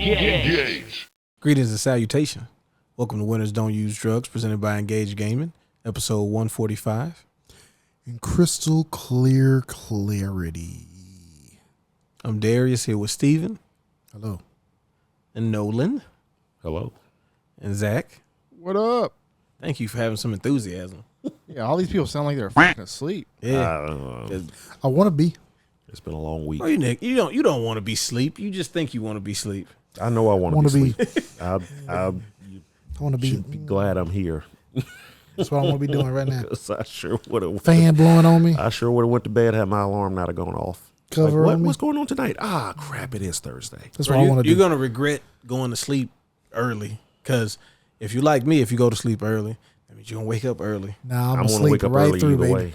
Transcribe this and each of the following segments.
Engage. Greetings and salutation. Welcome to Winners Don't Use Drugs, presented by Engage Gaming, episode 145. In crystal clear clarity. I'm Darius, here with Steven. Hello. And Nolan. Hello. And Zach. What up? Thank you for having some enthusiasm. Yeah, all these people sound like they're fucking asleep. Yeah. I want to be. It's been a long week. Oh, you Nick, you don't want to be sleep. You just think you want to be sleep. I know I want to be sleep. I want to be. should be glad I'm here. That's what I want to be doing right now. I sure would have. Fan blowing on me. I sure would have went to bed had my alarm not have gone off. Cover on me. What's going on tonight? Ah, crap! It is Thursday. That's what I want to do. You're gonna regret going to sleep early, because if you like me, if you go to sleep early, that means you're gonna wake up early. Nah, I'm gonna gonna sleep wake up right early through, either baby. way.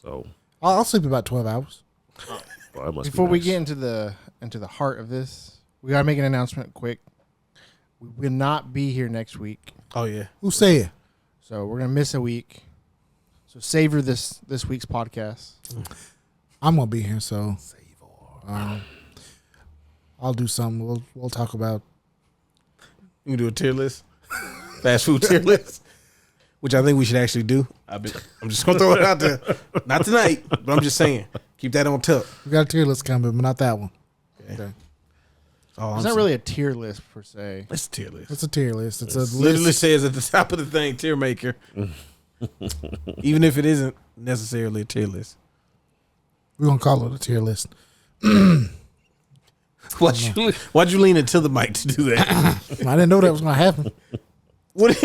So I'll sleep about 12 hours. well, that must Before be we nice. get into the heart of this, we gotta make an announcement quick. We will not be here next week, Oh yeah. Who said? so we're gonna miss a week. So savor this week's podcast. I'm gonna be here, so I'll do something. We'll talk about. You can do a tier list, fast food tier list, which I think we should actually do. I'm just gonna throw it out there. Not tonight, but I'm just saying, keep that on top. We got a tier list coming, but not that one. Okay. Oh, It's not really a tier list per se. It's a tier list. It's a tier list. It's a Literally list. says at the top of the thing, tier maker. Even if it isn't necessarily a tier list. We're gonna call it a tier list. Why'd you lean into the mic to do that? I didn't know that was gonna happen. What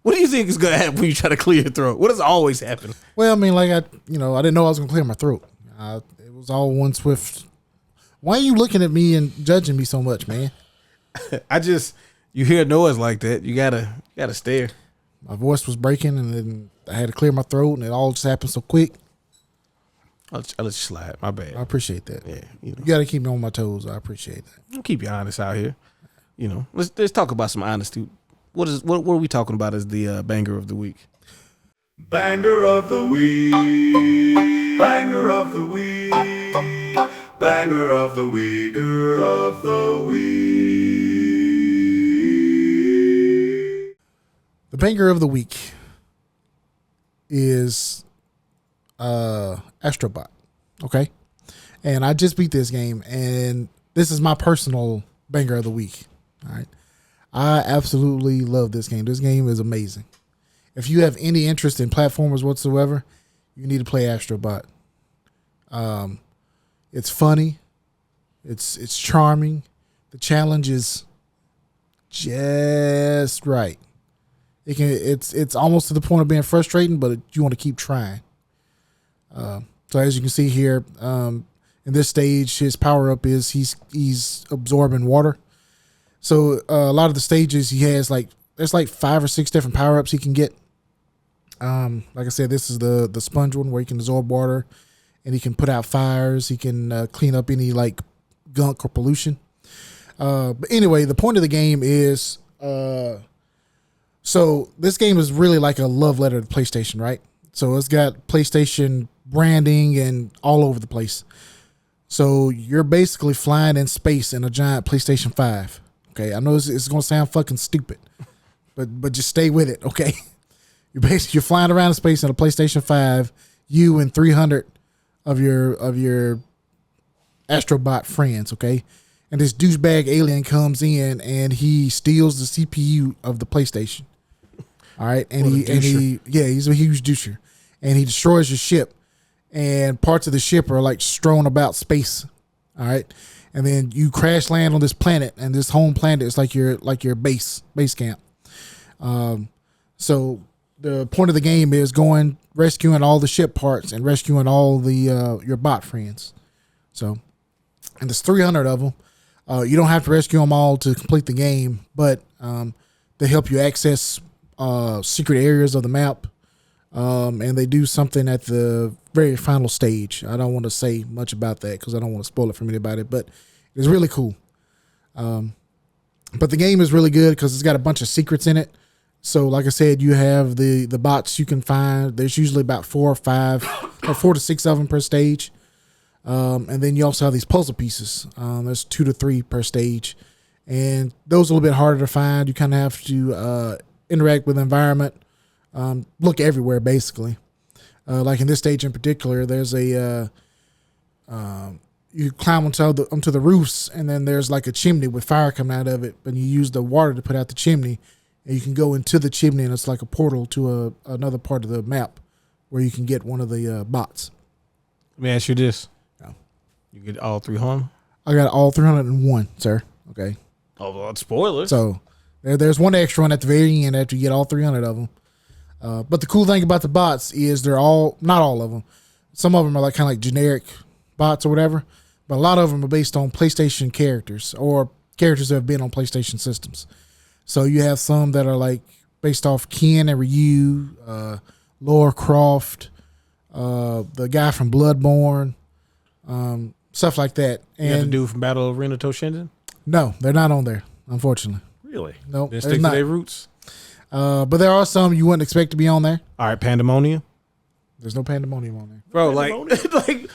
do you think is gonna happen when you try to clear your throat? What does always happen? Well, I mean, like I didn't know I was gonna clear my throat. It was all one swift. Why are you looking at me and judging me so much, man? You hear a noise like that, you gotta stare. My voice was breaking, and then I had to clear my throat, and it all just happened so quick. I'll let you slide. My bad. I appreciate that. Yeah, You got to keep me on my toes. I appreciate that. I'll keep you honest out here. Let's talk about some honesty. What are we talking about as the banger of the week? Banger of the week. Banger of the week. Banger of the week. Banger of the week. The banger of the week is Astrobot. Okay, and I just beat this game, and this is my personal banger of the week. All right, I absolutely love this game. This game is amazing. If you have any interest in platformers whatsoever, you need to play Astrobot. It's funny. It's charming. The challenge is just right. It's almost to the point of being frustrating, but you want to keep trying. So as you can see here, in this stage, his power up is he's absorbing water. So a lot of the stages he has there's 5 or 6 different power ups he can get. Like I said, this is the sponge one where he can absorb water, and he can put out fires. He can clean up any gunk or pollution. But anyway, the point of the game is so this game is really like a love letter to PlayStation, right? So it's got PlayStation branding and all over the place. So you're basically flying in space in a giant PlayStation 5. Okay, I know it's going to sound fucking stupid, but just stay with it, okay? You're flying around in space in a PlayStation 5, you and 300 of your Astrobot friends, okay? And this douchebag alien comes in and he steals the CPU of the PlayStation. All right, he's a huge doucher, and he destroys your ship, and parts of the ship are strewn about space. All right, and then you crash land on this planet, and this home planet is like your base camp. So the point of the game is rescuing all the ship parts and rescuing all the your bot friends. So, and there's 300 of them. You don't have to rescue them all to complete the game, but they help you access secret areas of the map, and they do something at the very final stage. I don't want to say much about that because I don't want to spoil it from anybody, but it's really cool. But the game is really good because it's got a bunch of secrets in it. So like I said, you have the bots you can find. There's usually about 4 or 5 or 4 to 6 of them per stage. And then you also have these puzzle pieces. There's 2 to 3 per stage. and those are a little bit harder to find. You kind of have to interact with the environment, look everywhere basically. Like in this stage in particular, there's a you climb onto the roofs, and then there's like a chimney with fire coming out of it, but you use the water to put out the chimney, and you can go into the chimney, and it's like a portal to another part of the map where you can get one of the bots. Let me ask you this. Yeah. You get all 300? I got all 301, sir. Okay. Oh, well, spoilers. So there's one extra one at the very end after you get all 300 of them. But the cool thing about the bots is they're all, not all of them. Some of them are like kind of like generic bots or whatever, but a lot of them are based on PlayStation characters or characters that have been on PlayStation systems. So you have some that are like based off Ken and Ryu, Lara Croft, the guy from Bloodborne, stuff like that. You got the And dude from Battle Arena Toshinden? no, they're not on there, unfortunately. Really? No, They nope, stick to not. their roots? But there are some you wouldn't expect to be on there. All right, Pandemonium. There's no Pandemonium on there. Bro, like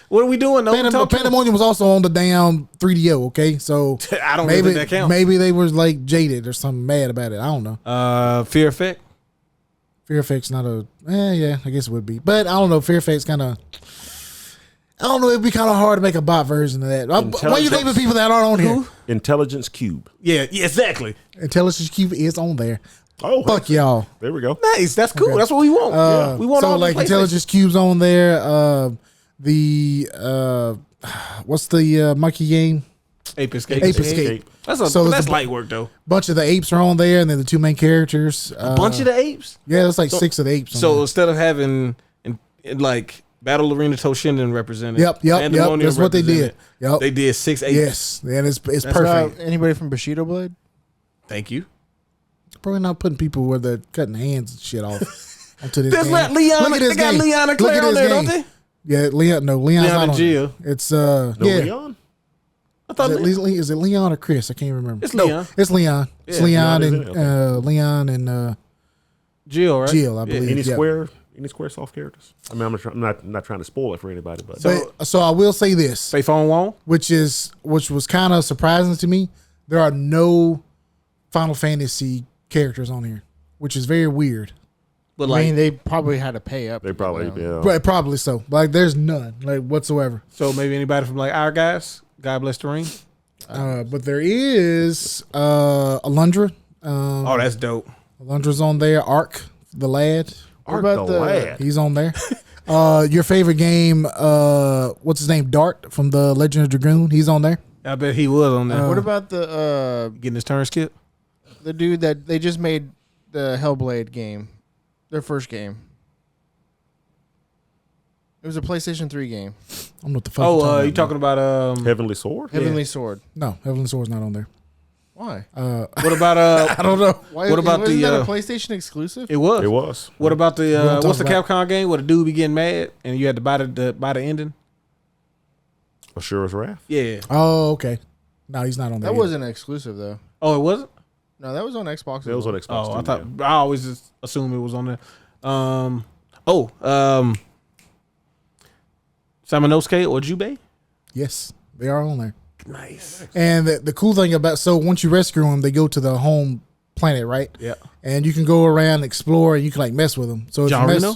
what are we doing? No, Pandemonium was also on the damn 3DO, okay? So I don't think that counts. maybe they were like jaded or something mad about it. I don't know. Fear Effect. Fear Effect's not a yeah, I guess it would be. But I don't know, Fear Effect's kinda I don't know, it'd be kind of hard to make a bot version of that. Why you think of people that aren't on here? Intelligence Cube. Yeah, exactly. Intelligence Cube is on there. Oh, Fuck y'all. there we go. Nice. That's cool. That's what we want. We want so all like the Intelligence Cube's on there. What's the monkey game? Ape Escape. Ape Escape. That's So that's it's a light work though. Bunch of the apes are on there, and then the two main characters. A bunch of the apes. Yeah, it's like 6 of the apes. on So there. instead of having like Battle Arena Toshinden represented, Yep. Pandemonium That's what they did. represented, Yep. They did 6 apes. Yes, and it's That's perfect. Anybody from Bushido Blade? Thank you. Probably not putting people where they're cutting hands and shit off onto this There's game. not Leon. Look at this They got game. Leon and Look Claire at on this there, game. don't they? Yeah, Leon's Leon not and on Jill. it. It's No yeah. Leon? I thought Is it Leon or Chris? I can't remember. It's No, Leon. it's Leon. It's Yeah, Leon Leon is and in it, okay. Leon and Jill, right? Jill, I Yeah. believe. Any Yeah. square soft characters? I mean, I'm not trying to spoil it for anybody, but So I will say this, Say phone wall. which was kind of surprising to me. There are no Final Fantasy characters on here, which is very weird. But I like, mean, they probably had to pay up. they to probably get them. yeah. Right, probably so. Like, there's none, like whatsoever. so maybe anybody from like our guys. God bless the ring. But there is Alundra. Oh, that's dope. Alundra's on there. Ark, the lad, What about the- lad? he's on there. Your favorite game, what's his name? Dart from the Legend of Dragoon. He's on there. I bet he was on there. What about the Getting his turn skip. dude that they just made the Hellblade game, their first game? It was a PlayStation 3 game. I don't know what the fuck. Oh, you're you talking about Heavenly Sword? Heavenly Sword. No, Heavenly Sword's not on there. Why? what about I don't know. Why? What about wasn't the, that a uh, PlayStation exclusive? it was. It was. What about the don't what's the talk Capcom game where the dude be getting mad and you had to buy the ending? Asura's Wrath? Yeah. Oh, okay. No, he's not on there. That either. wasn't exclusive though. Oh, it wasn't. No, that was on Xbox. It was on Xbox. Oh, I too, thought yeah. I always just assumed it was on there. Samanosuke or Jubei. Yes, they are on there. Nice. And the cool thing about, so once you rescue them, they go to the home planet, right? Yeah. And you can go around, explore, and you can like mess with them. So if John you mess, Reno?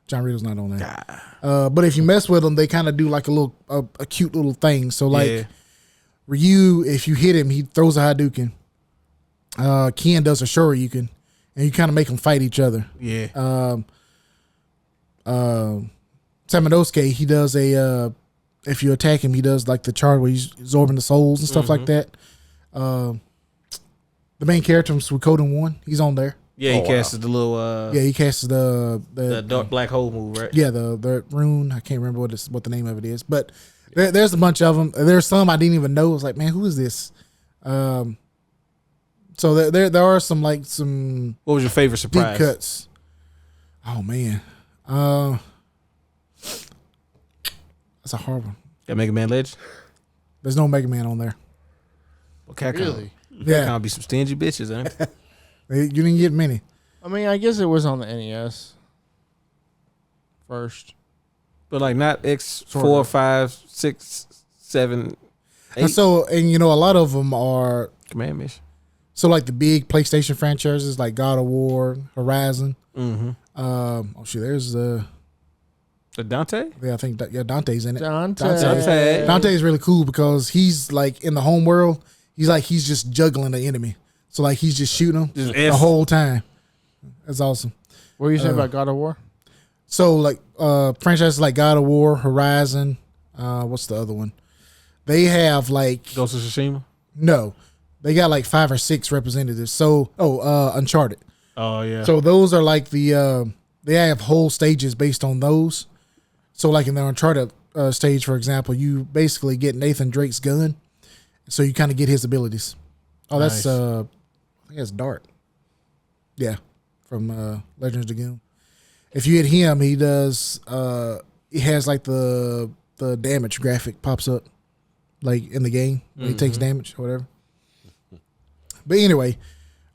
John Reno's not on there. But if you mess with them, they kind of do like a cute little thing. So like Yeah. Ryu, if you hit him, he throws a Hadouken. Ken does a Shoryuken, and you kind of make them fight each other. Yeah. Samanosuke, he does if you attack him, he does like the charge where he's absorbing the souls and stuff like that. The main character from Suikoden 1, he's on there. Yeah, he Oh, wow. casted the little Yeah, he casts the dark black hole move, right? yeah, the rune. I can't remember what the name of it is, but there's a bunch of them. There's some I didn't even know. I was like, man, who is this? So there are some some What was your favorite deep surprise? cuts. Oh man, that's a hard one. Got Mega Man Legend. There's no Mega Man on there. Well, Capcom. Really? Yeah, Capcom be some stingy bitches, ain't it? you didn't get many. I mean, I guess it was on the NES first. But like not X Sort 4, of. 5, 6, 7, 8. And so, and you know, a lot of them are Command Mission. So like the big PlayStation franchises like God of War, Horizon. Mm-hmm. There's The Dante? I think Dante's in it. Dante. Dante is really cool because he's like in the home world. He's just juggling the enemy. So like he's just shooting them the whole time. That's awesome. What were you saying about God of War? So like franchises like God of War, Horizon. What's the other one? They have like Ghost of Tsushima? no, they got like 5 or 6 representatives. So Uncharted. Oh, yeah. So those are like the they have whole stages based on those. So like in the Uncharted stage, for example, you basically get Nathan Drake's gun, so you kind of get his abilities. Oh, that's Nice. I think that's Dart. Yeah, from Legends of Doom. If you hit him, he does. He has like the damage graphic pops up, like in the game when he takes damage or whatever. But anyway,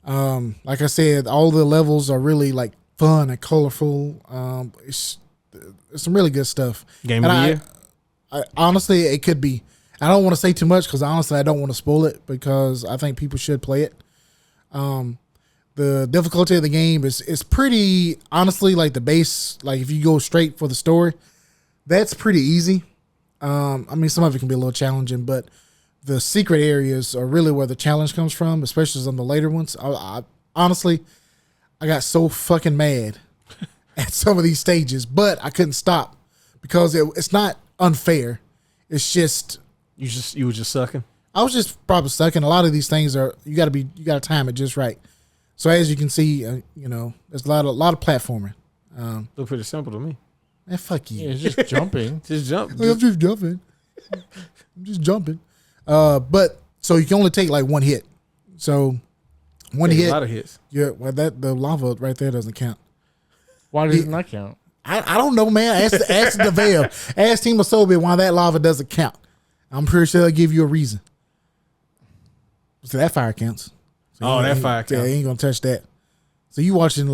like I said, all the levels are really like fun and colorful. It's some really good stuff. Game And of the year? I honestly, it could be. I don't want to say too much because honestly, I don't want to spoil it because I think people should play it. The difficulty of the game is pretty honestly like the base. Like if you go straight for the story, that's pretty easy. I mean, some of it can be a little challenging, but the secret areas are really where the challenge comes from, especially on the later ones. I honestly, I got so fucking mad at some of these stages, but I couldn't stop because it's not unfair. It's just You were just sucking? I was just probably sucking. A lot of these things are you got to time it just right. So as you can see, there's a lot of platforming. Look pretty simple to me. Man, fuck you. Yeah, it's just jumping. Just jump. I'm just jumping. I'm just jumping. But so you can only take like one hit. So one Take hit. a lot of hits. Yeah, well, the lava right there doesn't count. Why does it not count? I don't know, man. Ask the Veil. Ask Team Asobi why that lava doesn't count. I'm pretty sure they'll give you a reason. So that fire counts. So That fire Yeah, counts. you ain't gonna touch that. So you watching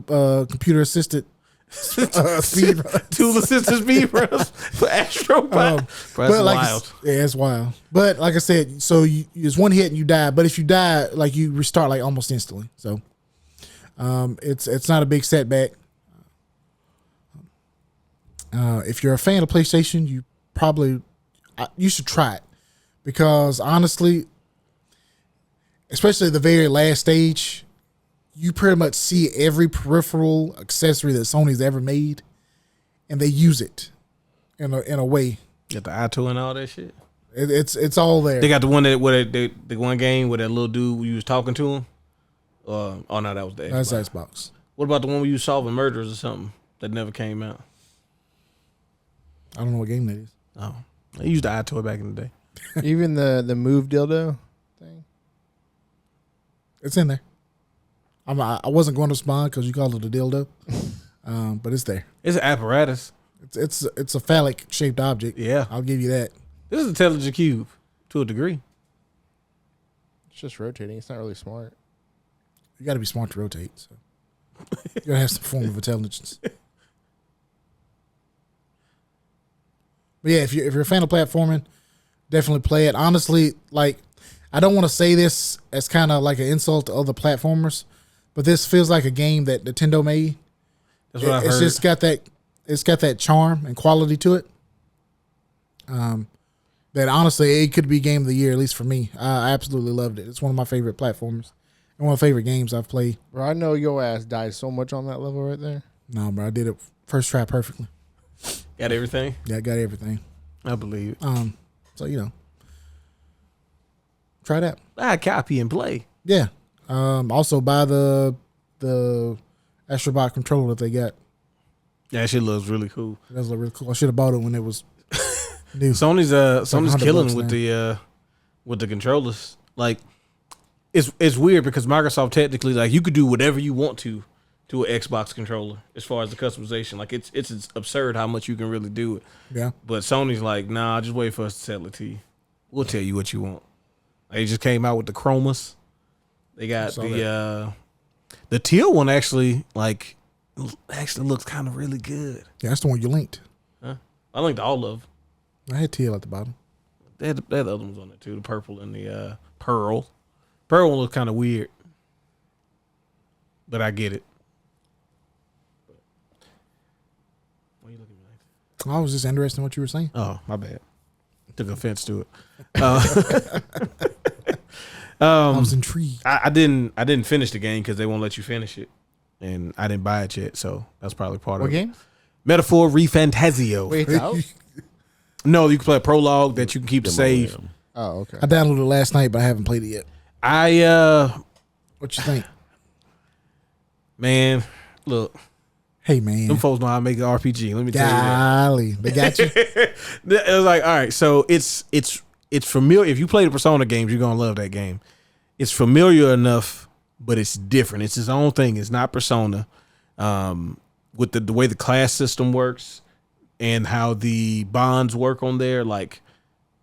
computer assisted speed runs. Tool assisted speed runs for Astro Bot. Bro, that's wild. Yeah, it's wild. But like I said, so it's one hit and you die. But if you die, like you restart like almost instantly. So it's not a big setback. If you're a fan of PlayStation, you should try it because honestly, especially the very last stage, you pretty much see every peripheral accessory that Sony's ever made, and they use it in a way. Got the eye tool and all that shit. It's all there. They got the one the one game where that little dude you was talking to him. Oh no, that was the Xbox. That's Xbox. What about the one where you solving murders or something that never came out? I don't know what game that is. Oh, they used the eye toy back in the day. Even the move dildo thing. It's in there. I wasn't going to respond because you called it a dildo, but it's there. It's an apparatus. It's a phallic shaped object. Yeah, I'll give you that. this is an intelligent cube to a degree. It's just rotating. It's not really smart. You got to be smart to rotate. So you got to have some form of intelligence. But yeah, if you're a fan of platforming, definitely play it. Honestly, like I don't want to say this as kind of like an insult to other platformers, but this feels like a game that Nintendo made. That's what I heard. It's just got that charm and quality to it. That honestly, it could be game of the year, at least for me. I absolutely loved it. It's one of my favorite platformers and one of my favorite games I've played. Bro, I know your ass died so much on that level right there. No, bro, I did it first try perfectly. Got everything. Yeah, I got everything. I believe it. So try that. I copy and play. Yeah. Also buy the Astrobot controller that they got. Yeah, that shit looks really cool. That was really cool. I should have bought it when it was new. Sony's $100 killing with now. the controllers. Like it's weird because Microsoft technically like you could do whatever you want to an Xbox controller as far as the customization. Like it's absurd how much you can really do it. Yeah. But Sony's like, nah, just wait for us to sell it to you. We'll tell you what you want. They just came out with the Chromas. They got the teal one actually looks kind of really good. Yeah, that's the one you linked. Huh? I linked all of them. I had teal at the bottom. they had the other ones on there too, the purple and the pearl. Pearl one looks kind of weird, but I get it. What are you looking at? I was just interested in what you were saying. Oh, my bad. Took offense to it. I was intrigued. I didn't finish the game because they won't let you finish it, and I didn't buy it yet, so that's probably part What of game? it. Metaphor Refantasio. Wait, it's out? No, you can play a prologue that you can keep to save. Oh, okay. I downloaded it last night, but I haven't played it yet. What you think? Man, look, Hey, man. them folks know how to make an RPG. Let me tell you that. Golly, they got you. It was like, all right, so it's familiar. If you play the Persona games, you're gonna love that game. It's familiar enough, but it's different. It's its own thing. It's not Persona. With the way the class system works and how the bonds work on there, like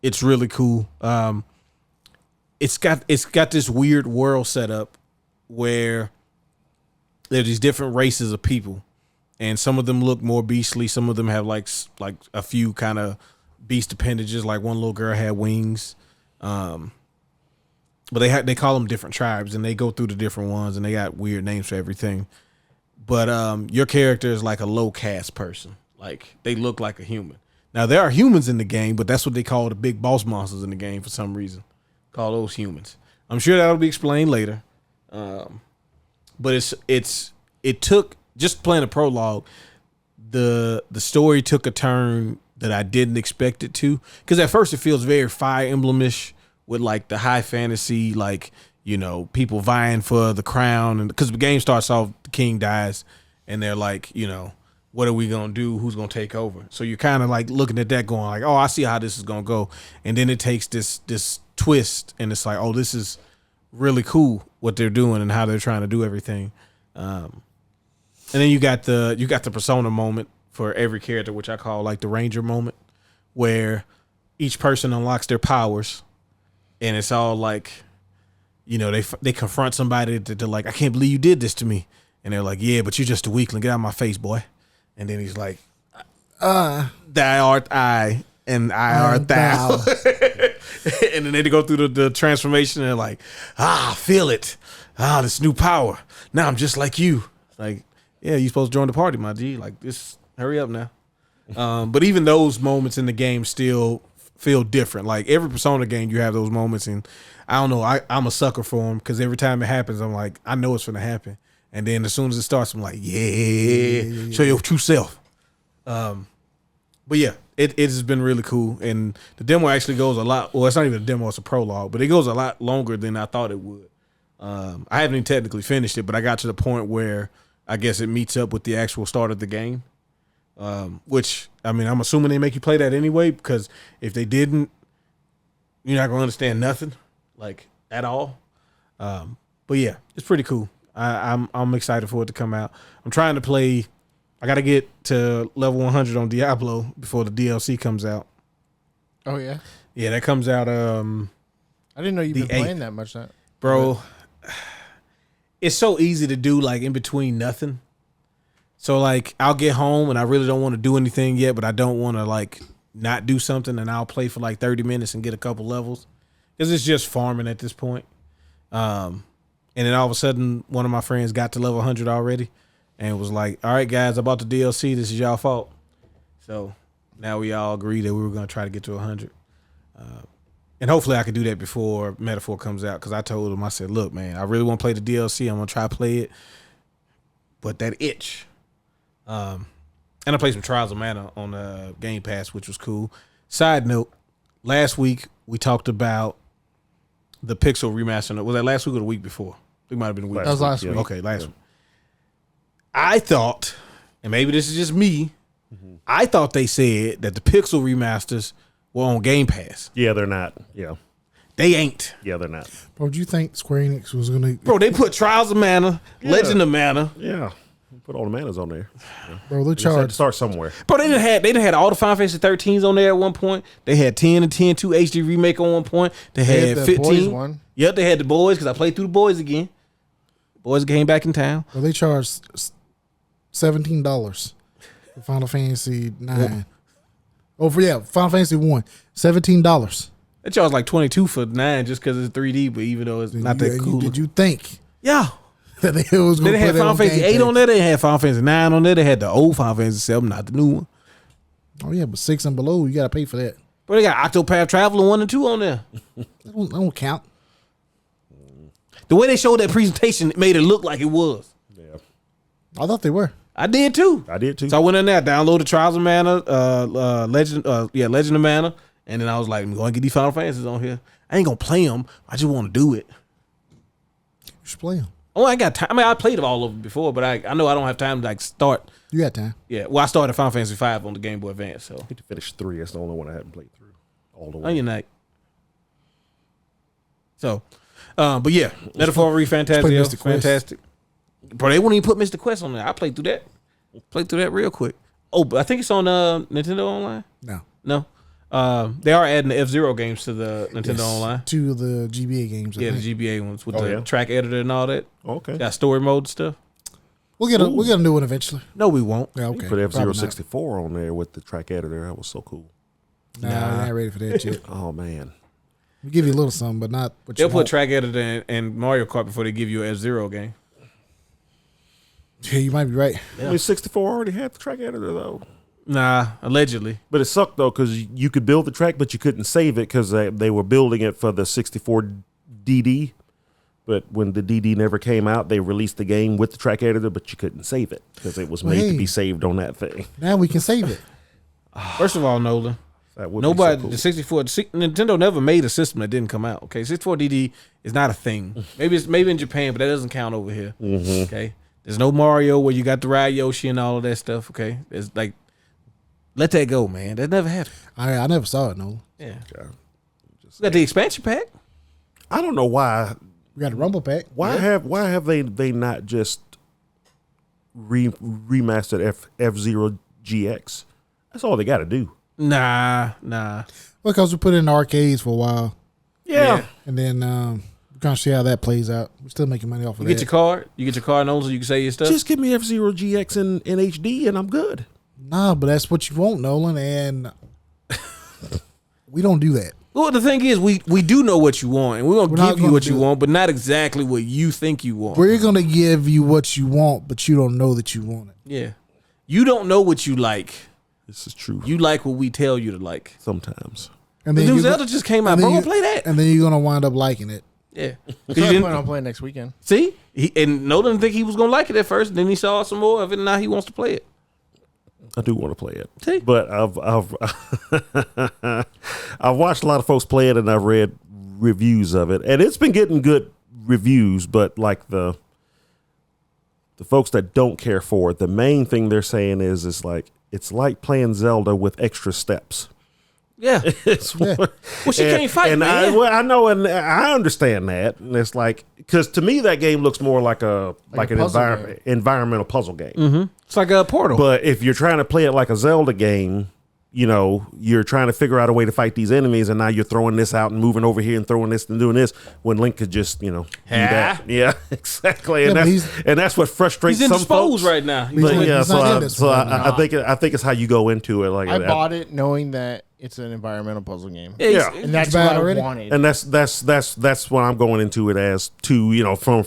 it's really cool. It's got this weird world set up where there's these different races of people, and some of them look more beastly. Some of them have like a few kind of beast appendages. Like one little girl had wings, but they call them different tribes, and they go through the different ones, and they got weird names for everything. But your character is like a low caste person. Like they look like a human. Now there are humans in the game, but that's what they call the big boss monsters in the game for some reason. Call those humans. I'm sure that'll be explained later. But it took, just playing a prologue, the story took a turn that I didn't expect it to. Because at first it feels very Fire Emblem-ish with like the high fantasy, like, you know, people vying for the crown. And because the game starts off, the king dies, and they're like, you know, what are we gonna do? Who's gonna take over? So you're kind of like looking at that, going like, oh, I see how this is gonna go. And then it takes this twist, and it's like, oh, this is really cool what they're doing and how they're trying to do everything. And then you got the persona moment for every character, which I call like the ranger moment, where each person unlocks their powers, and it's all like, you know, they confront somebody that they're like, I can't believe you did this to me, and they're like, yeah, but you're just a weakling. Get out of my face, boy. And then he's like, thou art I, and I art thou. And then they go through the transformation, and they're like, I feel it. This new power. Now I'm just like you. Like, yeah, you supposed to join the party, my G. Like, this, hurry up now. But even those moments in the game still feel different. Like every Persona game, you have those moments, and I don't know, I'm a sucker for them because every time it happens, I'm like, I know it's gonna happen. And then as soon as it starts, I'm like, yeah. Show your true self. But yeah, it has been really cool. And the demo actually goes a lot. Well, it's not even a demo, it's a prologue, but it goes a lot longer than I thought it would. I haven't even technically finished it, but I got to the point where I guess it meets up with the actual start of the game. Which, I mean, I'm assuming they make you play that anyway, because if they didn't, you're not going to understand nothing, like, at all. But yeah, it's pretty cool. I'm excited for it to come out. I'm trying to play. I got to get to level 100 on Diablo before the DLC comes out. Oh yeah, yeah, that comes out. I didn't know you've been playing that much. Bro. It's so easy to do, like in between nothing. So like I'll get home and I really don't want to do anything yet, but I don't want to like not do something, and I'll play for like 30 minutes and get a couple levels, because it's just farming at this point. And then all of a sudden, one of my friends got to level 100 already and was like, all right, guys, I bought the DLC. This is y'all fault. So now we all agree that we were going to try to get to 100. And hopefully I can do that before Metaphor comes out, because I told him, I said, look, man, I really want to play the DLC. I'm going to try to play it. But that itch. And I played some Trials of Mana on Game Pass, which was cool. Side note, last week we talked about the Pixel remaster. Was that last week or the week before? It might have been a week. That was last week. Okay, last week. I thought, and maybe this is just me, I thought they said that the Pixel remasters were on Game Pass. Yeah, they're not. Yeah. They ain't. Yeah, they're not. Bro, do you think Square Enix was going to... Bro, they put Trials of Mana, Legend of Mana. Yeah. Put all the manas on there. Yeah. Bro, they charged... Start somewhere. Bro, they done had all the Final Fantasy 13s on there at one point. They had 10 and 10 2 HD remake on one point. They had the 15. Boys one. Yep, they had the Boys, because I played through the Boys again. Boys came back in town. Bro, they charged $17 for Final Fantasy 9. Oh, Final Fantasy 1. $17. That charge like 22 for 9 just because it's 3D, but even though it's not that cool. Did you think Yeah. that it was going They to had Final Fantasy 8 on there. They had Final Fantasy 9 on there. They had the old Final Fantasy 7, not the new one. Oh yeah, but 6 and below, you got to pay for that. But they got Octopath Traveler 1 and 2 on there. That don't count. The way they showed that presentation, it made it look like it was. Yeah, I thought they were. I did too. I did too. So I went in there, downloaded Trials of Mana, Legend of Mana, and then I was like, I'm going to get these Final Fantasies on here. I ain't going to play them. I just want to do it. You should play them. Oh, I ain't got time. I mean, I played all of them before, but I know I don't have time to like start. You got time. Yeah, well, I started Final Fantasy 5 on the Game Boy Advance, so. I need to finish 3. That's the only one I haven't played through all the way. Onion Knight. So, but yeah, Metaphor Fantastic, Mr. Quest. fantastic. Bro, they wouldn't even put Mr. Quest on there. I played through that. Played through that real quick. Oh, but I think it's on Nintendo Online. No. No, they are adding the F-Zero games to the Nintendo Online. To the GBA games. I Yeah, think. the GBA ones with Oh, the yeah? track editor and all that. Okay. Got story mode and stuff. We'll get a new one eventually. No, we won't. Yeah, You okay. put Probably F-Zero not. 64 on there with the track editor. That was so cool. Nah, I ain't ready for that yet. Oh man. We give you a little something, but not what you They'll put want. track editor and Mario Kart before they give you an F-Zero game. Yeah, you might be right. I mean, 64 already had the track editor though. Nah, allegedly. But it sucked though because you could build the track, but you couldn't save it because they were building it for the 64 DD. But when the DD never came out, they released the game with the track editor, but you couldn't save it because it was made to hey. be saved on that thing. Now we can save it. First of all, Nolan, That would nobody, be so cool. the 64, Nintendo never made a system that didn't come out. Okay, 64 DD is not a thing. Maybe in Japan, but that doesn't count over here. Mm-hmm. Okay, there's no Mario where you got the ride Yoshi and all of that stuff. Okay, it's like, let that go, man. That never happened. I never saw it, no. Yeah, Okay. we got the expansion pack. I don't know why. We got a Rumble Pack. Why have they not just remastered F-Zero GX? That's all they got to do. Nah. Because we put it in the arcades for a while. Yeah. And then we're going to see how that plays out. We're still making money off of You that. get your card. You get your card, Nolan, so you can say your stuff. Just give me F-Zero GX in HD and I'm good. Nah, but that's what you want, Nolan, and we don't do that. Well, the thing is, we do know what you want, and we're We're gonna not give you gonna what you do it. want, but not exactly what you think you want. We're going to give you what you want, but you don't know that you want it. Yeah, you don't know what you like. This is true. You like what we tell you to like. Sometimes. And The then new you're Zelda go- just came out, and bro. then Go play that. And then you're going to wind up liking it. Yeah, 'Cause So you I didn't- plan on playing next weekend. see, and Nolan didn't think he was gonna like it at first. Then he saw some more of it, and now he wants to play it. I do want to play it. See? But I've I've watched a lot of folks play it and I've read reviews of it. And it's been getting good reviews, but like the folks that don't care for it, the main thing they're saying is like it's like playing Zelda with extra steps. Yeah, It's Yeah. well, she can't fight, and man. I know, and I understand that. And it's like because to me that game looks more like an puzzle game. environmental puzzle game. It's like a Portal. But if you're trying to play it like a Zelda game, you know, you're trying to figure out a way to fight these enemies, and now you're throwing this out and moving over here and throwing this and doing this when Link could just, you know, do that. Yeah, exactly. Yeah, but And that's what frustrates He's some indisposed folks. right now. He's But not- yeah, he's so, not in I, this so one. I think it's how you go into it. Like I bought it knowing that it's an environmental puzzle game. Yeah, he's- Yeah. And that's bad what already? I wanted. and that's what I'm going into it as too, you know, from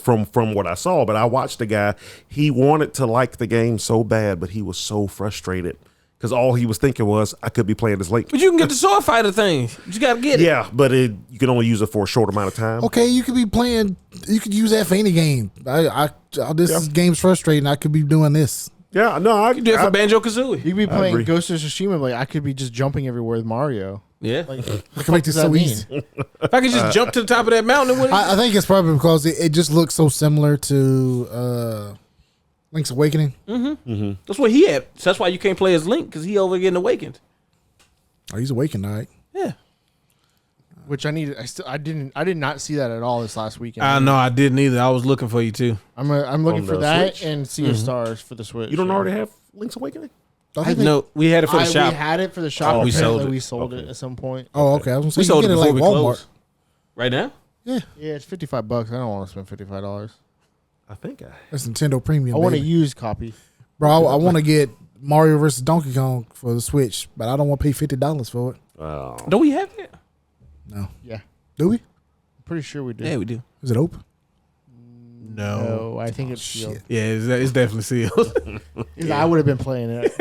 what I saw. But I watched the guy. He wanted to like the game so bad, but he was so frustrated because all he was thinking was, I could be playing this Link. But you can get the sword fighter thing. You just gotta get it. Yeah, but you can only use it for a short amount of time. Okay, you could be playing. You could use that for any game. This game's frustrating. I could be doing this. Yeah, no, I You do it for Banjo Kazooie. You could be playing agree. Ghost of Tsushima, like I could be just jumping everywhere with Mario. Yeah. Like, I can make this so easy. If I could just jump to the top of that mountain, with it. I think it's probably because it just looks so similar to Link's Awakening. That's what he had. So that's why you can't play as Link, because he over getting awakened. Oh, he's awakened, all right. Yeah. Which I needed. I did not see that at all this last weekend. I know I didn't either. I was looking for you too. I'm looking On for the that Switch? and Sea of Stars for the Switch. You don't yeah. already have Link's Awakening? I think they- No, we had it for the shop. We had it for the shop. Oh, we sold Apparently it. We sold Okay. it at some point. Oh, okay. I was We gonna say sold you it get it before like we Walmart. closed. Right now? Yeah, Yeah, it's $55. I don't want to spend $55. I think I. that's Nintendo Premium. I want a baby. used copy. Bro, I want to get Mario vs. Donkey Kong for the Switch, but I don't want to pay $50 for it. Don't we have it? No. Yeah, Do we? I'm pretty sure we do. Yeah, we do. Is it open? No. I think it's sealed. Yeah, it's definitely sealed. I would have been playing it.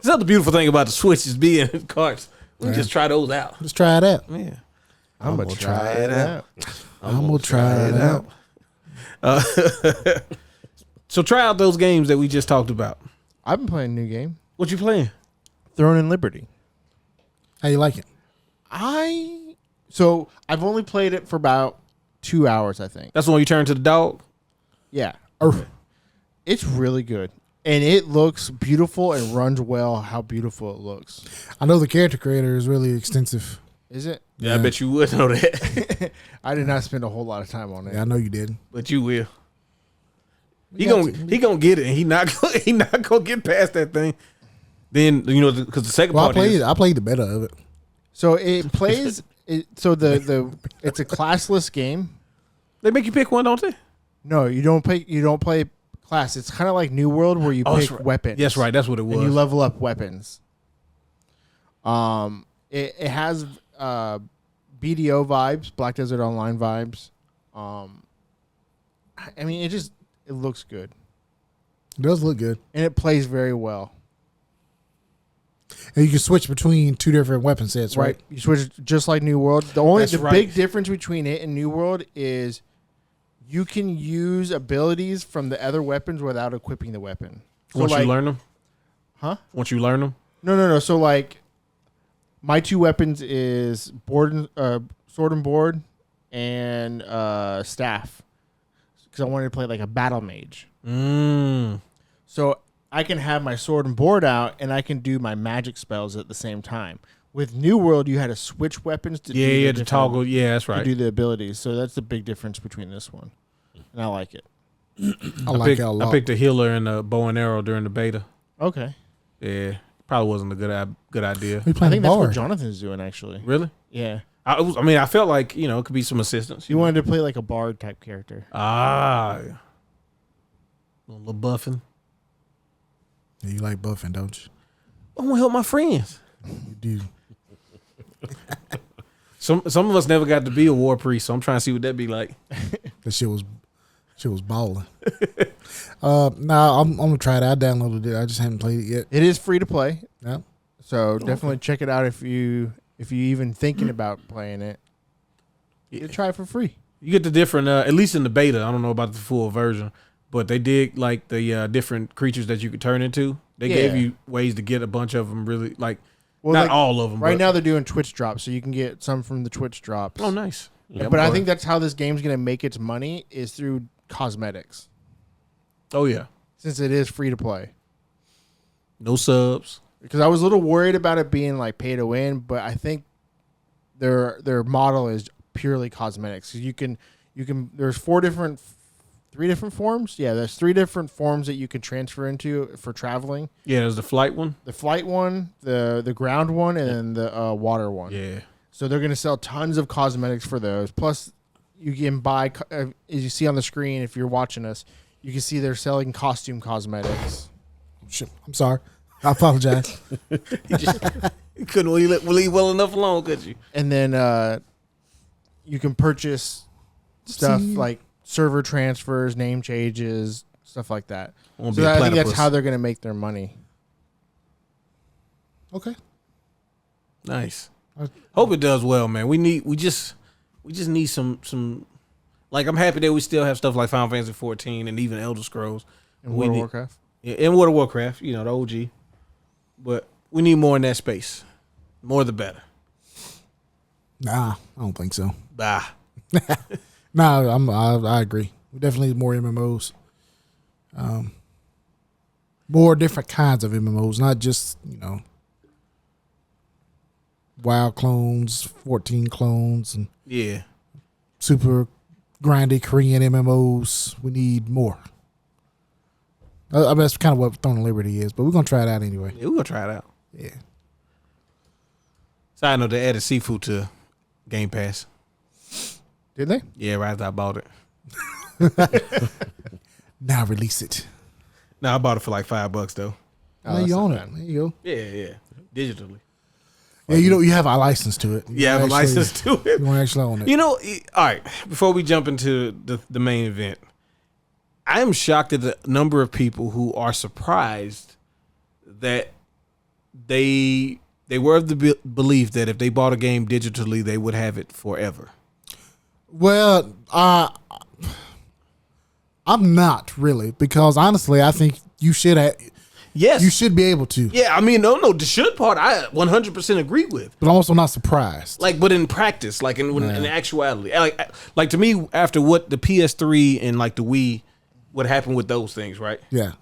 That's the beautiful thing about the Switch is being in carts. We can just try those out. Let's try it out. Yeah. I'm gonna try it out. I'm gonna try it out. So try out those games that we just talked about. I've been playing a new game, What you playing? Throne and Liberty. How you like it? So I've only played it for about 2 hours, I think. That's the one you turn to the dog? Yeah, Earth. it's really good, and it looks beautiful and runs well. How beautiful it looks. I know the character creator is really extensive. Is it? Yeah, I bet you would know that. I did not spend a whole lot of time on it. Yeah, I know you did. But you will. He gonna get it, and he not gonna get past that thing. Then because the second Well, part I played the beta of it. So it plays. So the it's a classless game. they make you pick one, don't they? No, you don't play. You don't play class. It's kind of like New World where you pick that's right. weapons. Yes, right. That's what it was. And you level up weapons. It has BDO vibes, Black Desert Online vibes. I mean, it looks good, It does look good. and it plays very well. And you can switch between two different weapon sets, right? You switch just like New World. That's The right. big difference between it and New World is you can use abilities from the other weapons without equipping the weapon. So Once like, you learn them, huh? Once you learn them, No. So like, my two weapons is sword and board, and staff, because I wanted to play like a battle mage. So I can have my sword and board out, and I can do my magic spells at the same time. With New World, you had to switch weapons to to toggle. Yeah, that's to right. do the abilities. So that's the big difference between this one, and I like it. I like it a I lot. picked a healer and a bow and arrow during the beta. Okay, Yeah, probably wasn't a good idea. We I playing think the that's what bar. Jonathan's doing actually. Really? Yeah, I felt like it could be some assistance. he wanted to play like a bard type character. Yeah. A little buffing. Yeah, you like buffing, don't you? I want to help my friends. You do. Some of us never got to be a war priest, so I'm trying to see what that'd be like. That shit was balling. Nah, I'm gonna try it. I downloaded it. I just haven't played it yet. It is free to play, No. so definitely check it out if you even thinking about playing it. You try it for free. You get the different, at least in the beta. I don't know about the full version, but they did like the different creatures that you could turn into. They gave you ways to get a bunch of them. Really, like not like, all of them. Right but, now they're doing Twitch drops, so you can get some from the Twitch drops. Oh, nice. Yeah, But I think that's how this game's gonna make its money is through cosmetics, Oh yeah, since it is free to play. no subs. Because I was a little worried about it being like pay to win, but I think their model is purely cosmetics. You can there's three different forms. Yeah, there's 3 different forms that you can transfer into for traveling. Yeah, there's the flight one. The flight one, the ground one, and then the water one. Yeah. So they're going to sell tons of cosmetics for those. Plus, you can buy, as you see on the screen, if you're watching us, you can see they're selling costume cosmetics. Shit, I'm sorry. I apologize. You couldn't leave well enough alone, could you? And then you can purchase stuff See? like server transfers, name changes, stuff like that. Won't So be a I think that's platypus. how they're going to make their money. Okay. Nice. Hope it does well, man. We just need some. Like, I'm happy that we still have stuff like Final Fantasy 14 and even Elder Scrolls In World of Warcraft. Yeah, and World of Warcraft, the OG. But we need more in that space. More the better. Nah, I don't think so. Bah. Nah, I agree. We definitely need more MMOs. More different kinds of MMOs, not just, WoW clones, 14 clones, and Yeah. super grindy Korean MMOs. We need more. I mean, that's kind of what Throne of Liberty is, but we're going to try it out anyway. Yeah, we're going to try it out. Yeah. Side note, they added seafood to Game Pass. Did they? Yeah, right after I bought it. Now release it. No, I bought it for like $5 though. Oh, now that's you not own bad. it. There you go. Yeah, digitally. Yeah, you have a license to it. You have a license to it. You want to actually own it. You know, all right. Before we jump into the main event, I am shocked at the number of people who are surprised that they were of the belief that if they bought a game digitally, they would have it forever. Well, I'm not really, because honestly, I think you should have. Yes, You should be able to. Yeah, I mean, no, the should part I 100% agree with. But I'm also not surprised. Like, but in practice, like in actuality, like to me, after what the PS3 and like the Wii, what happened with those things, right? Yeah.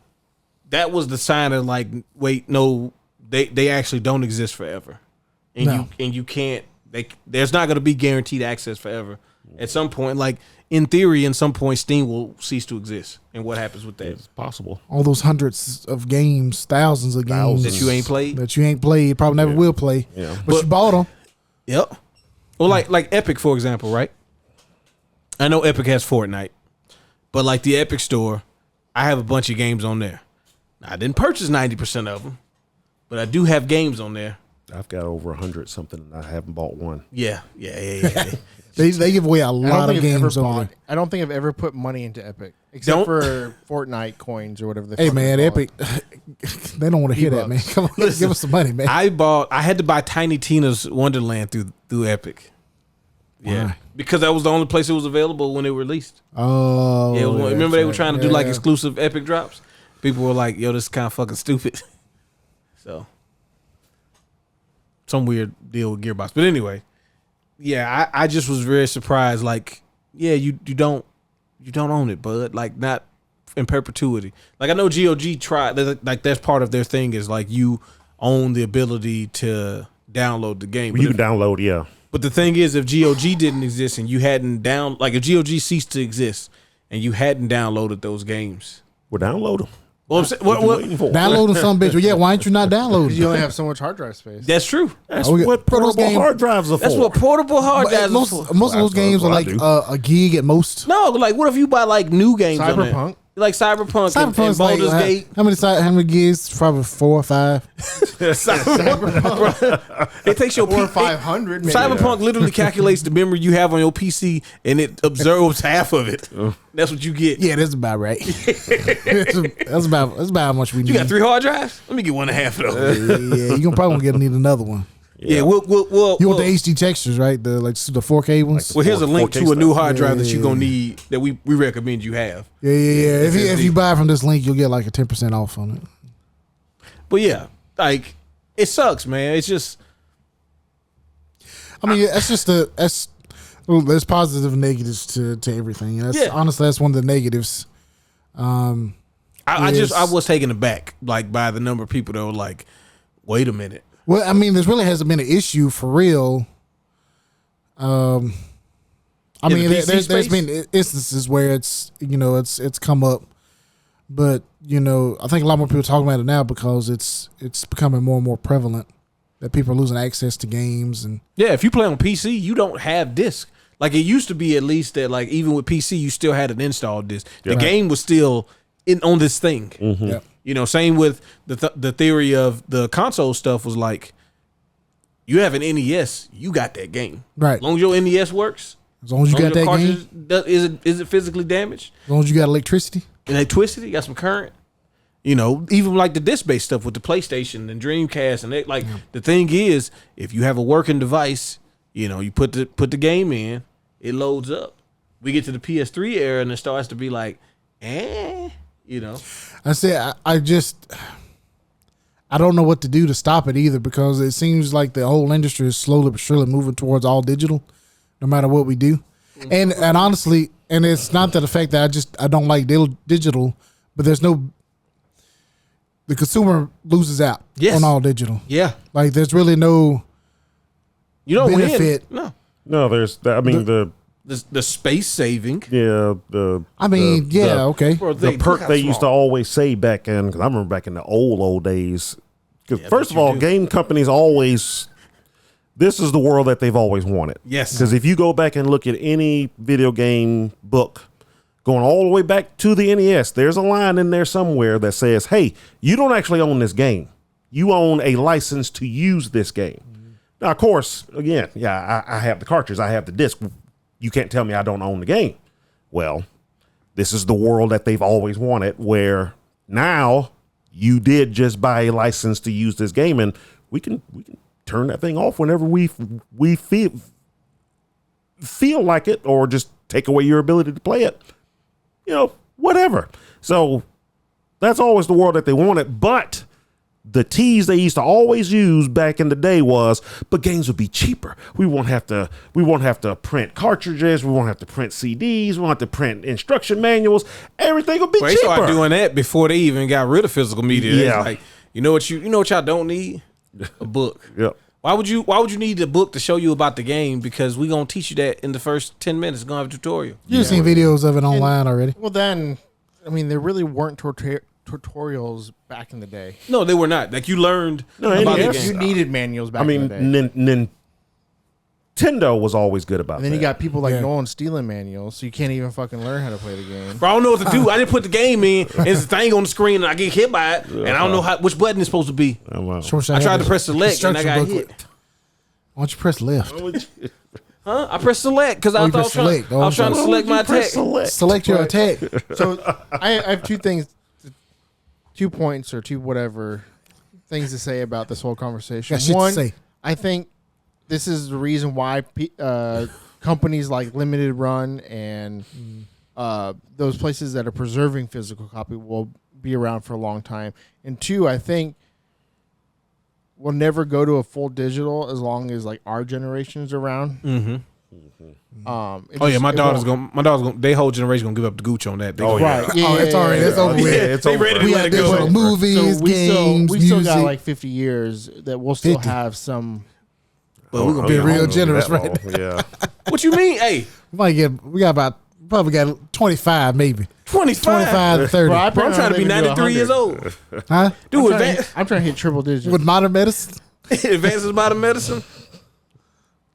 That was the sign of like, wait, no, they actually don't exist forever, and No. you can't. There's not going to be guaranteed access forever. At some point, like in theory, in some point, Steam will cease to exist, and what happens with that? It's possible. All those hundreds of games, thousands of games That you ain't played. probably never will play. Yeah. But you bought them. Yep. Well, like Epic, for example, right? I know Epic has Fortnite, but like the Epic store, I have a bunch of games on there. Now, I didn't purchase 90% of them, but I do have games on there. I've got over 100 something, and I haven't bought one. Yeah. They give away a lot of games ever over there. I don't think I've ever put money into Epic except for Fortnite coins or whatever. Hey man, Epic, they don't want to hear that, man. Come on, give us some money, man. I had to buy Tiny Tina's Wonderland through Epic. Yeah, Why? because that was the only place it was available when it released. Oh, Yeah, remember they were trying to do like Yeah. exclusive Epic drops. People were like, "Yo, this is kind of fucking stupid." So, some weird deal with Gearbox. But anyway, yeah, I just was very surprised. Like, yeah, you don't own it, bud. Like, not in perpetuity. Like, I know GOG tried. Like, that's part of their thing is like you own the ability to download the game. You can download, yeah. But the thing is, if GOG didn't exist and you hadn't if GOG ceased to exist and you hadn't downloaded those games, Well, download them. well, I'm saying, What you waiting for? Downloading some bitch. Well, yeah, why ain't you not downloading? You only have so much hard drive space. that's true. That's Oh, yeah. what Bro, those portable games- hard drives are for. That's what portable hard But drives most are of for. those That's games are what I like do. a gig at most. No, like what if you buy like new games on there? Cyberpunk? Like Cyberpunk and Cyberpunk's like Baldur's Gate. how many gigs? Probably 4 or 5. It takes your Or P- 500 maybe. Cyberpunk literally calculates the memory you have on your PC and it absorbs half of it. That's what you get. Yeah, that's about right. that's about how much we need. You got 3 hard drives? Let me get 1.5 of those. Yeah, you gonna probably need another one. Yeah, we'll You want the HD textures, right? The 4K ones. well, here's a link 4K to a new stuff. hard drive that Yeah, you're yeah, gonna need that we recommend you have. Yeah. If you buy from this link, you'll get like a 10% off on it. But yeah, like it sucks, man. It's just I mean, there's positive and negatives to everything. And that's honestly that's one of the negatives. I was taken aback like by the number of people that were like, wait a minute. Well, I mean, there really hasn't been an issue for real. I mean, the PC there's space? been instances where it's come up, but I think a lot more people are talking about it now because it's becoming more and more prevalent that people are losing access to games and Yeah, if you play on PC, you don't have disc. Like it used to be at least that like even with PC, you still had an installed disc. The game was still on this thing. yeah. Same with the theory of the console stuff was like, you have an NES, you got that game. Right. As long as your NES works, As long as you got that game, is it physically damaged? as long as you got electricity. And they twisted it, you got some current. Even like the disc-based stuff with the PlayStation and Dreamcast, and the thing is, if you have a working device, you put the game in, it loads up. We get to the PS3 era, and it starts to be like, I say I don't know what to do to stop it either because it seems like the whole industry is slowly but surely moving towards all digital, no matter what we do. And honestly, and it's not that the fact that I don't like digital, but the consumer loses out on all digital. Yeah, Like there's really no you don't benefit. win. No, there's that. I mean, The space saving. Okay. Bro, the perk they used to always say back in, because I remember back in the old days. Because first of all, game companies always, this is the world that they've always wanted. Yes. Because if you go back and look at any video game book, going all the way back to the NES, there's a line in there somewhere that says, hey, you don't actually own this game. You own a license to use this game. Now, of course, again, yeah, I have the cartridge, I have the disc. You can't tell me I don't own the game. Well, this is the world that they've always wanted, where now you did just buy a license to use this game, and we can turn that thing off whenever we feel like it, or just take away your ability to play it. You know, whatever. So that's always the world that they wanted, but the tease they used to always use back in the day was, but games would be cheaper. We won't have to print cartridges. We won't have to print CDs. We won't have to print instruction manuals. Everything will be cheaper. They started doing that before they even got rid of physical media. Yeah. It's like, you know what y'all don't need? A book. Yep. Why would you need a book to show you about the game? Because we're gonna teach you that in the first 10 minutes. It's gonna have a tutorial. You've seen videos of it online already. Well, then, I mean, there really weren't tutorials back in the day. No, they were not. Like, you learned about the You game. needed manuals back I mean, in the day. Nintendo was always good about And then that. you got people like Yeah. Nolan stealing manuals, so you can't even fucking learn how to play the game. Bro, I don't know what to do. I didn't put the game in. And it's a thing on the screen, and I get hit by it, and I don't know which button it's supposed to be. Oh, wow. Short I shot tried had to press select, and I got instruction hit. booklet. Why don't you press left? Huh? I pressed select because I you thought I was pressed trying, select. Oh, I was trying to I'm select my attack. Select your attack. So I have two things, 2 points or two whatever things to say about this whole conversation. Got shit to One, say. I think this is the reason why companies like Limited Run and those places that are preserving physical copy will be around for a long time. And two, I think we'll never go to a full digital as long as like our generation is around. Mm-hmm. Oh My daughter's gonna. They whole generation gonna give up the gooch on that. They Oh, gonna- yeah. Right. Yeah, Oh, it's already. It's over with. it's They over. ready to We let have it go. different movies, So we games, still music. got like 50 years that we'll still 50. have some. But we're gonna be be real real. generous, That right? long, Yeah. What you mean? Hey, We got probably got 25 maybe. 25. 25 to 30. Bro, Bro, I'm trying to be 93 years old. Huh? Dude, I'm trying to hit triple digits. With modern medicine? advances modern medicine.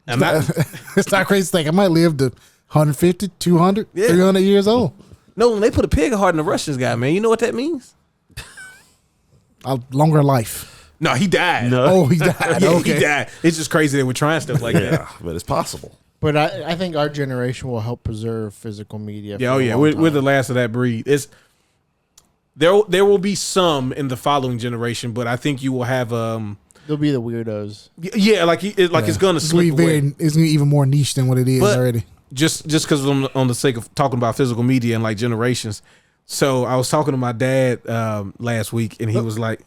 I'm not. It's not crazy to think. I might live to 150, 200, Yeah. 300 years old. No, they put a pig heart in the Russians guy, man. You know what that means? A longer life. No, he died. No. Oh, he died. Yeah, Okay. he died. It's just crazy that we're trying stuff like that. Yeah, but it's possible. But I think our generation will help preserve physical media. Yeah, for oh a yeah, long we're time. the last of that breed. It's there will be some in the following generation, but I think you will have They'll be the weirdos. yeah, it's gonna It's gonna slip be away. it's gonna be even more niche than what it is But- already. Just because on the sake of talking about physical media and like generations. So I was talking to my dad last week, and he was like,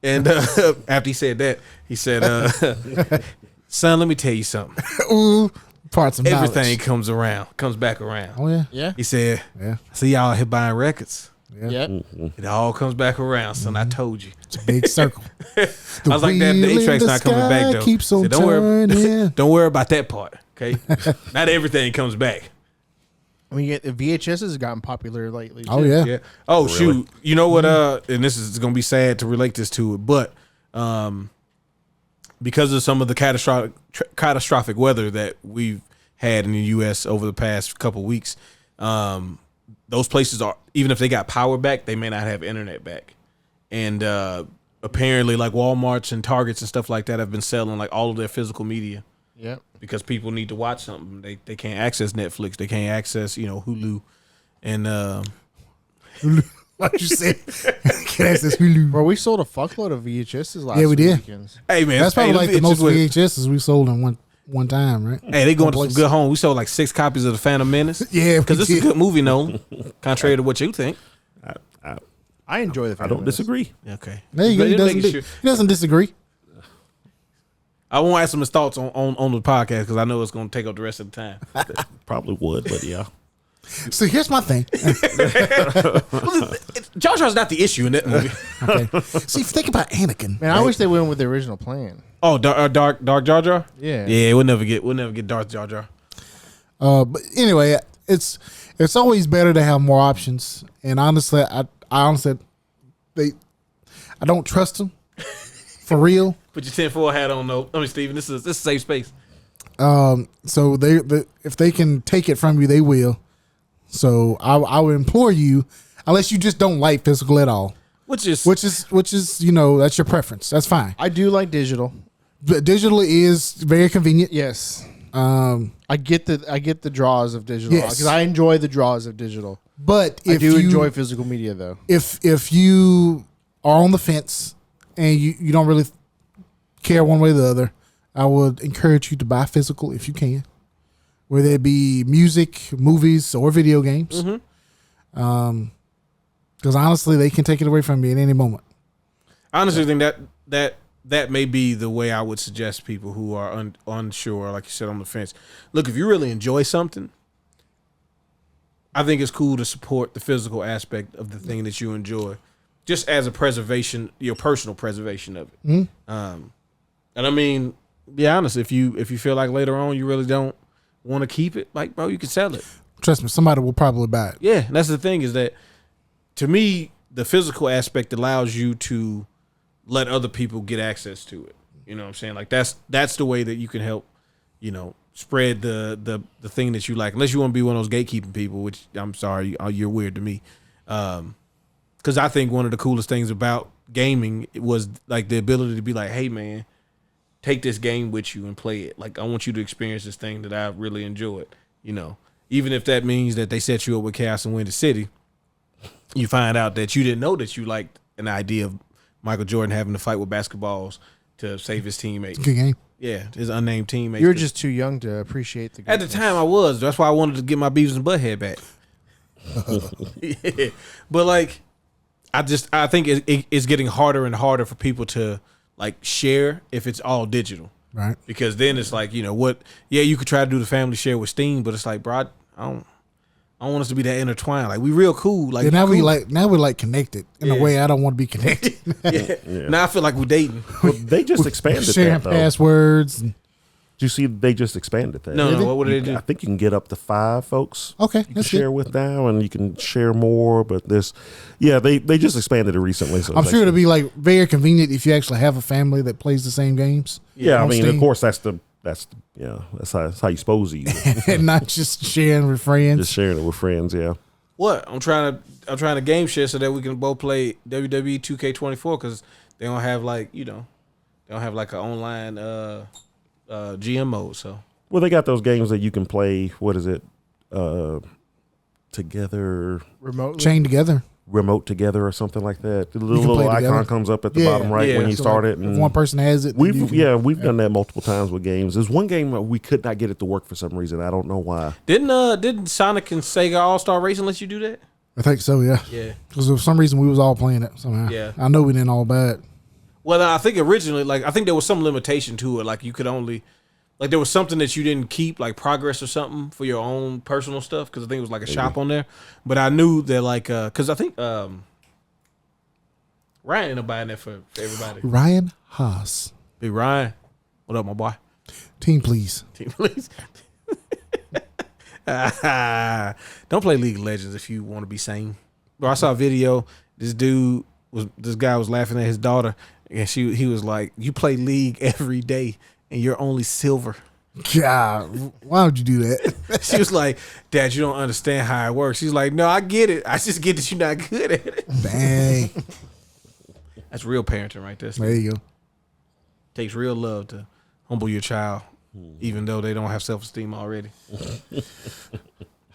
and after he said that, he said, "Son, let me tell you something. Ooh, parts of Everything knowledge. comes back around." Oh yeah, Yeah. He said, yeah, "I see y'all out here buying records. yeah. Yeah. It all comes back around, son. I told you." It's a big circle. I was like, "That the wheel in 8-track's the not coming back sky though." Keeps on Said, don't worry, turning. don't worry about that part. Okay, not everything comes back. I mean, the VHS has gotten popular lately. Oh too. yeah. Yeah. Oh shoot. You know what? And this is gonna be sad to relate this to it, but because of some of the catastrophic weather that we've had in the U.S. over the past couple weeks, those places are, even if they got power back, they may not have internet back, and apparently, like Walmarts and Targets and stuff like that have been selling like all of their physical media. Yep. Because people need to watch something. They can't access Netflix. They can't access, Hulu. And Like you said, can access Hulu. Bro, we sold a fuckload of VHSs last Yeah, we did. weekends. hey man, That's probably hey, like the it's most just what- VHSs we sold in one time, right? Hey, they going to One some place. good home. We sold like 6 copies of The Phantom Menace. Yeah, Because we it's a did. good movie, no? Contrary to what you think. I enjoy the. I don't disagree. Okay. There you go. He Just doesn't, making sure. he doesn't disagree. I won't ask him his thoughts on the podcast because I know it's going to take up the rest of the time. Probably would, but yeah. So here's my thing. Jar Jar's not the issue in that movie. Okay. See, if you think about Anakin, Man, I wish they went with the original plan. Oh, Dark Jar Jar? Yeah. Yeah, we'll never get Darth Jar Jar. But anyway, it's always better to have more options. And honestly, I don't trust them for real. Put your tinfoil hat on, though. I mean, Steven, this is safe space. So if they can take it from you, they will. So I would implore you, unless you just don't like physical at all, Which is which is that's your preference. That's fine. I do like digital. But digital is very convenient. Yes. Um, I get the draws of digital Yes. because I enjoy the draws of digital. but I if do you enjoy physical media though. if you are on the fence and you don't really care one way or the other, I would encourage you to buy physical if you can, whether it be music, movies, or video games. Because honestly, they can take it away from you at any moment. I honestly think that may be the way I would suggest people who are unsure, like you said, on the fence. Look, if you really enjoy something, I think it's cool to support the physical aspect of the thing that you enjoy, just as a preservation, your personal preservation of it. And I mean, be honest, if you feel like later on you really don't want to keep it, like, bro, you can sell it. Trust me, somebody will probably buy it. Yeah, and that's the thing is that, to me, the physical aspect allows you to let other people get access to it. You know what I'm saying? Like that's the way that you can help, spread the thing that you like. Unless you want to be one of those gatekeeping people, which I'm sorry, you're weird to me. Because I think one of the coolest things about gaming was like the ability to be like, hey man, take this game with you and play it. Like I want you to experience this thing that I really enjoyed. Even if that means that they set you up with Chaos and Windy City, you find out that you didn't know that you liked an idea of Michael Jordan having to fight with basketballs to save his teammates. Good game. Yeah, his unnamed teammates. You're just too young to appreciate the At the time I was. That's why I wanted to get my Beavis and Butthead back. Yeah. But like, I think it's getting harder and harder for people to like share if it's all digital. Right. Because then it's like, you could try to do the family share with Steam, but it's like, bro, I don't want us to be that intertwined. Like we real cool. Like now cool. we're like connected in a way I don't want to be connected. Yeah. Now I feel like we're dating. Well, they just expanded Sharing that, though. passwords. Did you see they just expanded that? No, what did they do? I think you can get up to 5 folks. Okay, you can that's share good. with now, and you can share more. But they just expanded it recently. So I'm sure it'll be like very convenient if you actually have a family that plays the same games. Yeah, I on mean, Steam. of course, that's how you're supposed to use it. And not just sharing with friends. Just sharing it with friends. Yeah. What? I'm trying to game share so that we can both play WWE 2K24 because they don't have like they don't have like an online GM mode. So Well, they got those games that you can play. What is it? Together, remotely. Chain together. remote together, or something like that. The can little play icon together. comes up at the Yeah. bottom right Yeah. when you So, start like, it. And if one person has it, then you can- we've done that multiple times with games. There's one game that we could not get it to work for some reason. I don't know why. didn't Sonic and Sega All Star Racing let you do that? I think so, yeah. Yeah. Because for some reason we was all playing it somehow. Yeah. I know we didn't all buy it. Well, I think originally, like, I think there was some limitation to it. Like, you could only, like, there was something that you didn't keep, like progress or something for your own personal stuff. Because I think it was like a shop on there. But I knew that, like, because I think Ryan ended up buying that for everybody. Ryan Haas. Big Ryan, what up, my boy? Team, please. Team, please. Don't play League of Legends if you want to be sane. Bro, I saw a video. This guy was laughing at his daughter, and he was like, "You play League every day, and you're only silver." God, why would you do that? She was like, "Dad, you don't understand how it works." She's like, "No, I get it. I just get that you're not good at it." Dang. That's real parenting right there. There you go. Takes real love to humble your child, even though they don't have self-esteem already.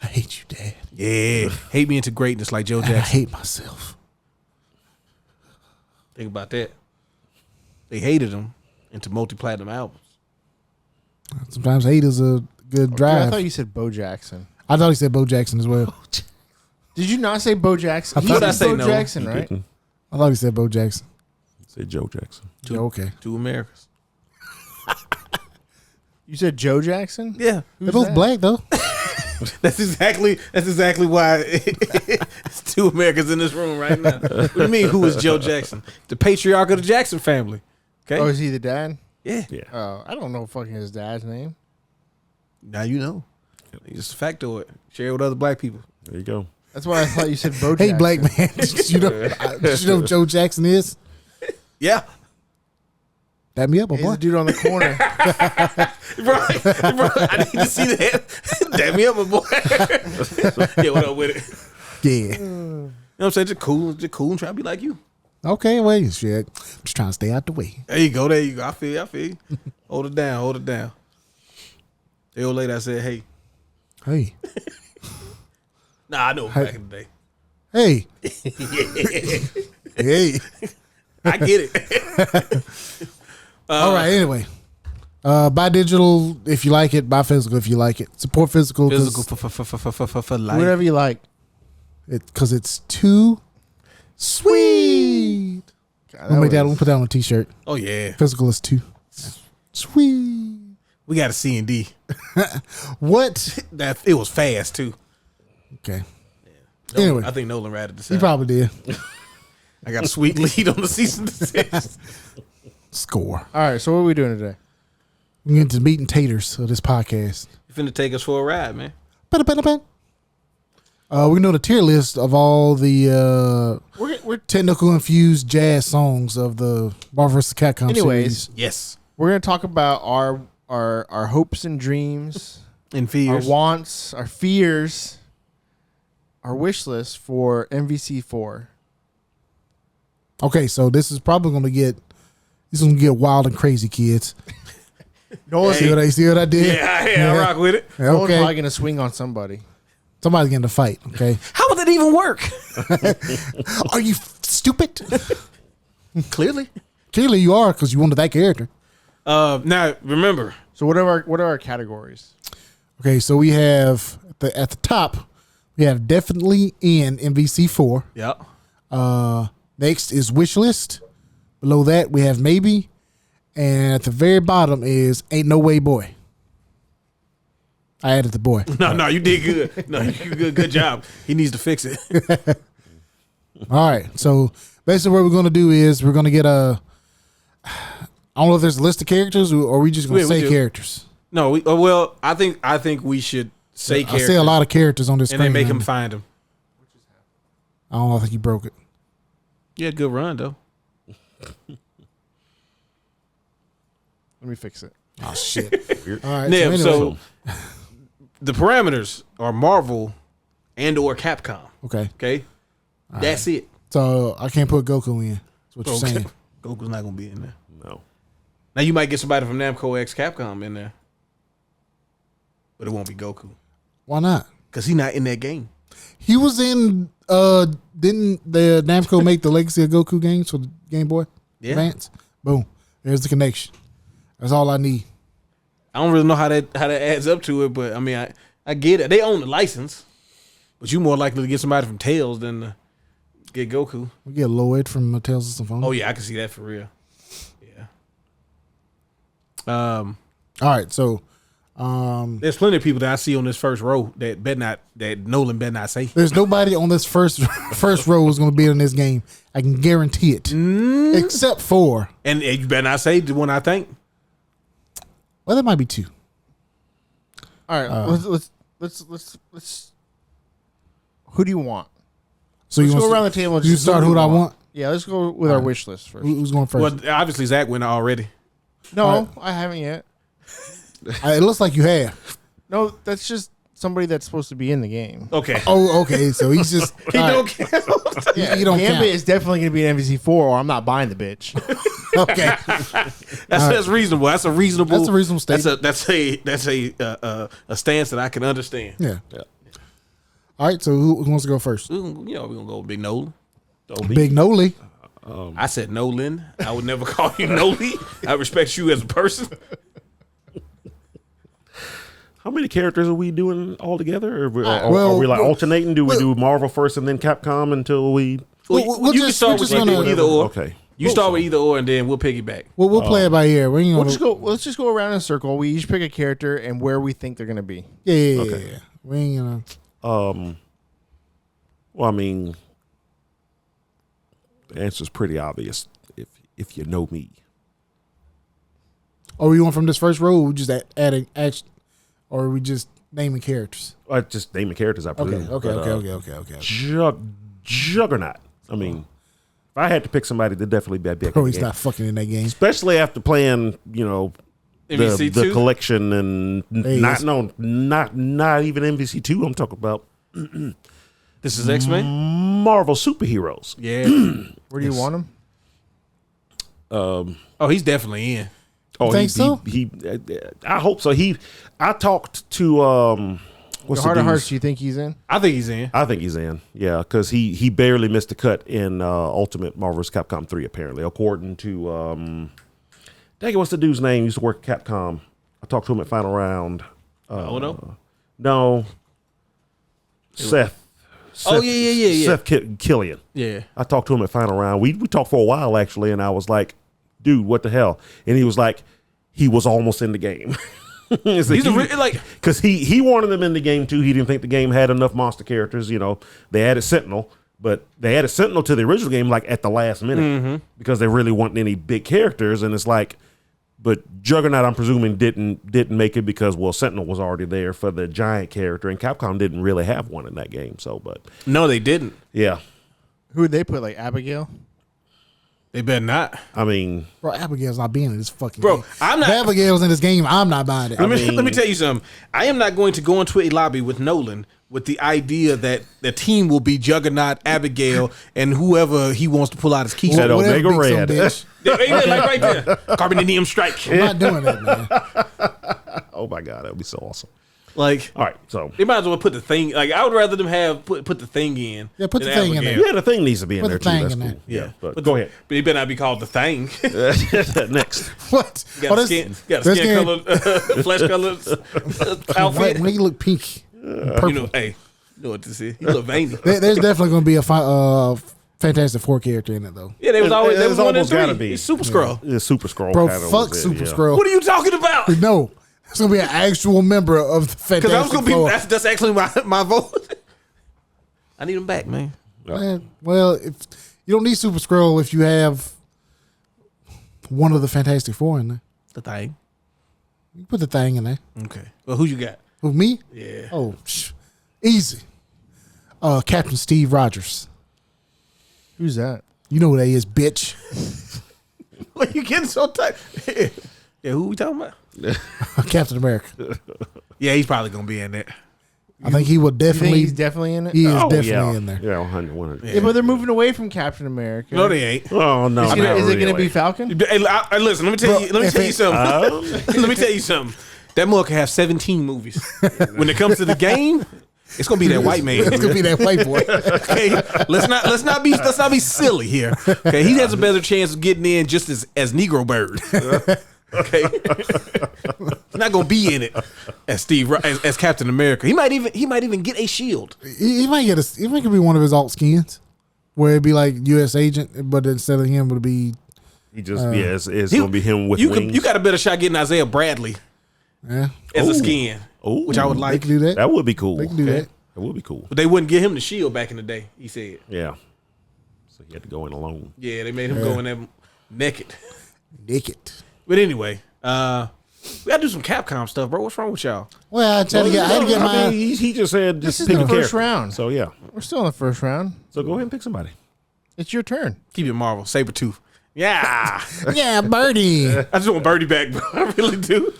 I hate you, Dad. Yeah, hate me into greatness like Joe And I Jackson. hate myself. Think about that. They hated him into multi-platinum albums. Sometimes hate is a good I drive. thought you said Bo Jackson. I thought he said Bo Jackson as well. Did you not say Bo Jackson? I You thought said I say Bo no. Jackson, You right? didn't. I thought he said Bo Jackson. Say Joe Jackson. Yeah, okay. Two Americas. You said Joe Jackson? Yeah, They're both that? black though. that's exactly why it's two Americans in this room right now. What do you mean? Who is Joe Jackson? The patriarch of the Jackson family. Okay. Oh, is he the dad? Yeah. Yeah. Oh, I don't know fucking his dad's name. Now you know. You just factoid it. Share it with other black people. There you go. That's why I thought you said Bo Hey, Jackson. black man. Did you know who Joe Jackson is? Yeah. Dab me up, my He's boy. the dude on the corner. Bro, I need to see that. Damn me up, my boy. Yeah, what up with it? Yeah. You know what I'm saying? Just cool and try to be like you. Okay, wait, shit. I'm just trying to stay out the way. There you go. I feel you. Hold it down. The old lady, I said, hey. Hey. Nah, I know back in the day. Hey. Hey. I get it. All right, anyway. Buy digital if you like it. Buy physical if you like it. Support physical. Physical for life. Whatever you like. Because it's too sweet. God, We'll put that on a t-shirt. Oh, yeah. Physical is too sweet. We got a C&D. What? It was fast, too. Okay. Nolan, Anyway. I think Nolan ratted this He out. probably did. I got a sweet lead on the season decisions. Score. All right, so what are we doing today? We get into meat and taters of this podcast. You finna take us for a ride, man. We know the tier list of all the We're technical infused jazz songs of the Marvel vs. Capcom Anyways. series. Yes. we're gonna talk about our hopes and dreams, And fears. our wants, our fears, our wish list for MVC4. Okay, so this is probably going to get wild and crazy, kids. Nolan's, See what I did? Yeah, I rock with it. Nolan's Okay, probably gonna swing on somebody. somebody's getting a fight. Okay, How would that even work? are you stupid? Clearly. Clearly, you are because you wanted that character. Now, remember. So what are our categories? Okay, so we have at the top, we have definitely in MVC4. Yep. Next is wish list. Below that, we have maybe. And at the very bottom is ain't no way boy. I added the boy. No, you did good. No, you good. Good job. He needs to fix it. All right. So basically what we're going to do is we're going to get I don't know if there's a list of characters or are we just going to say characters? No, I think we should say I characters. say a lot of characters on this and screen. then make man. him find them. I don't know. I think you broke it. You had a good run, though. Let me fix it. Oh, shit. All right. Yeah, anyway, so the parameters are Marvel and or Capcom. okay. Okay? That's it. So I can't put Goku in. That's what you're Okay. saying. Goku's not going to be in there. No. Now, you might get somebody from Namco X Capcom in there. But it won't be Goku. Why not? Because he's not in that game. He was in, didn't the Namco make the Legacy of Goku games for the Game Boy Yeah. Advance? Boom. There's the connection. That's all I need. I don't really know how that adds up to it, but I mean, I get it. They own the license, but you more likely to get somebody from Tails than to get Goku. We get Lloyd from Tales of Symphonia. Oh yeah, I can see that for real. Yeah. All right, so There's plenty of people that I see on this first row that Nolan better not say. there's nobody on this first row who's going to be in this game. I can guarantee it, except for And you better not say the one I think. well, there might be two. All right, let's. Who do you want? So Let's you go want around the table. And you just start who who do I you want. Yeah, let's go with our wish list first. Who's going first? Well, obviously Zach went already. No, all right. I haven't yet. It looks like you have. No, that's just somebody that's supposed to be in the game. Okay. Oh, okay. So he's just He all don't right. count. You don't Gambit count. is definitely going to be an MVC4, or I'm not buying the bitch. Okay. That's reasonable. That's a reasonable. That's a reasonable statement. That's a stance that I can understand. Yeah. All right. So who wants to go first? We're gonna go with Big Nolan. Big Noli. I said Nolan. I would never call you Noli. I respect you as a person. How many characters are we doing all together? Or well, are we like well, alternating? Do we do Marvel first and then Capcom until we? We'll You can just- start we're with just gonna- either or. Okay. You start with either or, and then we'll piggyback. Well, we'll play it by ear. We ain't We'll gonna, just go. Let's just go around in a circle. We each pick a character and where we think they're going to be. Yeah. Okay. Yeah. We ain't gonna. Well, I mean, the answer's pretty obvious if you know me. Or we want from this first row? Or we just adding action, or are we just naming characters? I just naming characters, I presume. Okay. Juggernaut. I mean, if I had to pick somebody, it'd definitely be a Bro, he's not fucking in that game. Especially after playing, the MVC2? collection and Hey, not even MVC2. I'm talking about This is X-Men? Marvel superheroes. Yeah. Where do you want him? Oh, he's definitely in. Oh, think so? He, I hope so. I talked to what's Heart the of Hearts, dude's- do you think he's in? I think he's in. I think he's in. Yeah, because he barely missed the cut in Ultimate Marvel vs. Capcom 3, apparently, according to dang it, what's the dude's name? He used to work at Capcom. I talked to him at Final Round. Ono? No, Seth. Oh, yeah. Seth Killian. Yeah. I talked to him at Final Round. We talked for a while actually, and I was like, "Dude, what the hell?" And he was like, "He was almost in the game." He's like because he wanted them in the game too. He didn't think the game had enough monster characters. You know, they added Sentinel, but they added Sentinel to the original game like at the last minute because they really weren't any big characters. And it's like, but Juggernaut, I'm presuming didn't make it because Sentinel was already there for the giant character, and Capcom didn't really have one in that game. So, but no, they didn't. yeah, Who would they put, like Abigail? They better not. I mean, Bro, Abigail's not being in this fucking Bro, game. I'm not. If Abigail's in this game, I'm not buying it. Let me tell you something. I am not going to go into a lobby with Nolan with the idea that the team will be Juggernaut, Abigail, and whoever he wants to pull out his keys. That Whatever, Omega big son Red. bitch. Like right there. Carboninium strike. I'm not doing that, man. oh my god, that would be so awesome. Like All right, so they might as well put the thing. Like I would rather them have put the thing in. Yeah, put than the thing in Abigail. there. yeah, the thing needs to be in Put there the too. thing That's in cool. there. Yeah, but But go ahead. But it better not be called the thing. Next. What? Got a skin colored, flesh colored outfit. When he look pink, purple. You know, hey, you know what this is? He look veiny. There's definitely going to be a Fantastic Four character in it, though. Yeah, they was always. They It's was one and almost gotta three. be. It's Super Skrull. It's Super Skrull. Bro, kinda fuck was it, Super yeah. Skrull. What are you talking about? No, it's going to be an actual member of the Because I was Fantastic gonna be. Four. That's actually my vote. I need him back, man. Man, well, if you don't need Super Skrull if you have one of the Fantastic Four in there. The thing. You put the thing in there. Okay. Well, who you got? Who, me? Yeah. Oh, easy. Captain Steve Rogers. Who's that? You know who that is, bitch. Why you getting so tight? Yeah, who we talking about? Captain America. Yeah, he's probably gonna be in there. I think he will You think definitely. he's definitely in it? He is Oh, definitely yeah. in there. Yeah, 100. Yeah, but they're moving away from Captain America. No, they ain't. Oh no, Is it not going to really. be Falcon? Hey, listen. Let me tell you. Let me if tell you it- something. Let me tell you something. That mother can have 17 movies. When it comes to the game, it's gonna be that white man. It's gonna be that white boy. Okay, let's not be silly here. Okay, he has a better chance of getting in just as Negro Bird. Okay, he's not gonna be in it as as Captain America. He might even get a shield. He might get he might be one of his alt skins, where it'd be like U.S. agent, but instead of him, would be He just it's gonna be him with you wings. you got a better shot getting Isaiah Bradley yeah. as a Ooh. skin, Ooh. which I would They like. can do that. That would be cool. They can do that. That would be cool. But they wouldn't give him the shield back in the day. He said, Yeah. So he had to go in alone. "Yeah, they made him go in there naked." Naked. But anyway, we gotta do some Capcom stuff, bro. What's wrong with y'all? Well, I had to get I my. mean, he just said just This is pick the a first character. round. So yeah. We're still in the first round. So go ahead and pick somebody. It's your turn. Keep it Marvel, Sabretooth. Yeah, Yeah, Birdie. I just want Birdie back, bro. I really do.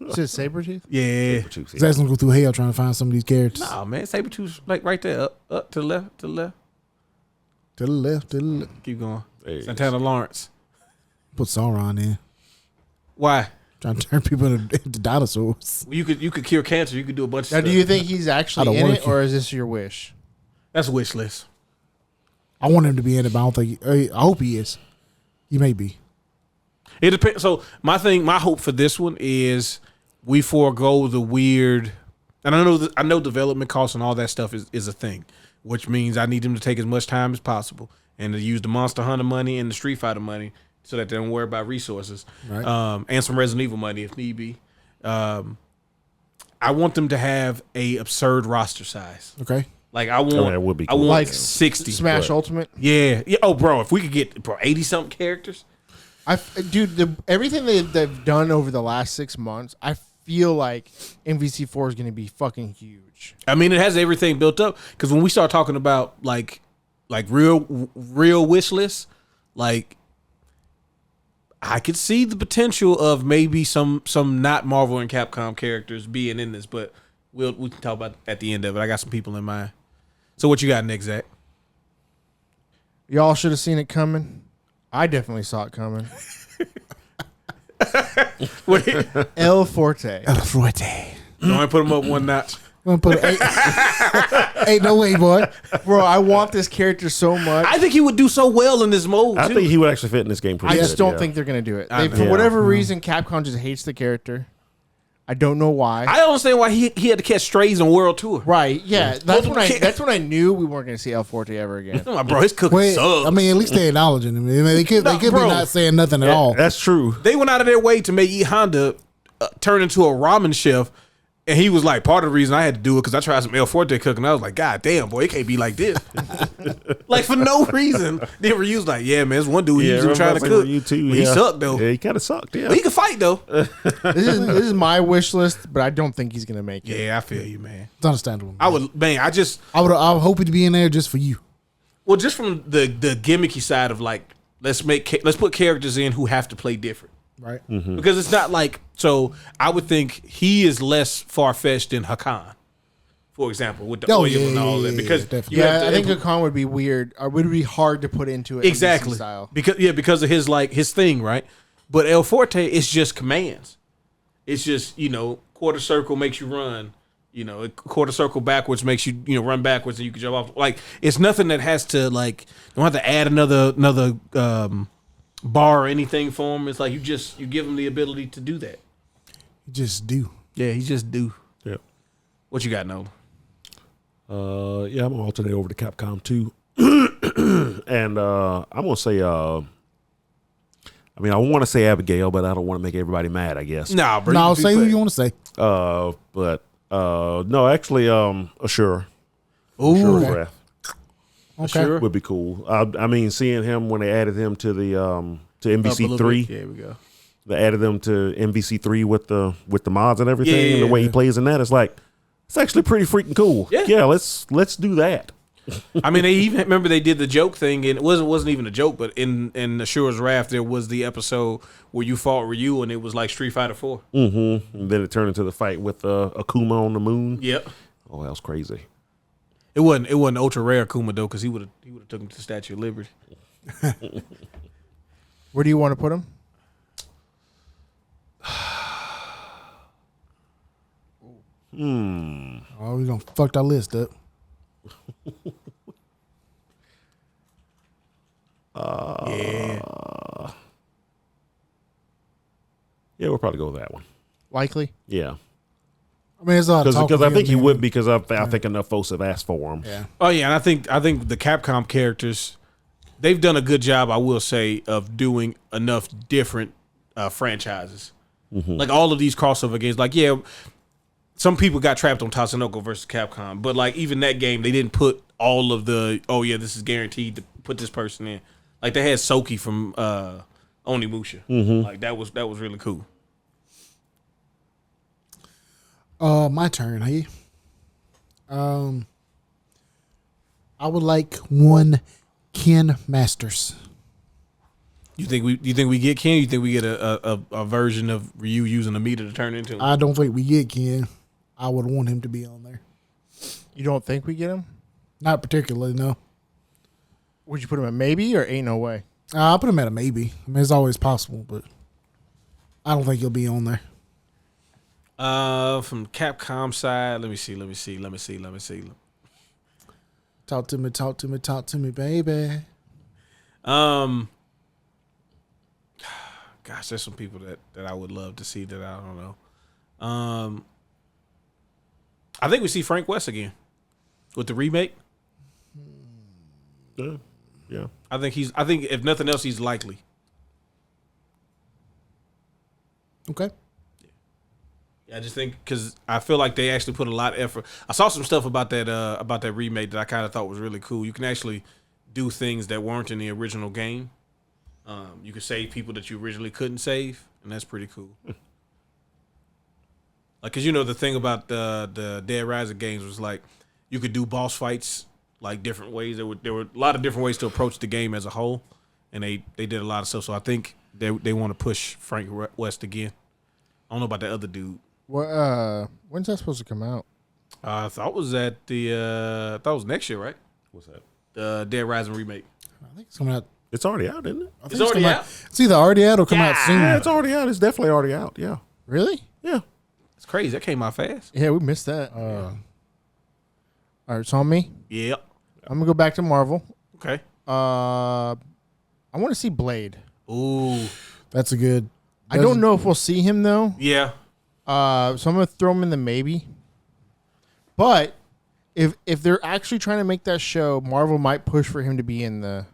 Is it Sabretooth? Yeah. Zach's gonna go through hell trying to find some of these characters. Oh man, Sabretooth's like right there, up to the left, to the left. To the left, to the left. Keep going. There it Santana Lawrence. Put Sauron in. Why? Trying to turn people into dinosaurs. Well, you could cure cancer. You could do a bunch of Now, stuff. do you think he's I actually don't in wanna it, or is this your wish? That's a wish list. I want him to be in it, but I don't think. I hope he is. He may be. It depends. So my hope for this one is we forego the weird, and I know development costs and all that stuff is a thing, which means I need them to take as much time as possible and to use the Monster Hunter money and the Street Fighter money so that they don't worry about resources, Right. and some Resident Evil money if need be. I want them to have a absurd roster size. Okay. Like I want, that would be I cool. want Like 60. Smash Ultimate. Yeah. Oh, bro, if we could get 80 something characters. Dude, everything they've done over the last 6 months, I feel like MVC4 is going to be fucking huge. I mean, it has everything built up because when we start talking about like real wish lists, like I could see the potential of maybe some not Marvel and Capcom characters being in this, but we can talk about at the end of it. I got some people in mind. So what you got next, Zach? Y'all should have seen it coming. I definitely saw it coming. El Forte. El Forte. Don't I put him up one notch? I'm gonna put an 8. Ain't no way, boy. Bro, I want this character so much. I think he would do so well in this mode. I too. think he would actually fit in this game pretty I good. just don't yeah. think they're going to do it. I They, for know. whatever reason, Capcom just hates the character. I don't know why. I don't understand why he had to catch strays on World Tour. Right, yeah. Multiple That's when I knew we weren't going to see El Forte ever again. I'm like, bro, his cooking Wait, sucks. I mean, at least they acknowledging him. I mean, they could be bro. not saying nothing at all. That's true. They went out of their way to make E Honda turn into a ramen chef, and he was like, part of the reason I had to do it because I tried some El Forte cooking. I was like, God damn, boy, it can't be like this. Like for no reason. Then Ryu's like, yeah, man, there's one dude he was trying to cook. You too. He sucked though. Yeah, he kind of sucked. Yeah. But he can fight though. This is my wish list, but I don't think he's going to make it. Yeah, I feel you, man. It's understandable. I would, man. I would hope to be in there just for you. well, just from the gimmicky side of like, let's put characters in who have to play different. Right. Because it's not like, so I would think he is less far-fetched than Hakan, for example, with the Oh, oil yeah, and all yeah, that. yeah, Because definitely. you have Yeah, to I think implement- Hakan would be weird, or would be hard to put into it. exactly style. because of his his thing, right? But El Forte is just commands. It's just quarter circle makes you run. A quarter circle backwards makes you run backwards and you can jump off. Like it's nothing that has to don't have to add another bar or anything for him. It's like you give him the ability to do that. You just do. Yeah, he just do. Yeah. What you got, Nolan? Yeah, I'm gonna alternate over to Capcom 2. And I'm gonna say I want to say Abigail, but I don't want to make everybody mad, I guess. Nah, bro. No, say who you want to say. But no, actually Ashura. Ooh, Ashura's okay. Wrath Okay. Sure. would be cool. I mean, seeing him when they added him to the to MVC3. There we go. They added them to MVC3 with the mods and everything, Yeah, and the way yeah. he plays in that, it's actually pretty freaking cool. Yeah. Let's do that. I mean, they even remember they did the joke thing, and it wasn't even a joke. But in Ashura's Wrath, there was the episode where you fought Ryu, and it was like Street Fighter 4. Mm-hmm. And then it turned into the fight with Akuma on the moon. Yep. Oh, that was crazy. It wasn't ultra rare Akuma though, because he would have took him to the Statue of Liberty. Where do you want to put him? Oh, we're gonna fuck that list up. Yeah, we'll probably go with that one. Likely. Yeah, I mean, it's all talk because of I him think he being- would because I think enough folks have asked for him. Yeah. Oh yeah, and I think the Capcom characters, they've done a good job, I will say, of doing enough different franchises. Like all of these crossover games. Like some people got trapped on Tatsunoko versus Capcom, but like even that game, they didn't put all of the this is guaranteed to put this person in. Like they had Soki from Onimusha. Like that was really cool. My turn, hey. I would like one Ken Masters. You think we get Ken? You think we get a version of Ryu using a meter to turn into him? I don't think we get Ken. I would want him to be on there. You don't think we get him? Not particularly, no. Would you put him at maybe or ain't no way? I'll put him at a maybe. I mean, it's always possible, but I don't think he'll be on there. From Capcom side, let me see. Talk to me, baby. Gosh, there's some people that I would love to see that I don't know. I think we see Frank West again with the remake. Yeah. I think if nothing else, he's likely. Okay. I just think because I feel like they actually put a lot of effort. I saw some stuff about that remake that I kind of thought was really cool. You can actually do things that weren't in the original game. You can save people that you originally couldn't save, and that's pretty cool. Like, cause the thing about the Dead Rising games was like you could do boss fights like different ways. There were a lot of different ways to approach the game as a whole, and they did a lot of stuff. So I think they want to push Frank West again. I don't know about that other dude. What? When's that supposed to come out? I thought was at the. I thought it was next year, right? What's that? The Dead Rising remake. I think it's coming out. It's already out, isn't it? I think It's already coming out. It's either already out or come out soon. Yeah, it's already out. It's definitely already out. Yeah. Really? Yeah. It's crazy. That came out fast. Yeah, we missed that. All right, so on me. Yep. I'm gonna go back to Marvel. Okay. I want to see Blade. Ooh. That's a good. I don't know if we'll see him though. Yeah. So I'm gonna throw him in the maybe. But if they're actually trying to make that show, Marvel might push for him to be in the.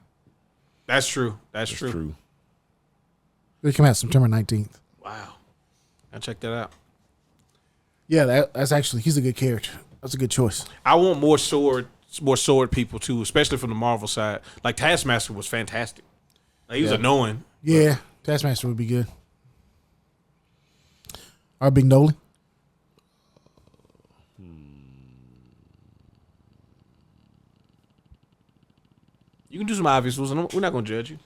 That's true. That's true. It come out September 19th. Wow. I'll check that out. Yeah, that's actually he's a good character. That's a good choice. I want more sword people too, especially from the Marvel side. Like Taskmaster was fantastic. Like, he was annoying. Yeah, Taskmaster would be good. All right, Big Nolan. You can do some obvious ones. We're not going to judge you.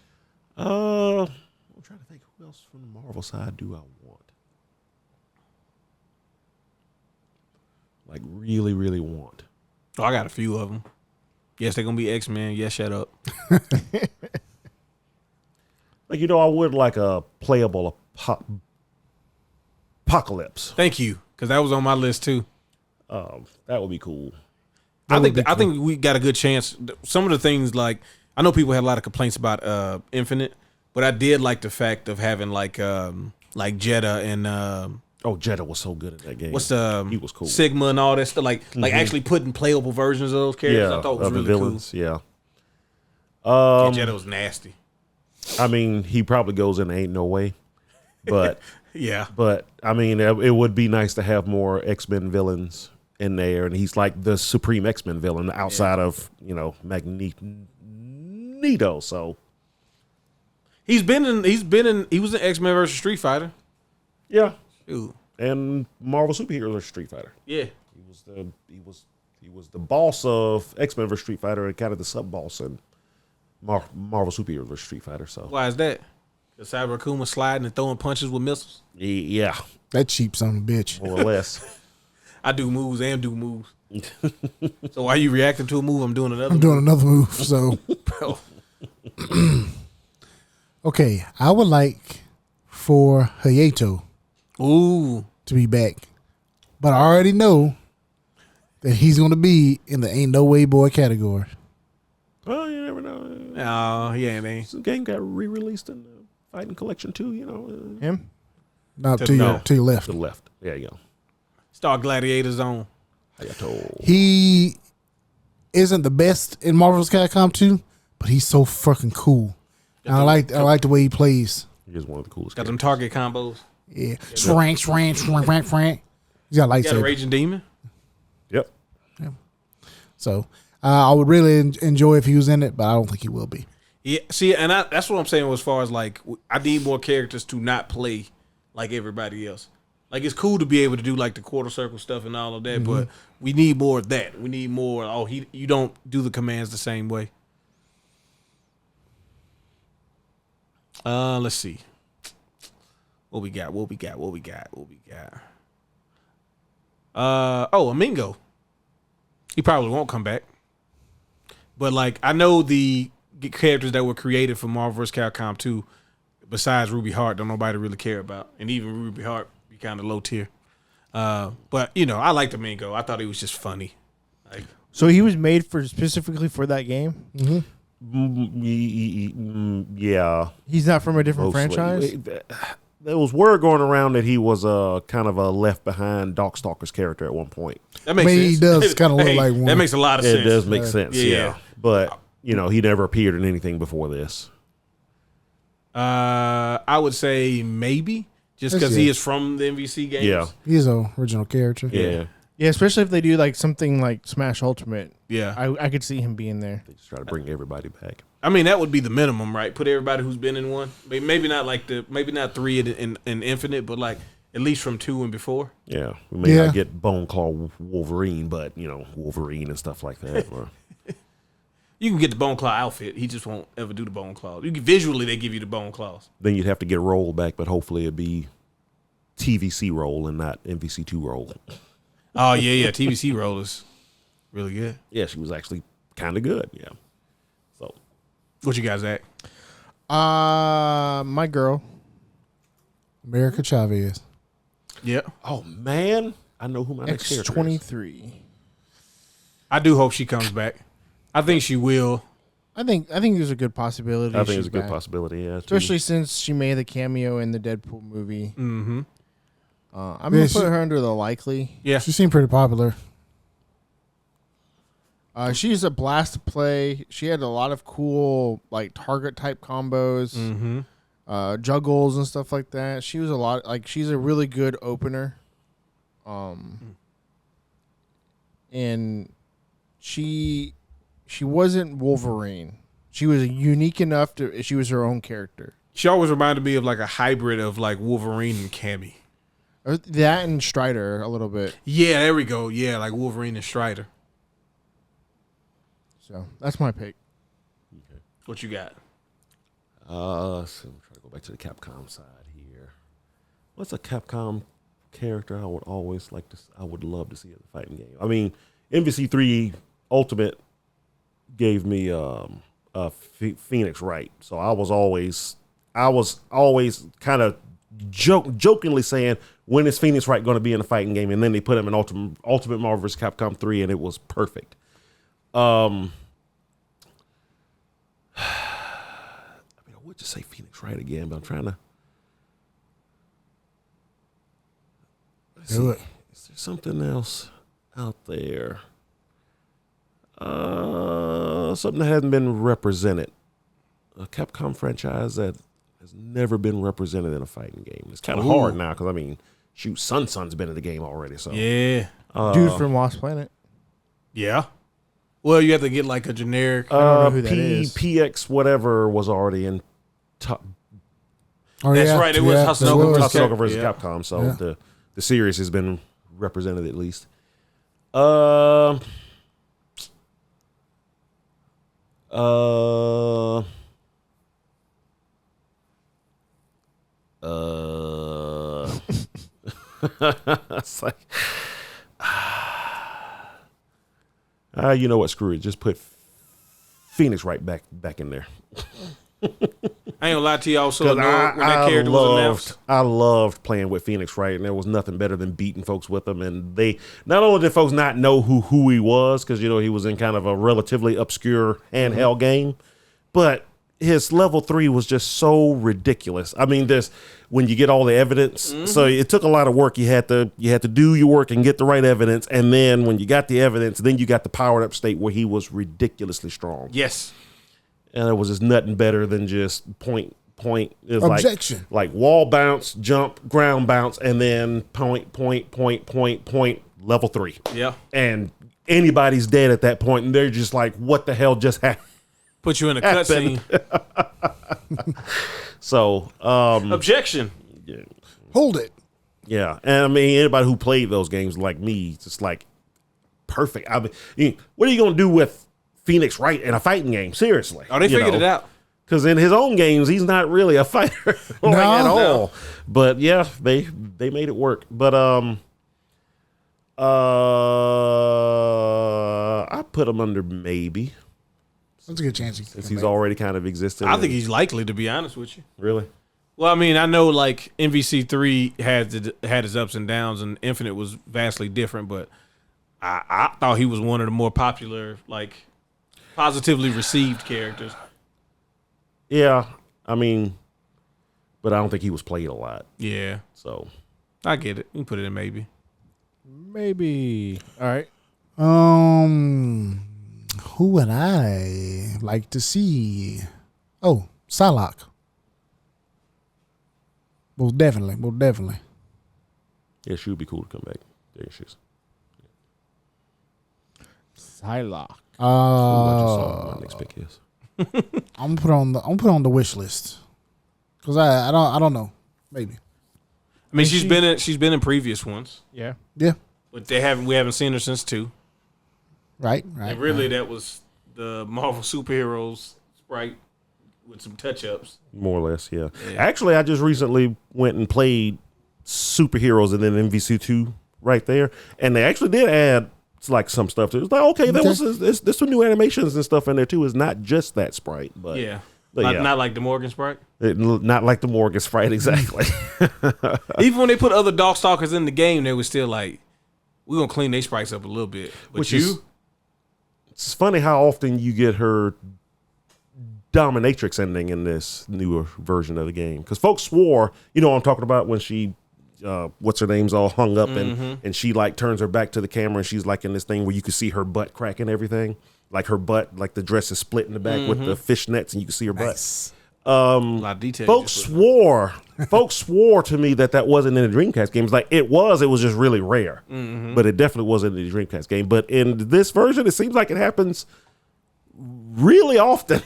I'm trying to think who else from the Marvel side do I want? Like really, really want. Oh, I got a few of them. Yes, they're going to be X-Men. Yes, shut up. Like, I would like a playable apocalypse. Thank you, because that was on my list too. That would be cool. I think we got a good chance. Some of the things, like, I know people had a lot of complaints about Infinite, but I did like the fact of having like Jeddah and Jeddah was so good at that game. what's the he was cool. Sigma and all that stuff. Like actually putting playable versions of those characters. Yeah, I thought was of the really villains. Yeah. cool. Jeddah was nasty. I mean, he probably goes in Ain't No Way, but Yeah. but I mean, it would be nice to have more X-Men villains in there, and he's like the supreme X-Men villain outside of Magneto. So He was in X-Men versus Street Fighter. yeah, Ooh. and Marvel superheroes are Street Fighter. Yeah. He was the boss of X-Men vs. Street Fighter and kind of the sub boss in Marvel superheroes vs. Street Fighter. So Why is that? Because Cyber Akuma sliding and throwing punches with missiles. yeah, That cheap son of a bitch. more or less. I do moves and do moves. So while you reacting to a move, I'm doing another. I'm doing another move. So Bro. okay, I would like for Hayato Ooh. to be back, but I already know that he's going to be in the Ain't No Way Boy category. Well, you never know. Oh, he ain't. This game got re-released in the Fighting Collection 2, Him? Not To to your no. to your left. to the left. There you go. Star Gladiator Zone. Hayato. He isn't the best in Marvel's Capcom 2, but he's so fucking cool. And I like the way he plays. He is one of the coolest. Got them characters. target combos. Yeah, shrank. He's got a Got a lightsaber. Raging Demon. Yep. So I would really enjoy if he was in it, but I don't think he will be. Yeah, see, and that's what I'm saying as far as like, I need more characters to not play like everybody else. Like, it's cool to be able to do like the quarter circle stuff and all of that, but we need more of that. We need more. You don't do the commands the same way. Let's see. What we got? Amingo. He probably won't come back. But like, I know the characters that were created for Marvel vs. Capcom 2, besides Ruby Hart, don't nobody really care about. And even Ruby Hart be kind of low tier. But I liked Amingo. I thought he was just funny. Like, So he was made specifically for that game? Yeah. He's not from a different Mostly. franchise? There was word going around that he was kind of a left behind Darkstalker's character at one point. that makes I mean, sense. he does kinda look like one. That makes a lot of sense. It does make sense, yeah. yeah. But, he never appeared in anything before this. I would say maybe, just because he is from the MVC games. Yeah. He's an original character. Yeah. Yeah, especially if they do like something like Smash Ultimate. Yeah. I could see him being there. They just try to bring everybody back. I mean, that would be the minimum, right? Put everybody who's been in one. Maybe not like maybe not 3 in Infinite, but like at least from 2 and before. Yeah. We may not get Bone Claw Wolverine, but, Wolverine and stuff like that. Or, You can get the Bone Claw outfit. He just won't ever do the Bone Claws. Visually, they give you the Bone Claws. then you'd have to get Roll back, but hopefully it'd be TVC Roll and not MVC2 Roll. Oh yeah. TVC role is really good. Yeah, she was actually kind of good. Yeah. So What you guys at? My girl. America Chavez. Yeah. oh man, I know who my next character is. X23. I do hope she comes back. I think she will. I think there's a good possibility. I think she's it's a good back. possibility. Yeah, Especially since she made the cameo in the Deadpool movie. Mm-hmm. I'm gonna put her under the likely. Yeah. She seemed pretty popular. She's a blast to play. She had a lot of cool like target type combos, juggles and stuff like that. She was a lot like she's a really good opener. And she wasn't Wolverine. She was unique enough to she was her own character. She always reminded me of like a hybrid of like Wolverine and Cammy. That and Strider a little bit. Yeah, there we go. Yeah, like Wolverine and Strider. So that's my pick. What you got? So I'm trying to go back to the Capcom side here. What's a Capcom character I would always like to? I would love to see in a fighting game. I mean, MVC3 Ultimate gave me Phoenix Wright, so I was always kind of jokingly saying, when is Phoenix Wright going to be in a fighting game? And then they put him in Ultimate Marvel vs. Capcom 3, and it was perfect. I mean, I would just say Phoenix Wright again, but I'm trying to. Do it. Is there something else out there? Something that hasn't been represented. A Capcom franchise that has never been represented in a fighting game. It's kind of hard now because, I mean, shoot, Sun's been in the game already. So Yeah. Dude from Lost Planet. Yeah. Well, you have to get like a generic. I don't know who that is. PX whatever was already in top. Oh, That's right, it was Hatsune versus Tatsunoko versus Yeah. Capcom. So Yeah. the series has been represented at least. It's like, you know what? Screw it. Just put Phoenix Wright back in there. I ain't gonna lie to you. I also know when that I character was announced. I loved playing with Phoenix Wright, and there was nothing better than beating folks with him. And they not only did folks not know who he was, because he was in kind of a relatively obscure handheld game, but his level 3 was just so ridiculous. I mean, when you get all the evidence, so it took a lot of work. You had to do your work and get the right evidence, and then when you got the evidence, then you got the powered up state where he was ridiculously strong. Yes. And it was just nothing better than just point. It was Objection. like wall bounce, jump, ground bounce, and then point, level 3. Yeah. And anybody's dead at that point, and they're just like, what the hell just happened? Put you in a cutscene. So, Objection. Hold it. yeah. And I mean, anybody who played those games like me, it's just like perfect. I mean, what are you going to do with Phoenix Wright in a fighting game? Seriously. Oh, they figured it out. Because in his own games, he's not really a fighter at all. No. But yeah, they made it work. But I put him under maybe. That's a good chance. Since he's already kind of existed. I think he's likely, to be honest with you. Really? Well, I mean, I know like MVC3 had his ups and downs, and Infinite was vastly different, but I thought he was one of the more popular, like positively received characters. Yeah, I mean, but I don't think he was played a lot. Yeah. So I get it. You can put it in maybe. Maybe. All right. Who would I like to see? Oh, Psylocke. Most definitely. yeah, she would be cool to come back. There she is. Psylocke. My next pick is. I'm gonna put on the wish list because I don't know, maybe. I mean, she's been in previous ones, Yeah. Yeah, but we haven't seen her since 2. right. And really, that was the Marvel superheroes sprite with some touch-ups. More or less, yeah. Yeah. Actually, I just recently went and played superheroes and then MVC2 right there. And they actually did add like some stuff to it. It's like, okay, there was there's some new animations and stuff in there too. It's not just that sprite, but Yeah. But Not like the Morgan sprite. Not like the Morgan sprite, exactly. Even when they put other Darkstalkers in the game, they were still like, we're going to clean their sprites up a little bit. But Which is, it's funny how often you get her dominatrix ending in this newer version of the game. Because folks swore, you know what I'm talking about, when she, what's her name's all hung up and she like turns her back to the camera and she's like in this thing where you can see her butt crack and everything. Like her butt, like the dress is split in the back with the fishnets and you can see her butt. a lot of detail. Folks swore to me that wasn't in the Dreamcast games. Like it was just really rare. But it definitely wasn't in the Dreamcast game. But in this version, it seems like it happens really often.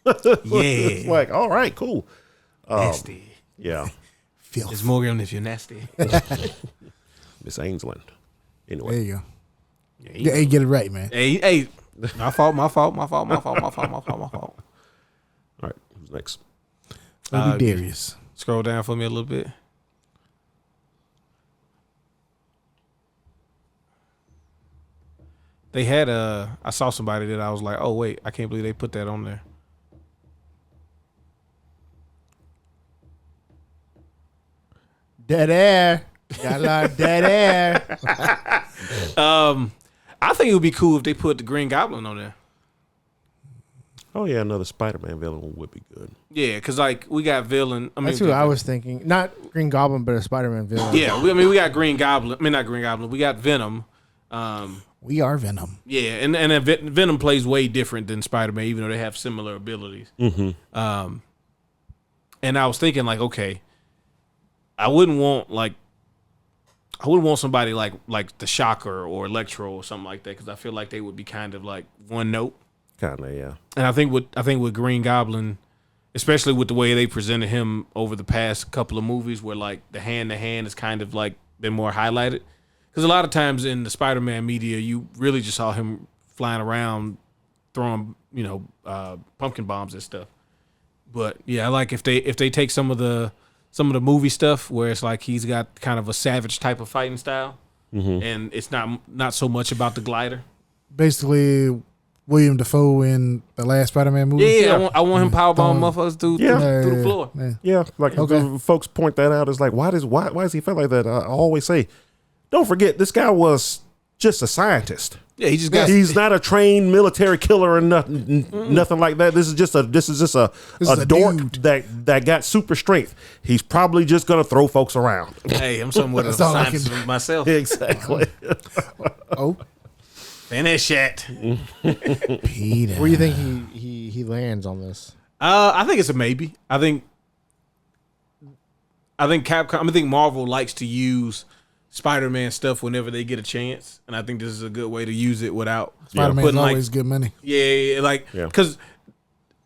Yeah. It's like, all right, cool. Nasty. Yeah. It's Morgan if you're nasty. Miss Ainsland. Anyway. There you go. Yeah, hey, get it right, man. Hey. My fault. All right, who's next? That'll be Darius. Scroll down for me a little bit. They had I saw somebody that I was like, oh wait, I can't believe they put that on there. Dead air. Got a lot of dead air. I think it would be cool if they put the Green Goblin on there. Oh yeah, another Spider-Man villain would be good. Yeah, because like we got villain. That's who I was thinking. Not Green Goblin, but a Spider-Man villain. Yeah, we got Green Goblin. I mean, not Green Goblin. We got Venom. We are Venom. Yeah, and Venom plays way different than Spider-Man, even though they have similar abilities. And I was thinking like, okay, I wouldn't want somebody like the Shocker or Electro or something like that, because I feel like they would be kind of like one note. Kind of, yeah. And I think with Green Goblin, especially with the way they presented him over the past couple of movies, where like the hand to hand is kind of like been more highlighted, because a lot of times in the Spider-Man media, you really just saw him flying around throwing pumpkin bombs and stuff. But yeah, I like if they take some of the movie stuff where it's like he's got kind of a savage type of fighting style, and it's not so much about the glider. Basically, William Dafoe in the last Spider-Man movie. Yeah. I want him powerbomb motherfuckers through the floor. Yeah. Like folks point that out. It's like, why does he feel like that? I always say, don't forget, this guy was just a scientist. Yeah, he's not a trained military killer or nothing like that. This is just a dork that got super strength. He's probably just gonna throw folks around. Hey, I'm somewhat of a scientist myself. Exactly. Finish it. Peter. Where do you think he lands on this? I think it's a maybe. I think Capcom. I think Marvel likes to use Spider-Man stuff whenever they get a chance, and I think this is a good way to use it without Spider-Man's always good money. Because,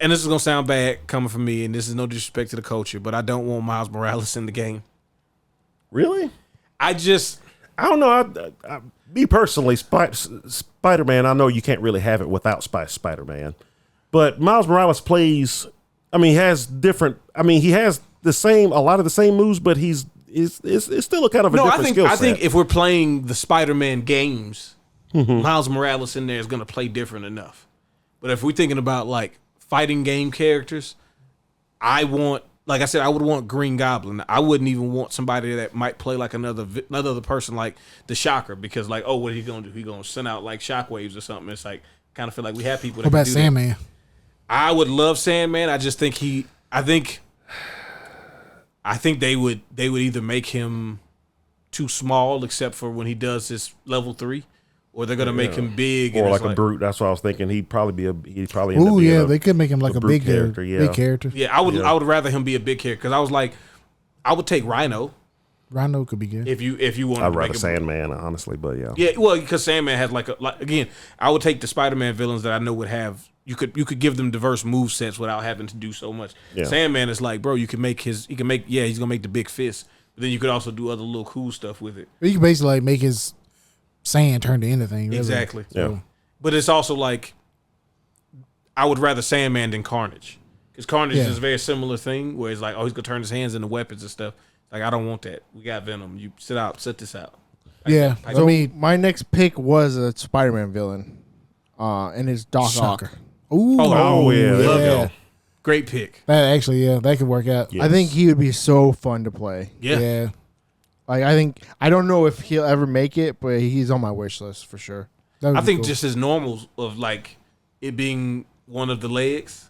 and this is gonna sound bad coming from me, and this is no disrespect to the culture, but I don't want Miles Morales in the game. Really? I don't know. Me personally, Spider-Man, I know you can't really have it without Spider-Man, but Miles Morales plays. I mean, he has a lot of the same moves, but it's still a kind of a different skill set. I think if we're playing the Spider-Man games, Miles Morales in there is going to play different enough. But if we're thinking about like fighting game characters, like I said, I would want Green Goblin. I wouldn't even want somebody that might play like another person like the Shocker, because like, oh, what are he going to do? He going to send out like shockwaves or something. It's like, kind of feel like we have people that what about can do Sandman? That. I would love Sandman. I just think I think they would either make him too small, except for when he does his level 3, or they're gonna make him big or like a brute. That's what I was thinking. He'd probably Oh yeah, they could make him like a big character. Big character. Yeah, I would rather him be a big character, because I was like, I would take Rhino. Rhino could be good if you want. I'd rather Sandman, honestly, but yeah. Yeah, well, because Sandman has like again, I would take the Spider-Man villains that I know would have. You could give them diverse move sets without having to do so much. Yeah. Sandman is like, bro, he's gonna make the big fist, but then you could also do other little cool stuff with it. You can basically like make his sand turn to anything. Really. Exactly. So. Yeah. But it's also like, I would rather Sandman than Carnage, because Carnage is a very similar thing where it's like, oh, he's gonna turn his hands into weapons and stuff. Like, I don't want that. We got Venom. You sit this out. Yeah, I So mean, my next pick was a Spider-Man villain, and it's Doc shocker. Ock. Ooh, Oh, yeah, there you love go. him. Great pick. That actually, yeah, that could work out. Yes. I think he would be so fun to play. Yeah. Like I don't know if he'll ever make it, but he's on my wish list for sure. That would I be think cool. just his normals of like it being one of the legs.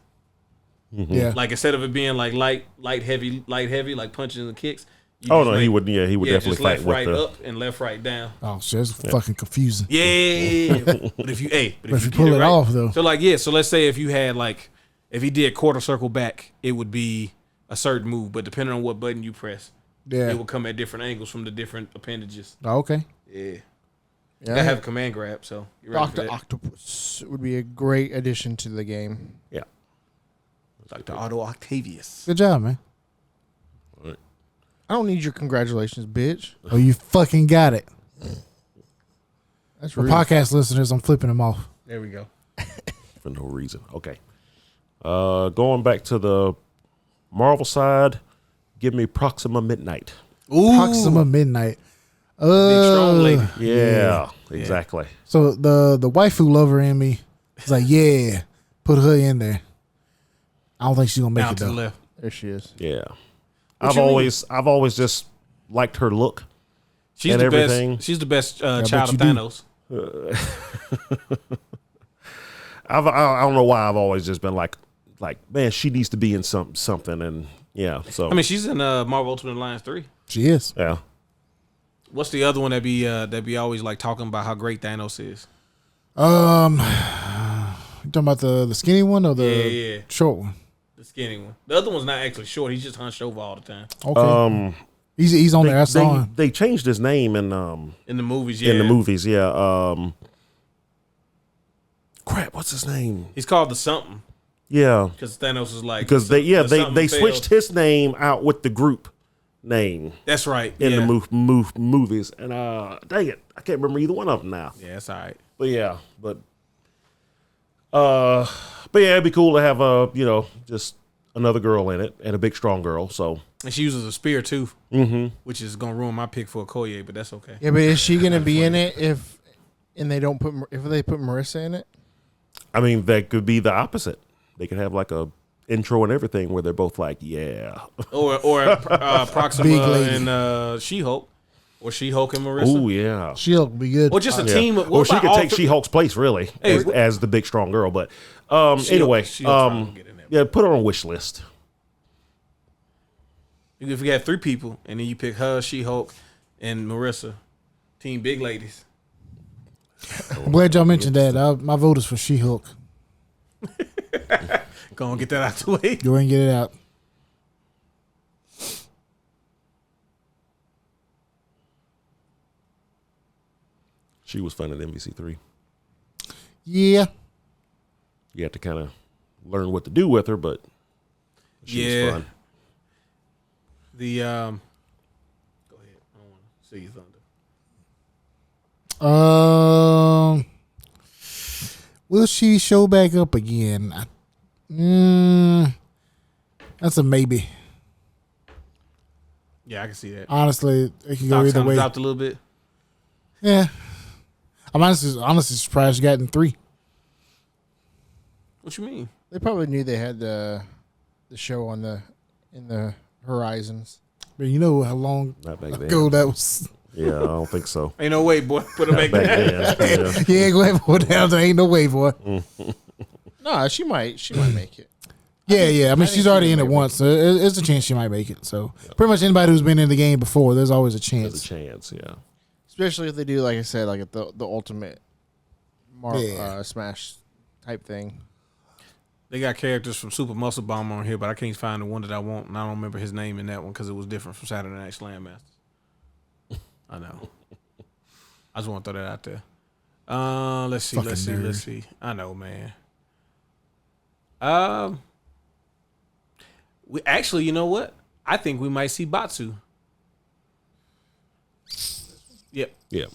yeah. Like instead of it being like light heavy, like punches and kicks. you Oh just no, make- he would. Yeah, he would definitely just fight left, with right the. up and left, right down. Oh shit, it's fucking confusing. Yeah, but if you But if you get pull it right- off though, so like so let's say if you had like if he did quarter circle back, it would be a certain move, but depending on what button you press, yeah. it will come at different angles from the different appendages. Oh, okay. Yeah, Yeah, I have a command grab, so you're ready for Doctor that. Octopus would be a great addition to the game. Yeah. Dr. Otto Octavius. Good job, man. I don't need your congratulations, bitch. Oh, you fucking got it. That's For rude. podcast listeners, I'm flipping them off. There we go. For no reason. Okay. Going back to the Marvel side, give me Proxima Midnight. Ooh, Proxima Midnight. big strong lady. Yeah, exactly. So the waifu lover in me is like, yeah, put her in there. I don't think she's gonna make Down it to though. the left. There she is. Yeah. What I've always just liked her look. She's And the everything. best. She's the best bet child you of do. Thanos. I don't know why I've always just been like man, she needs to be in something, and yeah. So I mean, she's in Marvel Ultimate Alliance 3. She is. yeah. What's the other one that be always like talking about how great Thanos is? You talking about the skinny one or the Yeah. short one? The skinny one. The other one's not actually short. He's just hunched over all the time. Okay. He's on there. I saw him. They changed his name In the movies, yeah. in the movies. Yeah. Crap, what's his name? He's called the something Yeah, because Thanos is like because the something they failed. switched his name out with the group name That's right. in yeah. the movies, and dang it, I can't remember either one of them now. Yeah, that's all right. But yeah, but yeah, it'd be cool to have just another girl in it and a big strong girl. So And she uses a spear too, which is gonna ruin my pick for Okoye, but that's okay. Yeah, but is she gonna be in it if they put Marissa in it? I mean, that could be the opposite. They could have like a intro and everything where they're both like, yeah. Or Big Proxima lady. and She-Hulk, or She-Hulk and Marissa. Oh yeah. She'll be good. Or just a Yeah. team of. Or what she about could all take three- She-Hulk's place, really, Hey, as the big strong girl. But She-Hulk- anyway, She-Hulk's probably gonna get in there. yeah, put her on wish list. If you had 3 people and then you pick her, She-Hulk, and Marissa, team big ladies. I'm glad y'all mentioned that. My vote is for She-Hulk. Go and get that out the way. Go ahead and get it out. She was fun at MVC3. Yeah. You have to kind of learn what to do with her, but she was fun. The go ahead. I don't want to see you thunder. Will she show back up again? That's a maybe. Yeah, I can see that. Honestly, it can go Stock either kind of way. dropped a little bit. Yeah. I'm honestly surprised she got in 3. What you mean? They probably knew they had the show in the horizons. But you know how long Not back then. ago that was. Yeah, I don't think so. Ain't no way, boy. Put her back Back there. then. Yeah. Yeah, go ahead and put down. There ain't no way, boy. No, she might make it. Yeah. I mean, I she's think already she in it might once. So it's a chance she might make it. So pretty much anybody who's been in the game before, there's always a There's a chance. chance, yeah. Especially if they do, like I said, like the ultimate Yeah. Smash type thing. They got characters from Super Muscle Bomber on here, but I can't find the one that I want, and I don't remember his name in that one because it was different from Saturday Night Slam Masters. I know. I just want to throw that out there. Let's see. Fucking Let's nerd. see. I know, man. We actually, you know what? I think we might see Batsu. Yep. Yeah.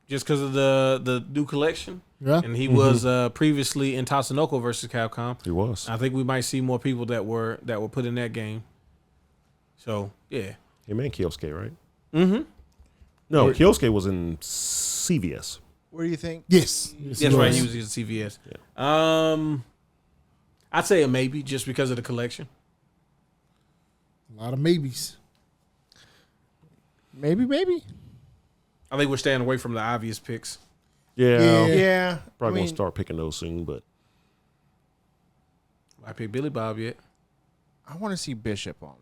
Just because of the new collection. Yeah. And he was previously in Tatsunoko versus Capcom. He was. I think we might see more people that were put in that game. So yeah. Him and Kyosuke, right? No, Kyosuke was in CVS. Where do you think? Yes. That's right. He was in CVS. I'd say a maybe just because of the collection. A lot of maybes. Maybe. I think we're staying away from the obvious picks. Yeah. Probably gonna start picking those soon, but I picked Billy Bob yet. I want to see Bishop, honestly.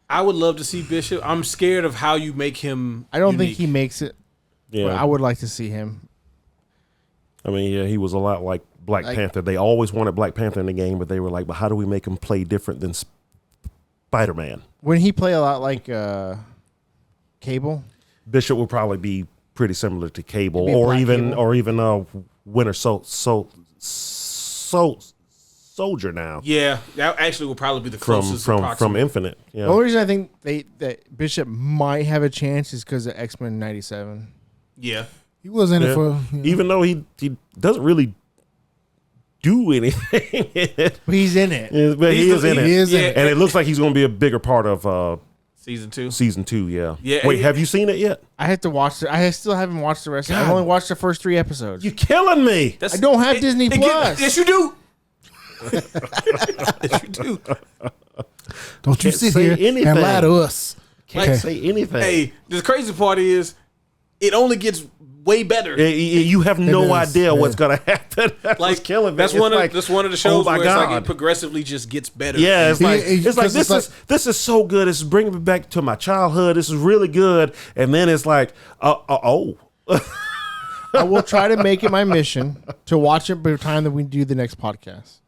I would love to see Bishop. I'm scared of how you make him. I don't unique. think he makes it. yeah. But I would like to see him. I mean, yeah, he was a lot like Black Panther. They always wanted Black Panther in the game, but they were like, but how do we make him play different than Spider-Man? When he play a lot like Cable. Bishop would probably be pretty similar to Cable, Maybe or Black even Cable. or even Winter Soldier now Yeah, that actually will probably be the from closest from approximate. Infinite. Yeah, The only reason I think that Bishop might have a chance is because of X-Men 97. Yeah, He was in it for even though he doesn't really do anything, But he's in it. but he is in it, He is in it. and it looks like he's going to be a bigger part of season 2. season 2. Yeah. Yeah, Wait, yeah. have you seen it yet? I have to watch it. I still haven't watched the rest. I've God. only watched the first 3 episodes. You're killing me. I don't have Disney Plus. Yes, you do. Yes, you do. Don't you Can't sit say here anything. and lie to us. Can't say anything. Hey, the crazy part is, it only gets way better. You have no does, idea what's yeah. going to happen. That's what's Like killing me. that's It's one of like, that's one of the shows oh my where it's like God. it progressively just gets better. Yeah, it's He- like he- it's like because this is so good. It's bringing me back to my childhood. This is really good. And then it's like, oh, I will try to make it my mission to watch it by the time that we do the next podcast.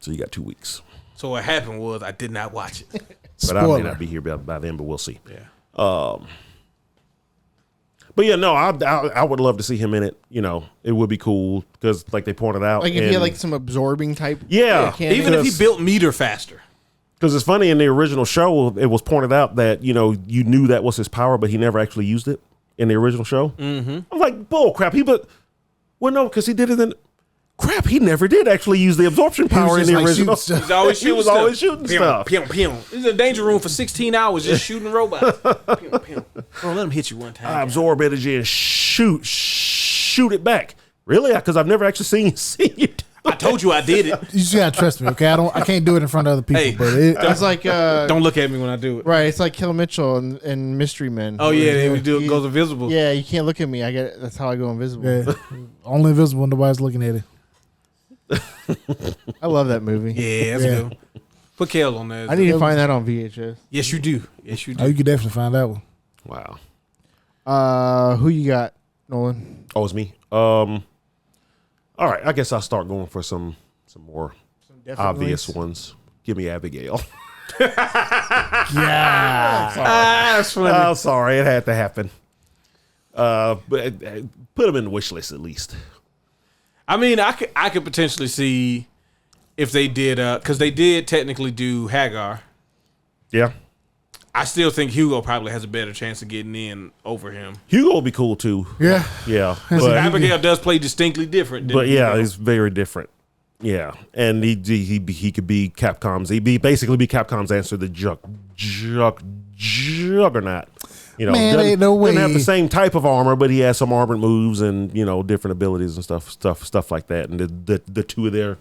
so you got 2 weeks. So what happened was I did not watch it. But I may Spoiler. not be here by then. But we'll see. Yeah. But yeah, no, I would love to see him in it. You know, it would be cool because, like they pointed out, Like if he had like some absorbing type. Yeah, cannon. Even if he built meter faster. because it's funny in the original show, it was pointed out that you knew that was his power, but he never actually used it in the original show. Mm-hmm. I'm like, bull crap. Well, no, because he did it in. Crap, he never did actually use the absorption power in just the like original. shooting stuff. He's always He shooting was stuff. always shooting Pew, stuff. Pew, pew. He's in a danger room for 16 hours just shooting robots. Pew, pew. Bro, let him hit you one time. I absorb energy and shoot it back. Really? Because I've never actually seen you. I told you I did it. You just gotta trust me, okay? I can't do it in front of other people, Hey, but It's like Don't look at me when I do it. right. It's like Kill Mitchell and Mystery Men. Oh yeah, they would do it You- goes invisible. Yeah, you can't look at me. That's how I go invisible. yeah, only invisible when nobody's looking at it. I love that movie. Yeah, that's Yeah. good. Put Kale on there. I need to find that on VHS. Yes, you do. Yes, you Oh, do. you could definitely find that one. Wow. Who you got, Nolan? Oh, it's me. All right. I guess I'll start going for some more obvious ones. Give me Abigail. That's funny. I'm sorry. It had to happen. But put them in the wish list at least. I mean, I could potentially see if they did, because they did technically do Hagar. Yeah. I still think Hugo probably has a better chance of getting in over him. Hugo will be cool too. Yeah, Yeah. But But, Abigail does play distinctly different. Than yeah, Hugo. he's very different. Yeah. And he could be Capcom's. Basically be Capcom's answer to the Juggernaut. Man, doesn't- ain't no way. Doesn't have the same type of armor, but he has some armored moves and different abilities and stuff like that. And the two of their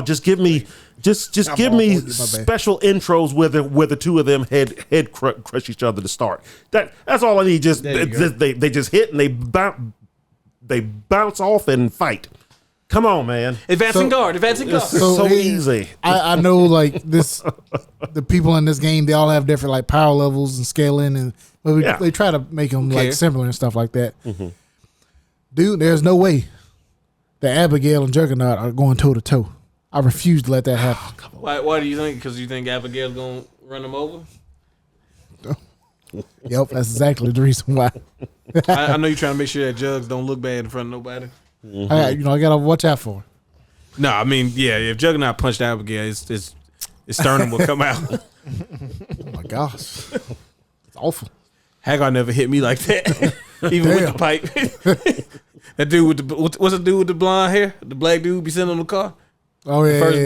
just give me give me my bad. special intros where the two of them head crush each other to start. That's all I need. Just There you go. they just hit and they bounce off and fight. Come on, man. Advancing guard. It's So so it- easy. I know like this. The people in this game, they all have different like power levels and scaling, and Yeah. they try to make them like cares? similar and stuff like that. Dude, there's no way that Abigail and Juggernaut are going toe to toe. I refuse to let that happen. Why do you think? Because you think Abigail's gonna run him over? Yep, that's exactly the reason why. I know you're trying to make sure that Jugs don't look bad in front of nobody. I gotta watch out for her. No, I mean, yeah, if Juggernaut punched Abigail, his sternum will come out. Oh my gosh, it's awful. Hagar never hit me like that, even with the Damn. pipe. That dude with the what's the dude with the blonde hair? The black dude be sitting on the car. Oh yeah, First yeah,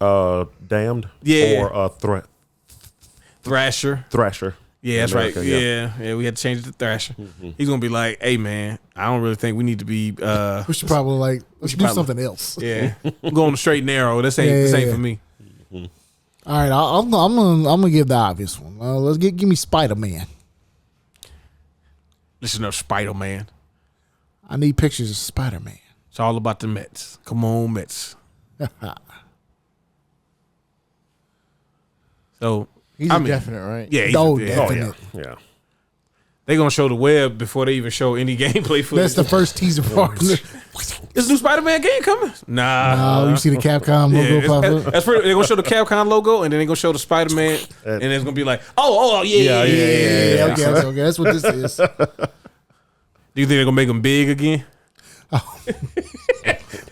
boss, Damned. Yeah. Or Thrasher. Thrasher. Yeah, that's America, right. yeah. Yeah, we had to change it to Thrasher. He's gonna be like, "Hey, man, I don't really think we need to be." We should probably let's do something else. Yeah, I'm going straight and narrow. This ain't for me. All right, I'm gonna give the obvious one. Let's give me Spider-Man. Listen up, Spider Man. I need pictures of Spider-Man. It's all about the Mets. Come on, Mets. So He's I a mean, definite, right? yeah, he's Oh, yeah. definite. Yeah. They gonna show the web before they even show any gameplay footage. That's the first teaser part. Is new Spider-Man game coming? Nah. Oh, you see the Capcom logo pop up? That's pretty, they're gonna show the Capcom logo and then they're gonna show the Spider-Man and it's gonna be like, oh yeah. Yeah, okay. That's what this is. Do you think they're gonna make them big again?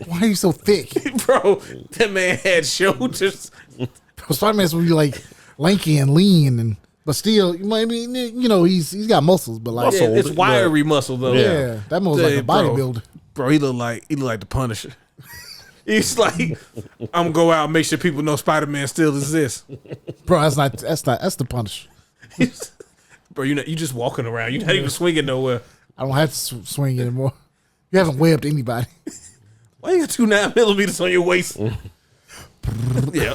Why are you so thick? Bro, that man had shoulders. Spider-Man's will be like lanky and lean, but still, I mean, he's got muscles, but like, Yeah, it's wiry muscle though. yeah, that moves like a Bro. bodybuilder. Bro, he look like the Punisher. He's like, I'm gonna go out and make sure people know Spider-Man still exists. Bro, that's the Punisher. Bro, you just walking around. You're not even swinging nowhere. I don't have to swing anymore. You haven't webbed anybody. Why you got 2 9mm on your waist? Yeah.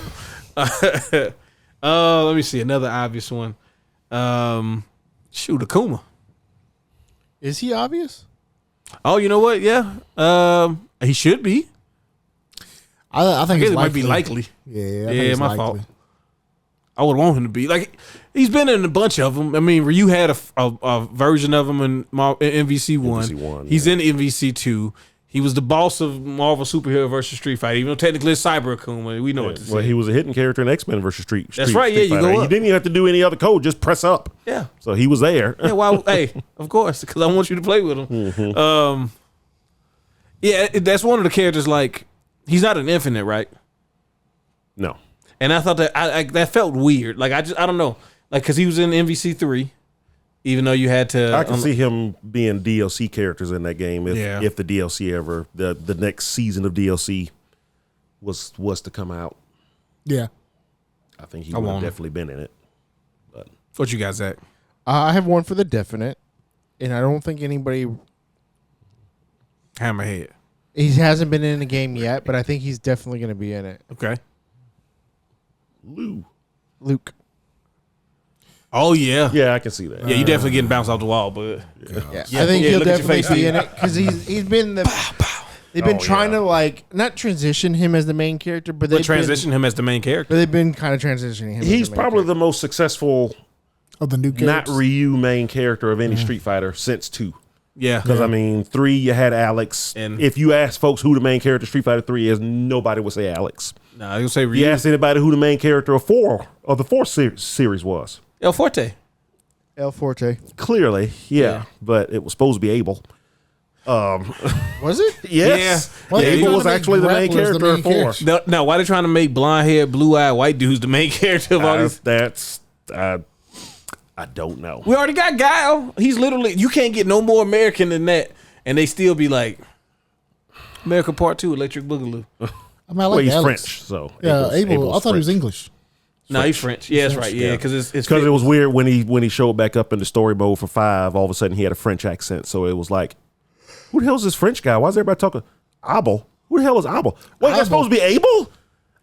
Let me see another obvious one. Shoot, Akuma. Is he obvious? Oh, you know what? Yeah. He should be. I think I guess it's it might be likely. Yeah, I think Yeah, it's my likely. fault. I would want him to be like he's been in a bunch of them. I mean, Ryu had a version of him in MVC1. MVC1, He's in MVC2. He was the boss of Marvel Superhero versus Street Fighter. Even though technically it's Cyber Akuma, we know what to say. Well, he was a hidden character in X-Men versus Street. That's right. Yeah, you Fighter. go He up. didn't even have to do any other code. Just press up. Yeah. So he was there. Yeah. Well, hey, of course, because I want you to play with him. Mm-hmm. Yeah, that's one of the characters. Like, he's not an infinite, right? No. And I thought that that felt weird. Like I don't know. Like because he was in MVC3, even though you had to. I can see him being DLC characters in that game if the DLC ever the next season of DLC was to come out. Yeah. I think he I would have want him. definitely been in it. But What you got, Zach? I have one for the definite, and I don't think anybody. Hammerhead. He hasn't been in the game yet, but I think he's definitely going to be in it. Okay. Luke. Oh yeah. yeah, I can see that. Yeah, you definitely getting bounced off the wall, but Yeah, I think he'll look at your definitely face, be dude. in it because he's been they've been trying to like not transition him as the main character, but they they've transition him as the main character. But they've been kind of transitioning him. He's as the main probably character. the most successful Of the new not characters. Ryu main character of any Street Fighter since 2. Yeah. Because I mean, 3 you had Alex, And- and if you ask folks who the main character of Street Fighter 3 is, nobody would say Alex. Nah, I was gonna say You Ryu. ask anybody who the main character of the 4 series was. El Forte. El Forte. Clearly, Yeah. but it was supposed to be Abel. Was it? Yes, Well, yeah, they Abel trying was to make actually the main grapplers the character main of 4. character. Now, why they trying to make blonde haired, blue eyed white dudes the main character of all these? That's I don't know. We already got Guile. He's literally you can't get no more American than that, and they still be like America Part 2, Electric Boogaloo. I mean, I like Well, he's Alex. French, so Yeah, Abel. Abel's I thought he was French. English. No, he's French. Yeah, that's right. Yeah, yeah. because it's Because it was weird when he showed back up in the story mode for 5. All of a sudden, he had a French accent. So it was like, who the hell is this French guy? Why is everybody talking Abel? Who the hell is Abel? Wait, that's supposed to be Abel?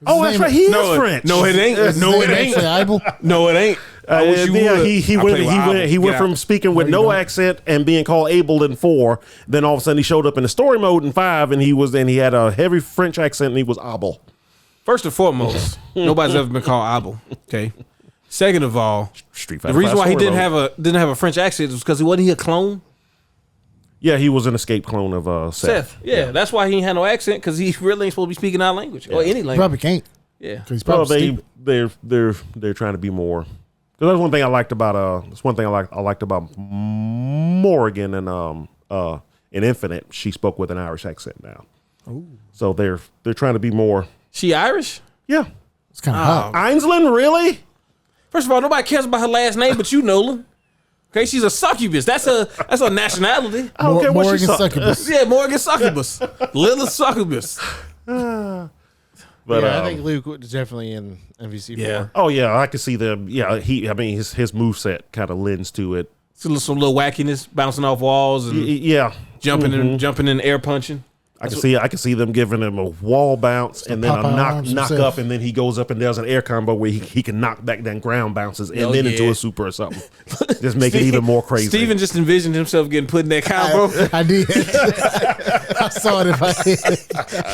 Oh, that's name- right. He no, is French. No, it ain't. Is No, his it name ain't. actually Abel? No, it ain't. I wish you Yeah, would. he I went play with Abel. he went Get from out. speaking with no accent and being called Abel in 4. Then all of a sudden he showed up in the story mode in 5, and he had a heavy French accent and he was Abel. First and foremost, nobody's ever been called Abel. Okay. Second of all, Street the Fighter. reason 5 why he story didn't mode. have a French accent is because he wasn't a clone. Yeah, he was an escape clone of Seth. Yeah, that's why he ain't had no accent because he really ain't supposed to be speaking our language or any language. Probably can't. Yeah. 'Cause he's Well, probably stupid. they're trying to be more. Because that's one thing I liked about that's one thing I liked about Morrigan and in Infinite. She spoke with an Irish accent now. So they're trying to be more. She Irish? Yeah, It's kind of hot. Ainsland, really? First of all, nobody cares about her last name but you, Nolan. Okay, she's a succubus. That's her nationality. I don't care what she Morgan saw. Succubus. Yeah, Morgan succubus. Little succubus. But I think Luke is definitely in MVC4. Yeah. oh yeah, I can see them. Yeah, I mean, his moveset kind of lends to it. Some little wackiness, bouncing off walls and Yeah, jumping in air punching. I can see them giving him a wall bounce and then a knock up, and then he goes up and does an air combo where he can knock back down ground bounces and then into a super or something. Just make it even more crazy. Steven just envisioned himself getting put in that combo. I did. I saw it in my head.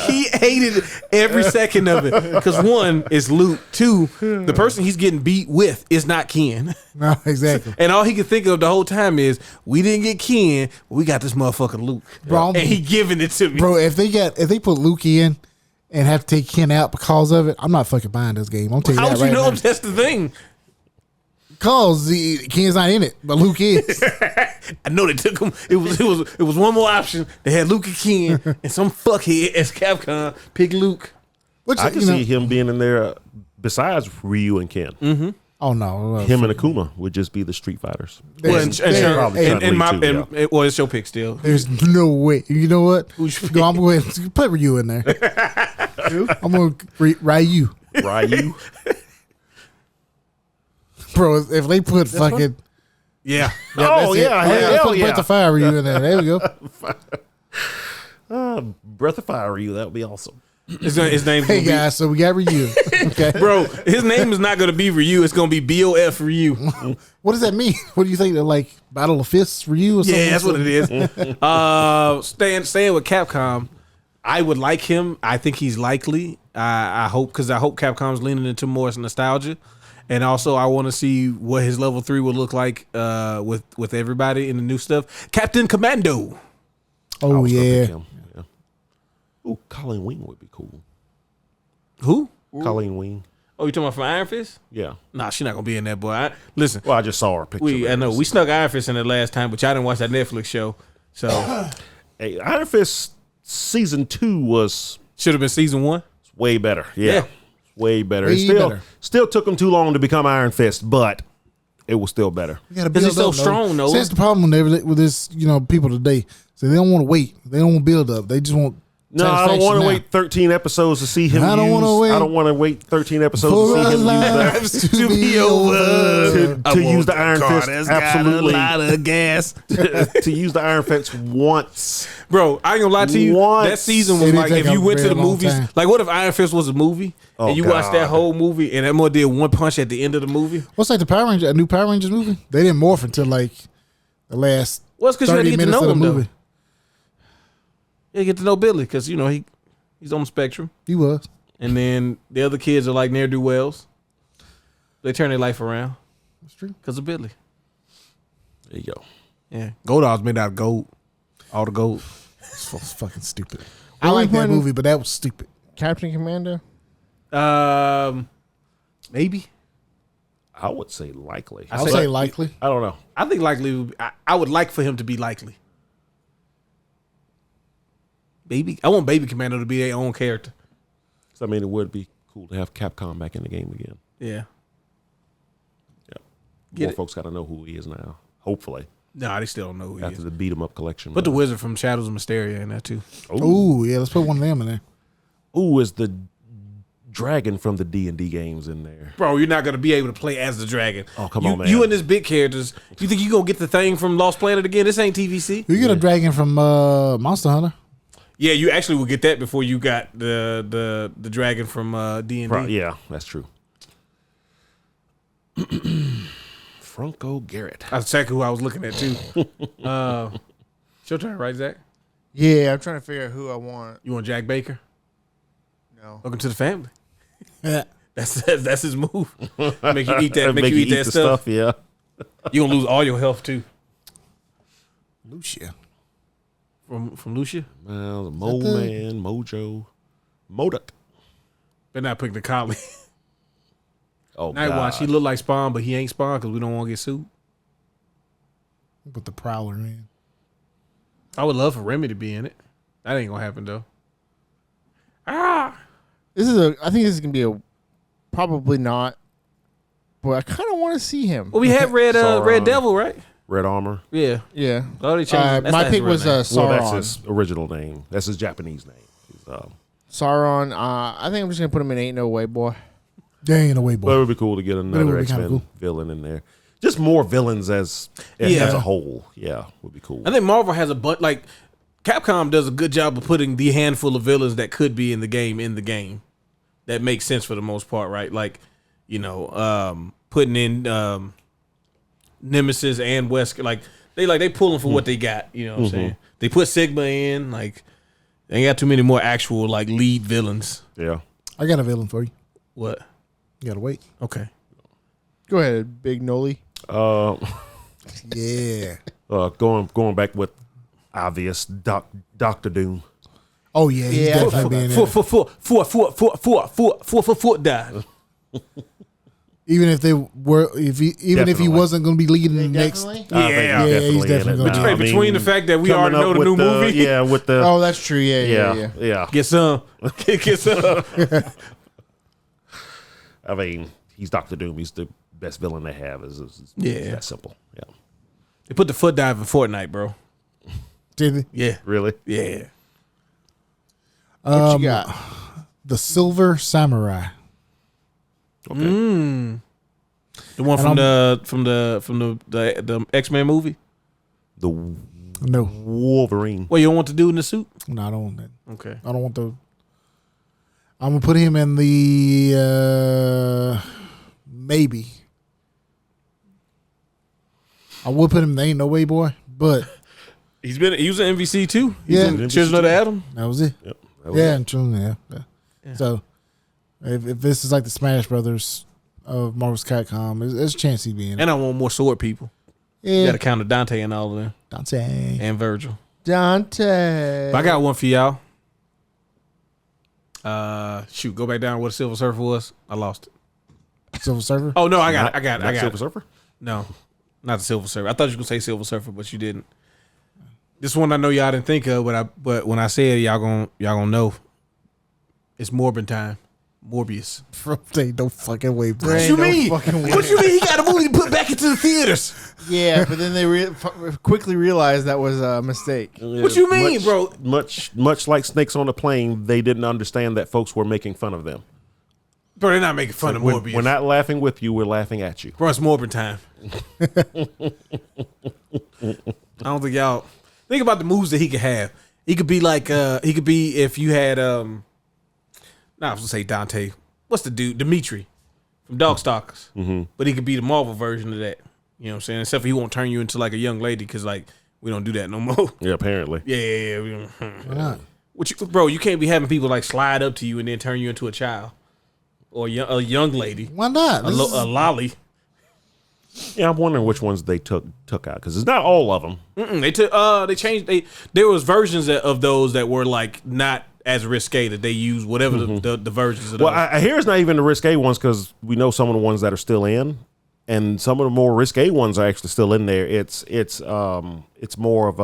He hated every second of it because one is Luke, two, the person he's getting beat with is not Ken, No, exactly. and all he could think of the whole time is we didn't get Ken, but we got this motherfucker Luke, Bro, and he giving it to me. Bro, if they put Luke in and have to take Ken out because of it, I'm not fucking buying this game. I'm telling you How that would you right know now. that's the thing? Because Ken's not in it, but Luke is. I know they took him. It was one more option. They had Luke and Ken, and some fuckhead as Capcom pick Luke. Which, I can see him being in there besides Ryu and Ken. Mm-hmm. Oh no, Him and Akuma would just be the Street Fighters. Well, and it's your pick still. There's no way. You know what? Who's your Go, I'm going to put Ryu in there. I'm going to Ryu. Ryu. Bro, if they put fucking Yeah. Oh yeah, hell put yeah. Breath of Fire Ryu in there. There we go. Breath of Fire Ryu, that would be awesome. His name. Hey guys, so we got Ryu. Okay, Bro, his name is not going to be Ryu. It's going to be BOF Ryu. what does that mean? What do you think? They're like Battle of Fists Ryu or something? Yeah, that's what it is. Staying with Capcom, I would like him. I think he's likely. I hope Capcom's leaning into more nostalgia. And also, I want to see what his level 3 will look like with everybody in the new stuff. Captain Commando. Oh yeah. Ooh, Colleen Wing would be cool. Who? Colleen Wing. Oh, you talking about from Iron Fist? Yeah. Nah, she's not gonna be in that, boy. Listen, Well, I just saw her picture. I know we snuck Iron Fist in it last time, but y'all didn't watch that Netflix show, so Hey, Iron Fist season 2 was should have been season 1. way better. Yeah. Way better. Way It better. still took them too long to become Iron Fist, but it was still better. You gotta Because he's build so up, strong, though. See, that's the problem with this, people today. So they don't want to wait. They don't want to build up. They just want. No, I don't satisfaction want to now. wait 13 episodes to see him I don't wanna wait I don't want to wait 13 episodes for to see our him lives to be over. to use the Iron Fist. Absolutely. Got a lot of gas. To use the Iron Fist once. Bro, I ain't gonna lie to you. Once. That season was It did like take if you a went to very the long movies. time. Like, what if Iron Fist was a movie and you watched that whole movie and that mother did one punch at the end of the movie? What's like the Power Rangers, a new Power Rangers movie? They didn't morph until like the last Well, it's because you had to 30 get to minutes know of the him, movie. though. You get to know Billy because he's on the spectrum, He was. and then the other kids are like ne'er do wells. They turn their life around That's true. because of Billy. There you go. Yeah, Gold Dogs made out of gold, all the gold. It's fucking stupid. I like that movie, but that was stupid. Captain Commando. Maybe. I would say likely. I'll say likely. I don't know. I think likely. I would like for him to be likely. I want Baby Commando to be their own character. So, I mean, it would be cool to have Capcom back in the game again. Yeah. Yeah. More folks got to know who he is now. Hopefully. Nah, they still don't know who he After is. the beat 'em up collection. Put the wizard from Shadows of Mysteria in there too. Ooh, yeah. Let's put one of them in there. Ooh, is the dragon from the D&D games in there? Bro, you're not gonna be able to play as the dragon. Oh, come on, man. You and this big characters. You think you gonna get the thing from Lost Planet again? This ain't TVC. You get a dragon from Monster Hunter. Yeah, you actually will get that before you got the dragon from D&D. Yeah, that's true. Franco Garrett. That's exactly who I was looking at too. It's your turn, right, Zach? Yeah, I'm trying to figure out who I want. You want Jack Baker? No. Welcome to the family. Yeah. That's his move. Make you eat that. Make you eat that the stuff. Yeah. You gonna lose all your health too. Lucia. From Lucia. Well, Mole Man, Mojo, Moduk. They're not picking the collie. Oh, Night Watch. He look like Spawn, but he ain't Spawn because we don't want to get sued. Put the Prowler in. I would love for Remy to be in it. That ain't gonna happen though. I think this is gonna be probably not. But I kind of want to see him. Well, we had Red Devil, right? Red Armor. Yeah. Yeah. Oh, they changed. My pick was Well, that's Sauron. his original name. That's his Japanese name. Sauron. I think I'm just gonna put him in Ain't No Way, boy. There ain't no way, But boy. it would be cool to get another would be X-Men kinda cool. villain in there. Just more villains as a whole. Yeah, would be cool. I think Marvel has like Capcom does a good job of putting the handful of villains that could be in the game. That makes sense for the most part, right? Like, putting in Nemesis and Wesker, like they pulling for what they got. You know what I'm saying? They put Sigma in, like they ain't got too many more actual like lead villains. Yeah. I got a villain for you. What? You gotta wait. Okay. Go ahead, Big Noli. Yeah. Going back with obvious Doctor Doom. Oh yeah, he's Yeah. definitely being there. Foot dive. Even if he Definitely. wasn't going to be leading the next. Definitely? Yeah. He's definitely gonna Hey, be between the fact that we coming already know up the with new movie. Yeah, with the Oh, that's true. Yeah. Get some. Get some. I mean, he's Doctor Doom. He's the best villain they have. Is Yeah. that simple? Yeah. They put the foot dive in Fortnite, bro. Did he? Yeah. Really? Yeah. What you got? The Silver Samurai. Okay. The one from the X-Men movie. The No, Wolverine. Well, you don't want to do in the suit? no, I don't want that. Okay. I don't want the. I'm gonna put him in the maybe. I would put him in the Ain't No Way Boy, but He was in MVC too. Yeah. In Children of the Atom. that was it. Yep. That was Yeah, it. and Children, yeah. So if this is like the Smash Brothers of Marvel's Capcom, there's a chance he'd be in it. And I want more sword people. You Yeah, got to count Dante and all of them, Dante. and Virgil. Dante. But I got one for y'all. Shoot, go back down where the Silver Surfer was. I lost it. Silver Surfer. Oh no, I got Not it. Silver Surfer? No, not the Silver Surfer. I thought you were gonna say Silver Surfer, but you didn't. This one I know y'all didn't think of, but when I said it, y'all gonna know. It's Morbin time. Morbius. Ain't no fucking way, bro. Ain't no fucking way. What you mean? He got a movie to put back into the theaters. Yeah, but then they quickly realized that was a mistake. What you mean, bro? Much like Snakes on a Plane, they didn't understand that folks were making fun of them. Bro, they're not making fun of Morbius. We're not laughing with you. We're laughing at you. Bro, it's Morbin time. I don't think y'all think about the moves that he could have. He could be like if you had I was gonna say Dante. What's the dude? Dimitri from Dogstalkers. Mm-hmm. But he could be the Marvel version of that. You know what I'm saying? Except for he won't turn you into like a young lady because like we don't do that no more. Yeah, apparently. Yeah. We don't, Why not? bro, you can't be having people like slide up to you and then turn you into a child or a young lady, Why not? a lolly. Yeah, I'm wondering which ones they took out because it's not all of them. They took they changed there was versions of those that were like not as risque that they used whatever the versions of those. Well, I hear it's not even the risque ones because we know some of the ones that are still in, and some of the more risque ones are actually still in there. It's more of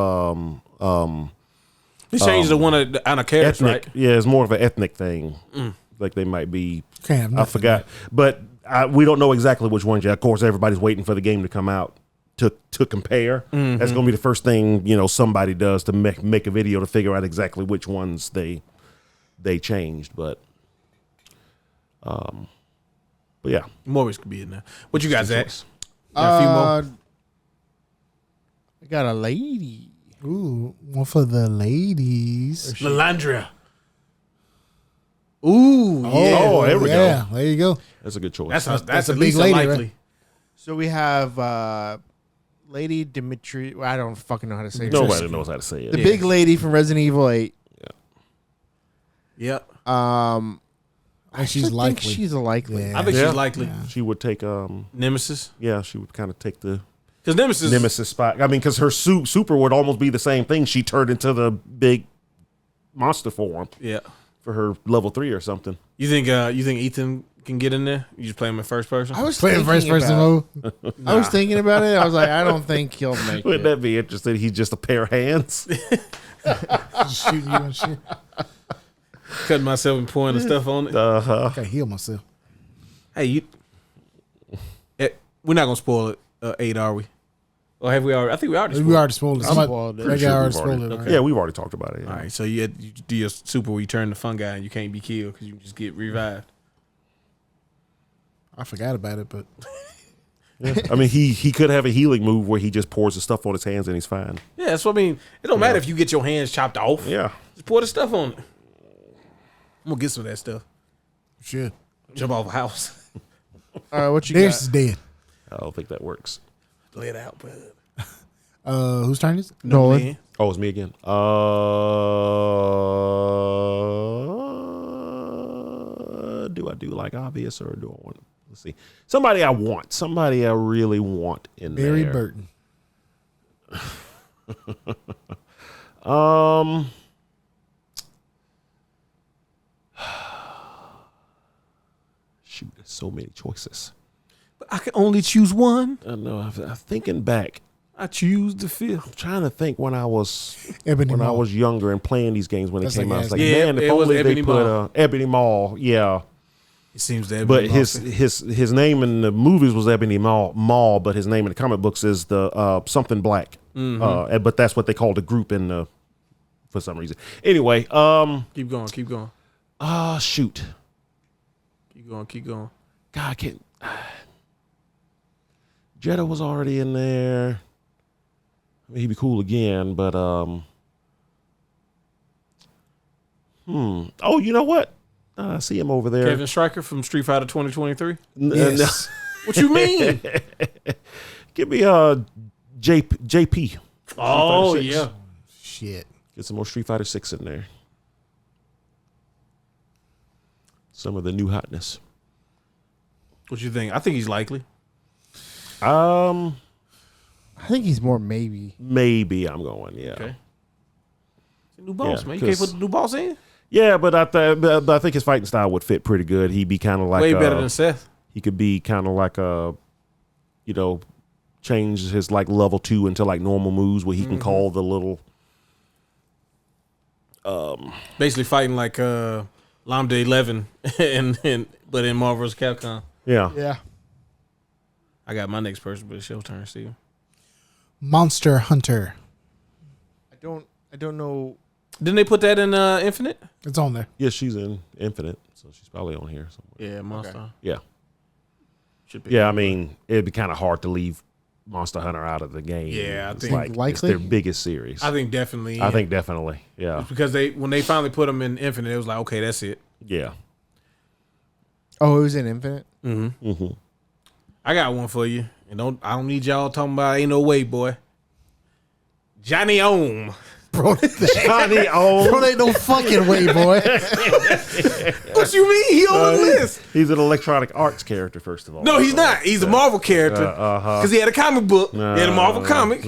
They changed the one on a carrots, ethnic. right? Yeah, it's more of an ethnic thing. Like they might be. Can't have I nothing. forgot, but we don't know exactly which ones yet. Of course, everybody's waiting for the game to come out to compare. That's going to be the first thing somebody does to make a video to figure out exactly which ones they changed. But yeah, Morbius could be in there. What you got, Zach? Got a few more? I got a lady. Ooh, one for the ladies. Lalandria. Ooh, yeah. Oh, there we go. Yeah, there you go. That's a good choice. That's a at big least lady, unlikely. right? So we have Lady Dimitri. I don't fucking know how to say her Nobody name. knows how to say it. The big lady from Resident Evil 8. Yep. And she's think likely. she's a likely. Yeah. I think Yeah. she's likely. She would take Nemesis. yeah, she would kind of take the Because Nemesis spot. I mean, because her super would almost be the same thing. She turned into the big monster form Yeah. for her level 3 or something. You think Ethan can get in there? You just play him in first person? I was Playing thinking first person about, mode. I was thinking about it. I was like, I don't think he'll make Wouldn't it. that be interesting? He's just a pair of hands. Just shooting you and shit. Cutting myself and pouring the stuff on it. I can't heal myself. Hey, we're not gonna spoil it. 8, are we? Or have we already? I think we already. We already spoiled it. Somebody, spoiled it. that Pretty guy sure already we've spoiled it. already- Right? Yeah, we've already talked about it. Yeah. All right, so you do your super where you turn the fun guy and you can't be killed because you just get revived. I forgot about it, but Yeah. I mean, he could have a healing move where he just pours the stuff on his hands and he's fine. Yeah, that's what I mean. It don't matter if you get your hands chopped off. Yeah. Just pour the stuff on it. I'm gonna get some of that stuff. shit. Jump off a house. All right, what you Darius got? is dead. I don't think that works. Lay it out, but Whose turn is it? Nolan. man. Oh, it's me again. Do I do like obvious or do I want? Let's see. Somebody I want. Somebody I really want in Barry there. Burton. Shoot, there's so many choices. But I can only choose one. I know. I'm thinking back. I choose the fifth. I'm trying to think when I was Ebony Maw. younger and playing these games when That's they came like out. It's like, Yeah, man, if it was only Ebony they put Maw. Ebony Maw. Yeah. It seems that. But his name in the movies was Ebony Maw, but his name in the comic books is the something black. But that's what they called the group in the for some reason. Anyway, keep going. Keep going. shoot. Keep going. Keep going. God, I can't. Jeddah was already in there. I mean, he'd be cool again, but Oh, you know what? I see him over there. Kevin Stryker from Street Fighter 2023. Yes. What you mean? Give me JP. Oh Street Fighter 6. yeah. Shit. Get some more Street Fighter 6 in there. Some of the new hotness. What you think? I think he's likely. I think he's more maybe. Maybe I'm going. Yeah. Okay. It's a new boss, Yeah, man. You can't 'cause- put the new boss in. Yeah, but I think his fighting style would fit pretty good. He'd be kind of like Way better than Seth. he could be kind of like change his like level 2 into like normal moves where he can call the little. Basically fighting like Lambda 11, but in Marvel's Capcom. Yeah. Yeah. I got my next person, but it's your turn, Steve. Monster Hunter. I don't know. Didn't they put that in Infinite? It's on there. Yeah, she's in Infinite, so she's probably on here somewhere. Yeah, Monster. Yeah. Should be. Yeah, I mean, it'd be kind of hard to leave Monster Hunter out of the game. Yeah, I It's think like it's likely. their biggest series. I think definitely. I think definitely. Yeah. because when they finally put them in Infinite, it was like, okay, that's it. Yeah. Oh, it was in Infinite. I got one for you, and I don't need y'all talking about ain't no way, boy. Johnny Ohm. Bro, Johnny O. bro, ain't no fucking way, boy. What you mean? He on the list? He's an Electronic Arts character, first of all. No, he's not. He's a Marvel character because he had a comic book. He had a Marvel comic.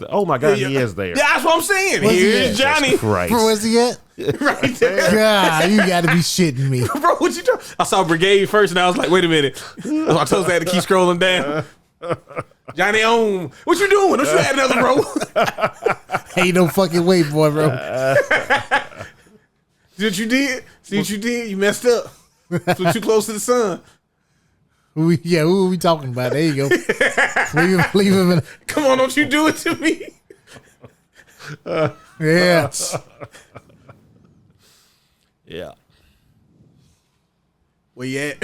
Oh my God, he is there. Yeah, that's what I'm saying. Where's he Here's at? Johnny Christ. Bro, where's he at? right there. God, you gotta be shitting me. Bro, what you doing? I saw Brigade first, and I was like, wait a minute. I told I had to keep scrolling down. Johnny Ohm, what you doing? Don't you add another row? Ain't no fucking way, boy, bro. See what you did? See what you did? You messed up. Flew too close to the sun. Who are we talking about? There you go. leave him in. Come on, don't you do it to me. Yeah. Yeah. Where you at?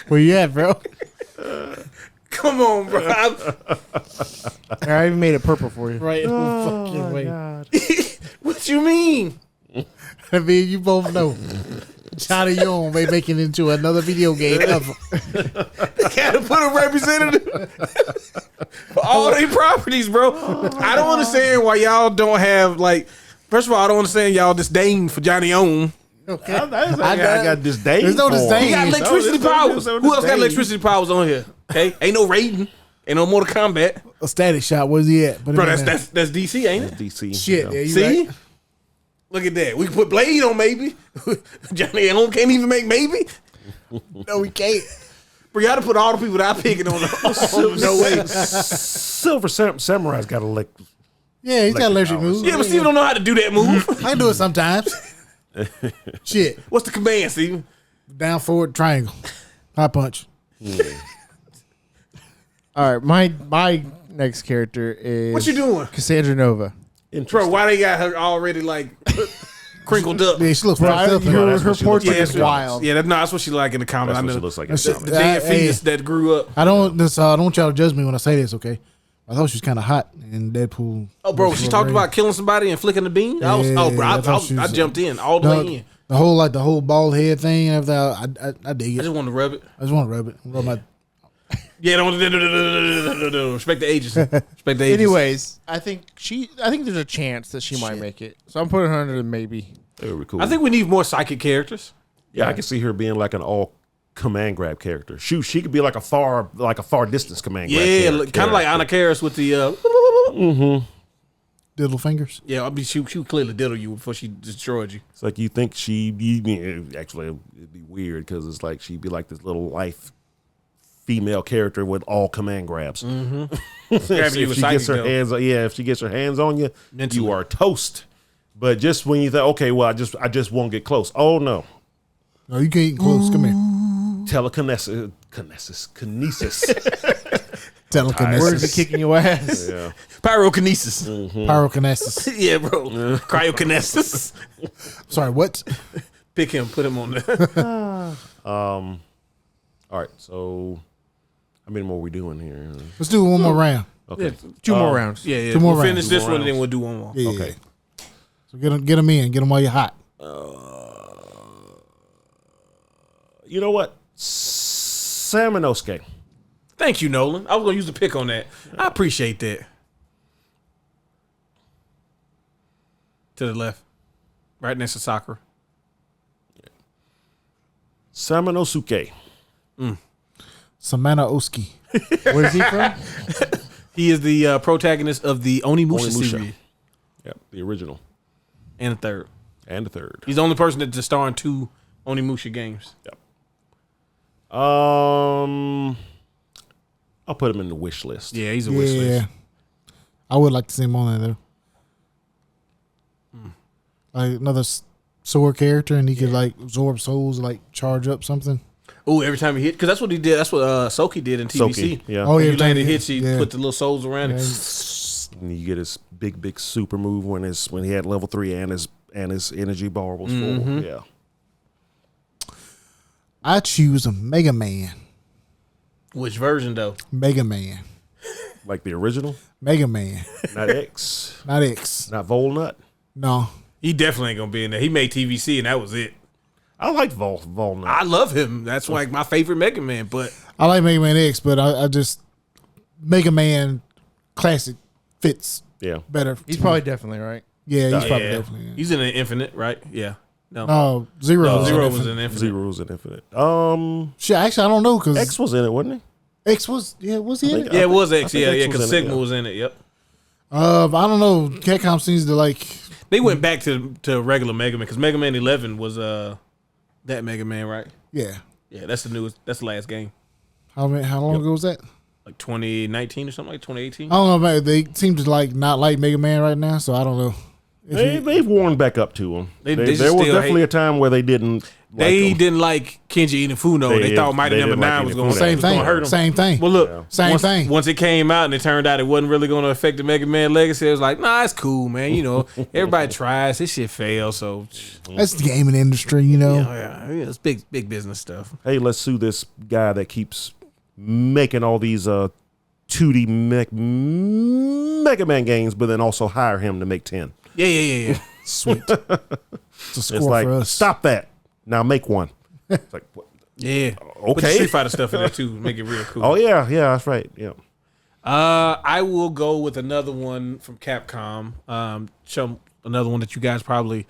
Where you at, bro? Come on, bro. I even made it purple for you. Right. No fucking way. What you mean? I mean, you both know. Johnny Young may make it into another video game ever. Gotta put a representative for all their properties, bro. I don't understand why y'all don't have like. First of all, I don't understand y'all disdain for Johnny Ohm. Okay. I got disdain. There's no for him. disdain. He got electricity powers. Who else got electricity powers on here? Okay, ain't no Raiden, ain't no Mortal Kombat, A Static Shot. Where's he at? Put him bro. in there. That's DC, ain't it? DC. Shit. Yeah. Yeah, you See, right. look at that. We can put Blade on maybe. Johnny Ohm can't even make maybe. No, we can't. Bro, you gotta put all the people that I picking on the no way. Silver Samurai's got Yeah, he's got electric moves. Yeah, but Steven don't know how to do that move. I can do it sometimes. Shit. What's the command, Steven? Down, forward, triangle. High punch. All right, my next character is What you doing? Cassandra Nova. Bro, why they got her already like crinkled up? Yeah, she looks fucked up. Her what she looks portrait like is in the wild. Yeah, that's what she like in the comments. That's I what know she looks like. That in shit- the the dead Hey. fetus that grew up. I don't want y'all to judge me when I say this, okay? I thought she was kind of hot in Deadpool. Oh, bro, she talked about killing somebody and flicking the bean. I was, oh, bro, Yeah, I thought she I was- jumped in all the way in. the whole bald head thing and everything. I dig I it. just wanted to rub it. I just want to rub it. Rub my. Yeah, don't respect the agency. Respect the agency. Anyways, I think there's a chance that she might make it. So I'm putting her under the maybe. Very cool. I think we need more psychic characters. Yeah, I can see her being like an all command grab character. Shoot, she could be like a far distance command grab. Yeah, character. kind of like Anna Karis with the. Diddle fingers. Yeah, I mean, she would clearly diddle you before she destroyed you. It's like you think actually it'd be weird because it's like she'd be like this little life female character with all command grabs. Grabbing if you with she gets psychic, her though. hands, if she gets her hands on you, Mentally. you are toast. But just when you think, okay, well, I just won't get close. Oh no, No, you can't get close. Come here. telekinesis. Telekinesis. Where's it kicking your ass? Yeah. Pyrokinesis. Pyrokinesis. Yeah, bro. Cryokinesis. Sorry, what? Pick him, put him on there. All right. So, how many more are we doing here? Let's do one more round. Okay. Two more rounds. Yeah, yeah. Two more We'll finish rounds. this Two more one and then rounds. we'll do one more. Yeah. Okay. So get them in. Get them while you're hot. You know what? Samanosuke. Thank you, Nolan. I was gonna use the pick on that. I appreciate that. To the left, right next to Sakura. Samanosuke. Samana Oski. Where's he from? He is the protagonist of the Onimusha Onimusha. series Yep. The original and the third. and the third. He's the only person that to star in 2 Onimusha games. Yep. I'll put him in the wish list. Yeah, he's a wish Yeah. list. I would like to see him on there though. Like another sword character, and he could like absorb souls, like charge up something. Oh, every time he hit, because that's what he did. That's what Soki did in TVC. Soki, yeah. Oh, When yeah, you landed yeah, hits, he yeah. put the little souls around Yeah. it. And you get his big super move when he had level 3 and his energy bar was full. Yeah. I choose a Mega Man. Which version though? Mega Man. Like the original, Mega Man. not X, Not X. not Volnut. No. He definitely ain't gonna be in there. He made TVC and that was it. I liked Volnut. I love him. That's like my favorite Mega Man. But I like Mega Man X, but I just Mega Man Classic fits Yeah. better. He's probably definitely right. Yeah, he's probably yeah, definitely. he's in an Infinite, right? Yeah. No, No, Zero. no, was Zero in was it. in Infinite. Zero's an Infinite. Shit, actually, I don't know because X was in it, wasn't X was. Yeah, was he in think- it? Yeah, it was X. I think Yeah, X yeah, was because in it, Sigma yeah. was in it. Yep. I don't know. Capcom seems to like. They went back to regular Mega Man because Mega Man 11 was that Mega Man, right? Yeah. Yeah, that's the newest. That's the last game. How long ago was that? Like 2019 or something, like 2018. I don't know. Man, they seem to like not like Mega Man right now, so I don't know. he? They've worn back up to him. They There just was still definitely hate- a time where they didn't. They him. didn't like Kenji Inafuno. They, They- thought Mighty they Number didn't like 9 was Inafuno. going Same thing. to hurt him. Same thing. Well, look, Yeah. Same once, thing. Once it came out and it turned out it wasn't really going to affect the Mega Man legacy, it was like, nah, it's cool, man. You know, everybody tries. This shit fails, so That's the gaming industry, you know. yeah, it's big business stuff. Hey, let's sue this guy that keeps making all these 2D Mega Man games, but then also hire him to make 10. Yeah. Sweet. It's a It's score like, for us. stop that. Now make one. It's like, what? Yeah. Put the Okay. Street Fighter stuff in there too, make it real cool. Oh, yeah, that's right. Yeah. I will go with another one from Capcom. Another one that you guys probably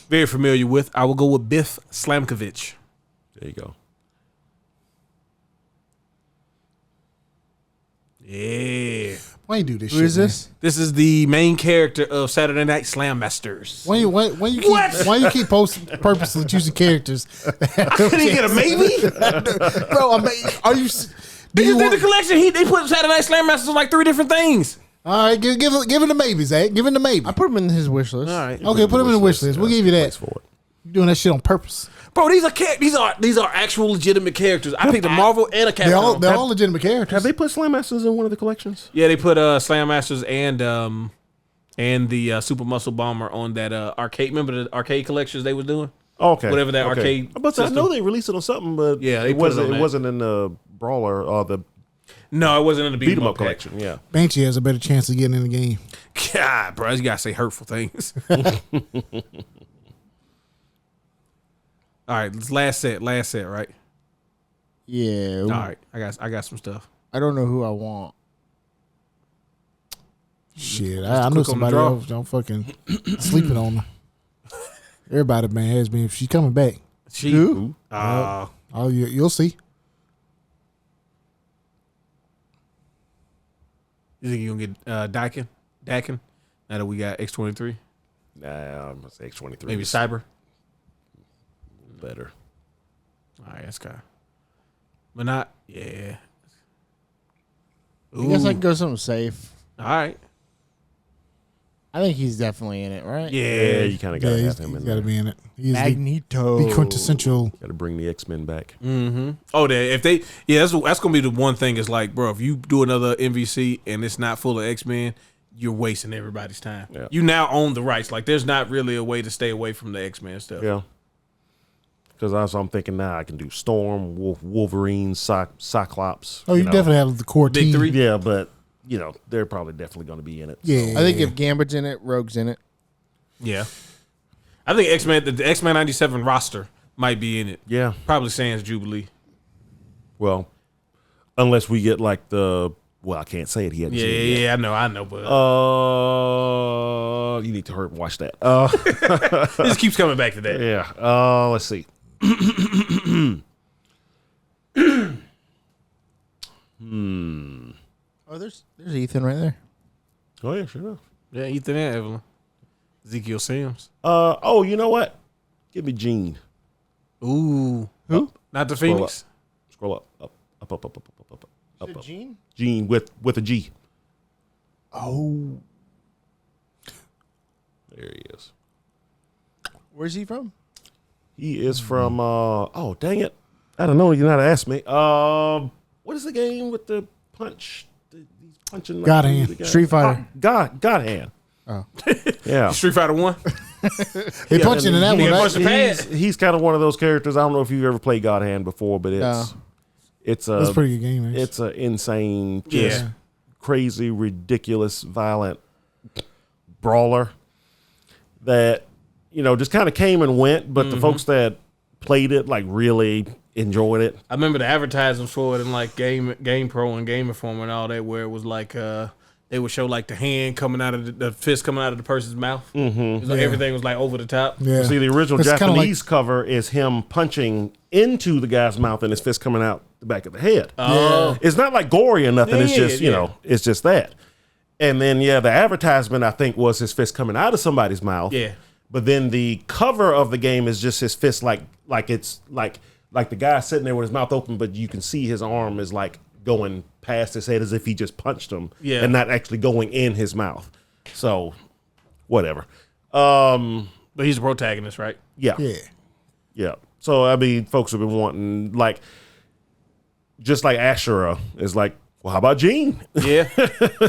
very familiar with. I will go with Biff Slamkovich. There you go. Yeah. Why you do this Who shit? is this? This is the main character of Saturday Night Slam Masters. Man? Why you keep posting purposely choosing characters? Couldn't he get a maybe? Bro, I mean, are you? Do They you just did the want? collection. They put Saturday Night Slam Masters on like 3 different things. All right, give him the maybe, Zach. Give him the maybe. I put him in his wish list. All right. Okay, put him in the wish list. We'll give you that. For it. You're doing that shit on purpose. Bro, these are actual legitimate characters. I picked a Marvel and a Capcom. They're all legitimate characters. Have they put Slam Masters in one of the collections? Yeah, they put Slam Masters and the Super Muscle Bomber on that arcade. Remember the arcade collections they was doing? Okay. Whatever that okay. arcade But I system. know they released it on something, but Yeah, they it put it wasn't. on It that. wasn't in the Brawler or the No, it wasn't in the beat 'em up pack. collection. Yeah. Banshee has a better chance of getting in the game. God, bro, you gotta say hurtful things. All right, this last set, right? Yeah. All right, I got some stuff. I don't know who I want. Shit, click I know on the somebody draw. else. I'm fucking sleeping on her. Everybody, man, has been. She's coming back. Who? Oh, you'll see. You think you're gonna get Dakin? Now that we got X-23, Nah, I'm gonna say X-23. maybe is Cyber. better. All right, that's kind. But not, yeah. I guess I Ooh. can go something safe. All right. I think he's definitely in it, right? Yeah, Yeah. you kind of Yeah, gotta he's have him in got to there. be in it. He's Magneto. the quintessential. Got to bring the X-Men back. Mm-hmm. Oh, that's gonna be the one thing. Is like, bro, if you do another MVC and it's not full of X-Men, you're wasting everybody's time. Yeah. You now own the rights. Like, there's not really a way to stay away from the X-Men stuff. Yeah. Because I'm thinking now I can do Storm, Wolverine, Cyclops. Oh, you know. definitely have the core Big team. three? Yeah, but they're probably definitely going to be in it. Yeah. I think if Gambit's in it, Rogue's in it. Yeah. I think the X-Men 97 roster might be in it. Yeah. Probably Sans Jubilee. Well, unless we get like I can't say it. He hasn't seen it yet. Yeah, I know, but You need to hurry watch that. it just keeps coming back to that. Yeah. Let's see. Oh, there's Ethan right there. Oh yeah, sure enough. Yeah, Ethan and Evelyn. Ezekiel Sims. Oh, you know what? Give me Gene. Ooh. Who? Not the Scroll Phoenix? Scroll up. Gene? Gene with a G. Oh. There he is. Where's he from? He is from. Oh, dang it! I don't know. You're not asking me. What is the game with the punch? He's punching. like God Hand. the guy. Street Fighter. God Hand. Oh. Yeah. Street Fighter 1? They punching in that he one, punch right? the pad. He's kind of one of those characters. I don't know if you've ever played God Hand before, but No. it's That's a a pretty good game. Man. it's a insane, just Yeah. crazy, ridiculous, violent brawler that just kind of came and went. But the folks that played it like really enjoyed it. I remember the advertisements for it in like Game Pro and Game Informer and all that, where it was like they would show like the hand coming out of the fist coming out of the person's mouth. Mm-hmm. It was like everything was like over the top. yeah. See, the original It's kinda Japanese cover is him punching into the guy's mouth and his fist coming out the back of the head. Oh. It's not like gory or nothing. It's Yeah, just, yeah. it's just that. And then, the advertisement, I think, was his fist coming out of somebody's mouth. Yeah. But then the cover of the game is just his fist like it's like the guy sitting there with his mouth open, but you can see his arm is like going past his head as if he just punched him Yeah. and not actually going in his mouth. So, whatever. But he's the protagonist, right? Yeah. Yeah. Yeah. So, I mean, folks have been wanting, like, just like Ashura is like, well, how about Gene? Yeah.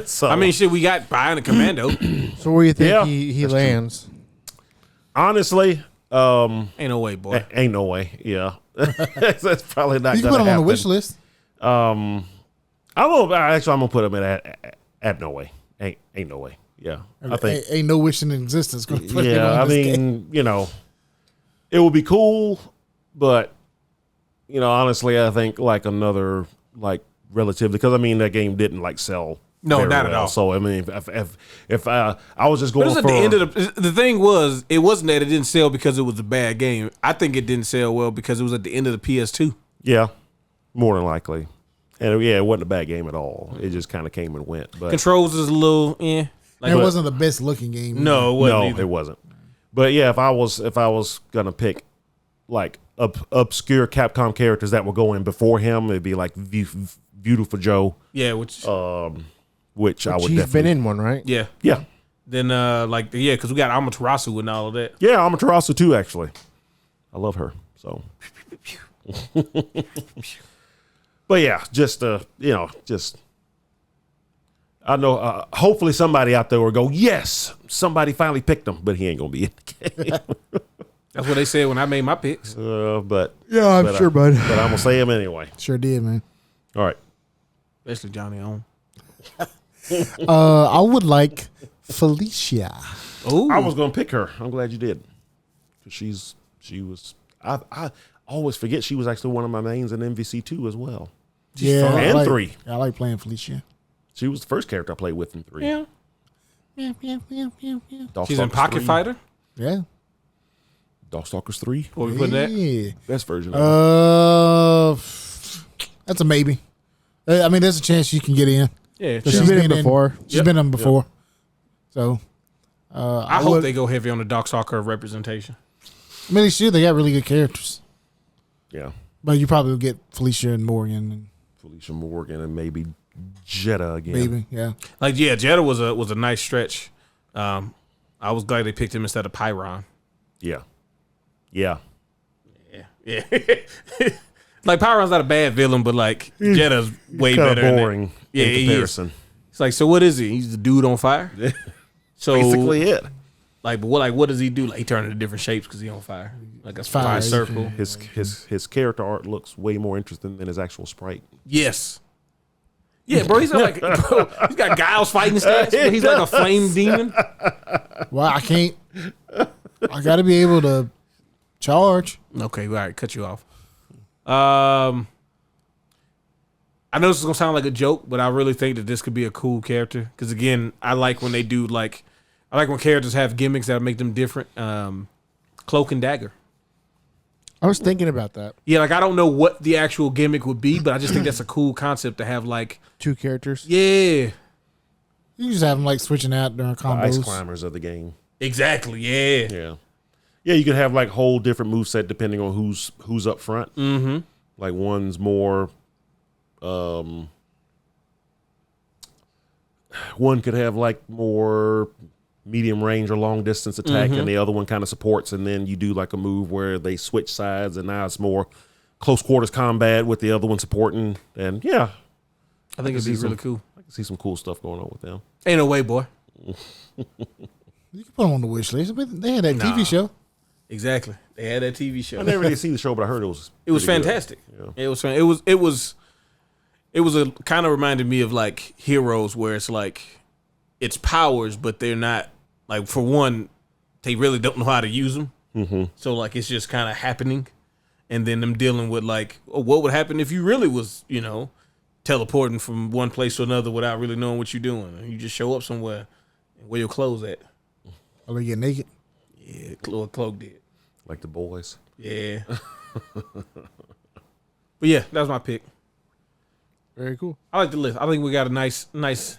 So, I mean, shit, we got Bionic Commando. So where do you think Yeah, he lands? honestly, Ain't no way, boy. ain't no way. Yeah. That's probably not You going can put to him happen. on the wish list. I'm gonna put him at no way. Ain't no way. Yeah. I think. Ain't no wish in existence. Gonna put him Yeah. on I this game. mean, it would be cool, but honestly, I think like another like relatively, because I mean that game didn't like sell. No, very not at well. all. So I mean, if I was just But going it was at for the end of the thing was, it wasn't that it didn't sell because it was a bad game. I think it didn't sell well because it was at the end of the PS2. yeah, more than likely, and it wasn't a bad game at all. It just kind of came and went. But Controls is a little, And Like, it wasn't the best looking game. no, it wasn't no, either. it wasn't. But yeah, if I was gonna pick like obscure Capcom characters that were going before him, it'd be like Beautiful Joe, Yeah, which which I would He's definitely. been in one, right? yeah. Yeah, Then because we got Amaterasu and all of that. yeah, Amaterasu too. Actually, I love her. So, but yeah, just I know. Hopefully, somebody out there will go, yes, somebody finally picked him, but he ain't gonna be in the game. That's what they said when I made my picks. But Yeah, I'm sure, bud. But I'm gonna say him anyway. Sure did, man. All right. Especially Johnny On. I would like Felicia. Ooh. I was gonna pick her. I'm glad you did. 'Cause she was. I always forget she was actually one of my mains in MVC2 as well. Yeah, fun. I And like, 3. I like playing Felicia. She was the first character I played with in 3. Yeah. Dog She's in Stalkers Pocket 3. Fighter. Yeah. Dog Stalkers 3. What we put that? Yeah. Best version of it. That's a maybe. I mean, there's a chance you can get in. Yeah. But She's been in before. She's Yep. been in before. So, I hope they go heavy on the Doc Soccer representation. I mean, they got really good characters. Yeah. But you probably will get Felicia and Morgan and Felicia Morgan and maybe Jetta again. maybe, yeah. Like, yeah, Jetta was a nice stretch. I was glad they picked him instead of Pyron. Yeah. Yeah. Yeah. Like, Pyron's not a bad villain, but like Jetta's way Kind of better. boring Yeah, in he is. comparison. It's like, so what is he? He's the dude on fire. So Basically it. like, but what does he do? Like, he turned into different shapes because he on fire. Like a Fire. fire circle. His character art looks way more interesting than his actual sprite. Yes. Yeah, bro. He's got he's got Giles fighting stats. But he's like a flame demon. Well, I can't. I got to be able to charge. Okay, all right, cut you off. I know this is gonna sound like a joke, but I really think that this could be a cool character. Because again, I like when they do I like when characters have gimmicks that make them different. Cloak and Dagger. I was thinking about that. Yeah, like I don't know what the actual gimmick would be, but I just think that's a cool concept to have. Like, 2 characters. yeah, You just have them like switching out during The ice combos. climbers of the game. exactly. Yeah, Yeah. Yeah, you could have like whole different moveset depending on who's up front. Mm-hmm. Like one's more one could have like more medium range or long distance attack and the other one kind of supports, and then you do like a move where they switch sides and now it's more close quarters combat with the other one supporting. And yeah, I think it'd be really cool. I can see some cool stuff going on with them. Ain't no way, boy. You can put them on the wish list. But they had that Nah. TV show. Exactly. They had that TV show. I never really seen the show, but I heard it was It was pretty good. fantastic. Yeah. It was a kind of reminded me of like Heroes, where it's like it's powers, but they're not like, for one, they really don't know how to use them. Mm-hmm. So like it's just kind of happening, and then them dealing with like, oh, what would happen if you really was, teleporting from one place to another without really knowing what you're doing, and you just show up somewhere, and where your clothes at? Or they get naked. Yeah, Cloak did. Like the boys. Yeah. But yeah, that was my pick. Very cool. I like the list. I think we got a nice,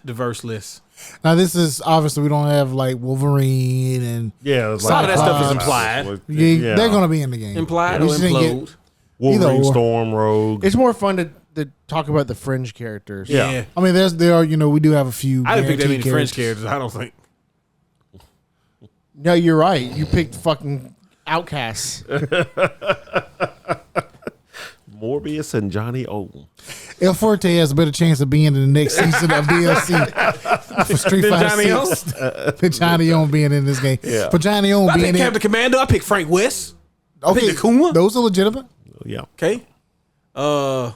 diverse list. Now this is obviously we don't have like Wolverine and Yeah, it's Some of that stuff is Cyclops. implied. yeah, they're gonna be in the game. Implied You or just didn't get- implode. Wolverine, Either or. Storm, Rogue. It's more fun to talk about the fringe characters. Yeah. I mean, there are we do have a few. I didn't pick that many guaranteed French characters. I don't think. No, you're right. You picked fucking Outcasts. Morbius and Johnny O. El Forte has a better chance of being in the next season of DLC for Street Than Fighter Johnny O? 6 than Johnny O being in this game. Yeah. For Johnny O I being picked in, Captain Commando. I picked Frank West. okay, picked Akuma. those are legitimate. Yeah. Okay. I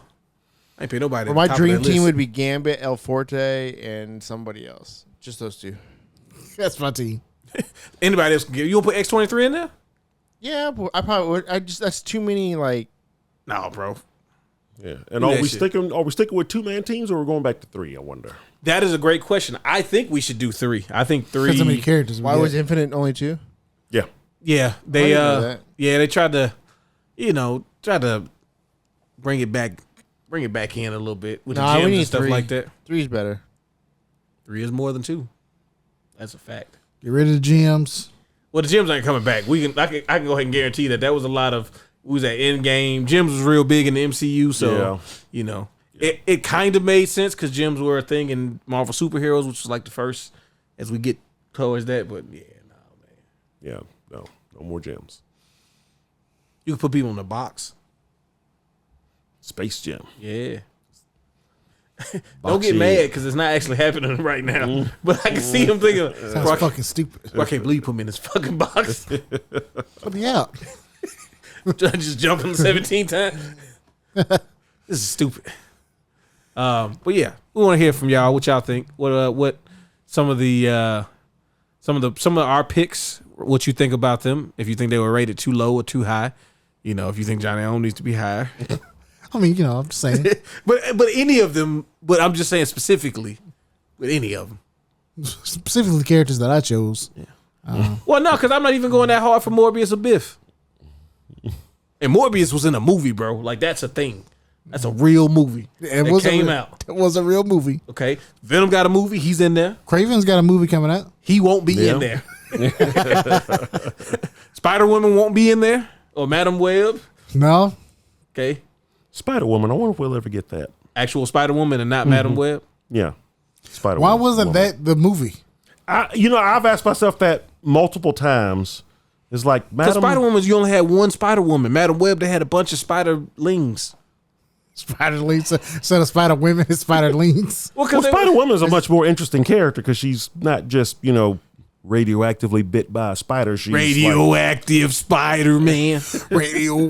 ain't pick nobody. Well, at my the top of dream that team list. would be Gambit, El Forte, and somebody else. Just those 2. That's my team. Anybody else can give. You want to put X-23 in there? Yeah, but I probably would. That's too many. Like, No, bro. Yeah. And Do are that we shit. sticking with 2-man teams, or we're going back to 3, I wonder? That is a great question. I think we should do 3. I think 3. Because how many characters? why we was get. Infinite only 2? Yeah. Yeah, they I didn't know that. yeah, they tried to, bring it back in a little bit with Nah, the we gems need and stuff 3. like that. 3 is better. 3 is more than 2. That's a fact. Get rid of the gems. Well, the gyms ain't coming back. I can go ahead and guarantee that was a lot of. We was at Endgame. Gyms was real big in the MCU, so it kind of made sense because gyms were a thing in Marvel superheroes, which was like the first as we get towards that. But yeah, no man. Yeah. No more gems. You can put people in the box. Space Jam. Yeah. Don't get mad because it's not actually happening right now. But I can see him thinking, Sounds fucking stupid. I can't believe you put me in this fucking box. Put me out. Just jumping 17 times. This is stupid. But yeah, we want to hear from y'all. What y'all think? What some of our picks? What you think about them? If you think they were rated too low or too high, if you think Johnny Allen needs to be higher. I mean, I'm just saying. but any of them. But I'm just saying specifically with any of them. Specifically the characters that I chose. Yeah. Well, no, because I'm not even going that hard for Morbius or Biff. And Morbius was in a movie, bro. Like, that's a thing. That's a real movie. It came out. It was a real movie. Okay. Venom got a movie. He's in there. Craven's got a movie coming out. He won't be in there. Spider-Woman won't be in there. Or Madam Web. No. Okay. Spider-Woman. I wonder if we'll ever get that. Actual Spider-Woman and not Madam Web. Yeah. Spider-Woman. Why wasn't that the movie? I've asked myself that multiple times. It's like Because Madam Spider-Woman, you only had one Spider-Woman. Madam Web, they had a bunch of Spider-lings. Spider-Lings. Instead of Spider-Women, it's Spider-Lings. Well, Spider-Woman is a much more interesting character because she's not just, radioactively bit by a spider. She's radioactive Spider-Man.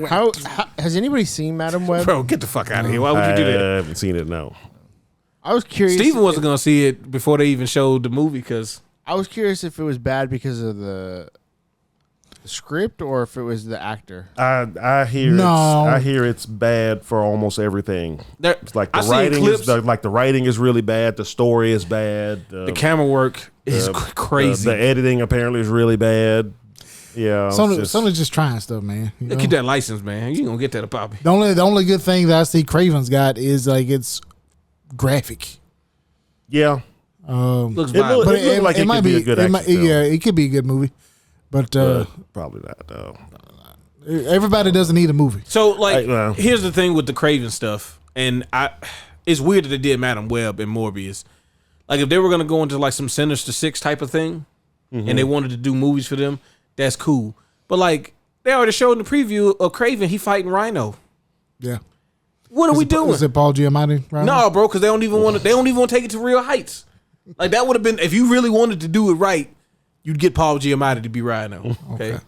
How has anybody seen Madam Web? Bro, get the fuck out of here. Why would you do that? I haven't seen it, no. I was curious. Steven wasn't going to see it before they even showed the movie because... I was curious if it was bad because of the script or if it was the actor. I hear it's bad for almost everything. It's like the writing is really bad. The story is bad. The camera work is crazy. The editing apparently is really bad. Yeah, Sony's just trying stuff, man. Keep that license, man. You gonna get that a poppy. The only good thing that I see Craven's got is like it's graphic. Yeah, looks it violent. like it might be a good action film. Yeah, it could be a good movie, but probably not. No. Everybody doesn't need a movie. So here's the thing with the Craven stuff, and it's weird that they did Madam Web and Morbius. Like if they were gonna go into like some Sinister Six type of thing, and they wanted to do movies for them, that's cool. But like they already showed in the preview of Craven, he fighting Rhino. Yeah. What are we doing? Is it Paul Giamatti? Right no, bro, because they don't even want to. They don't even want to take it to real heights. Like that would have been if you really wanted to do it right, you'd get Paul Giamatti to be Rhino. Okay.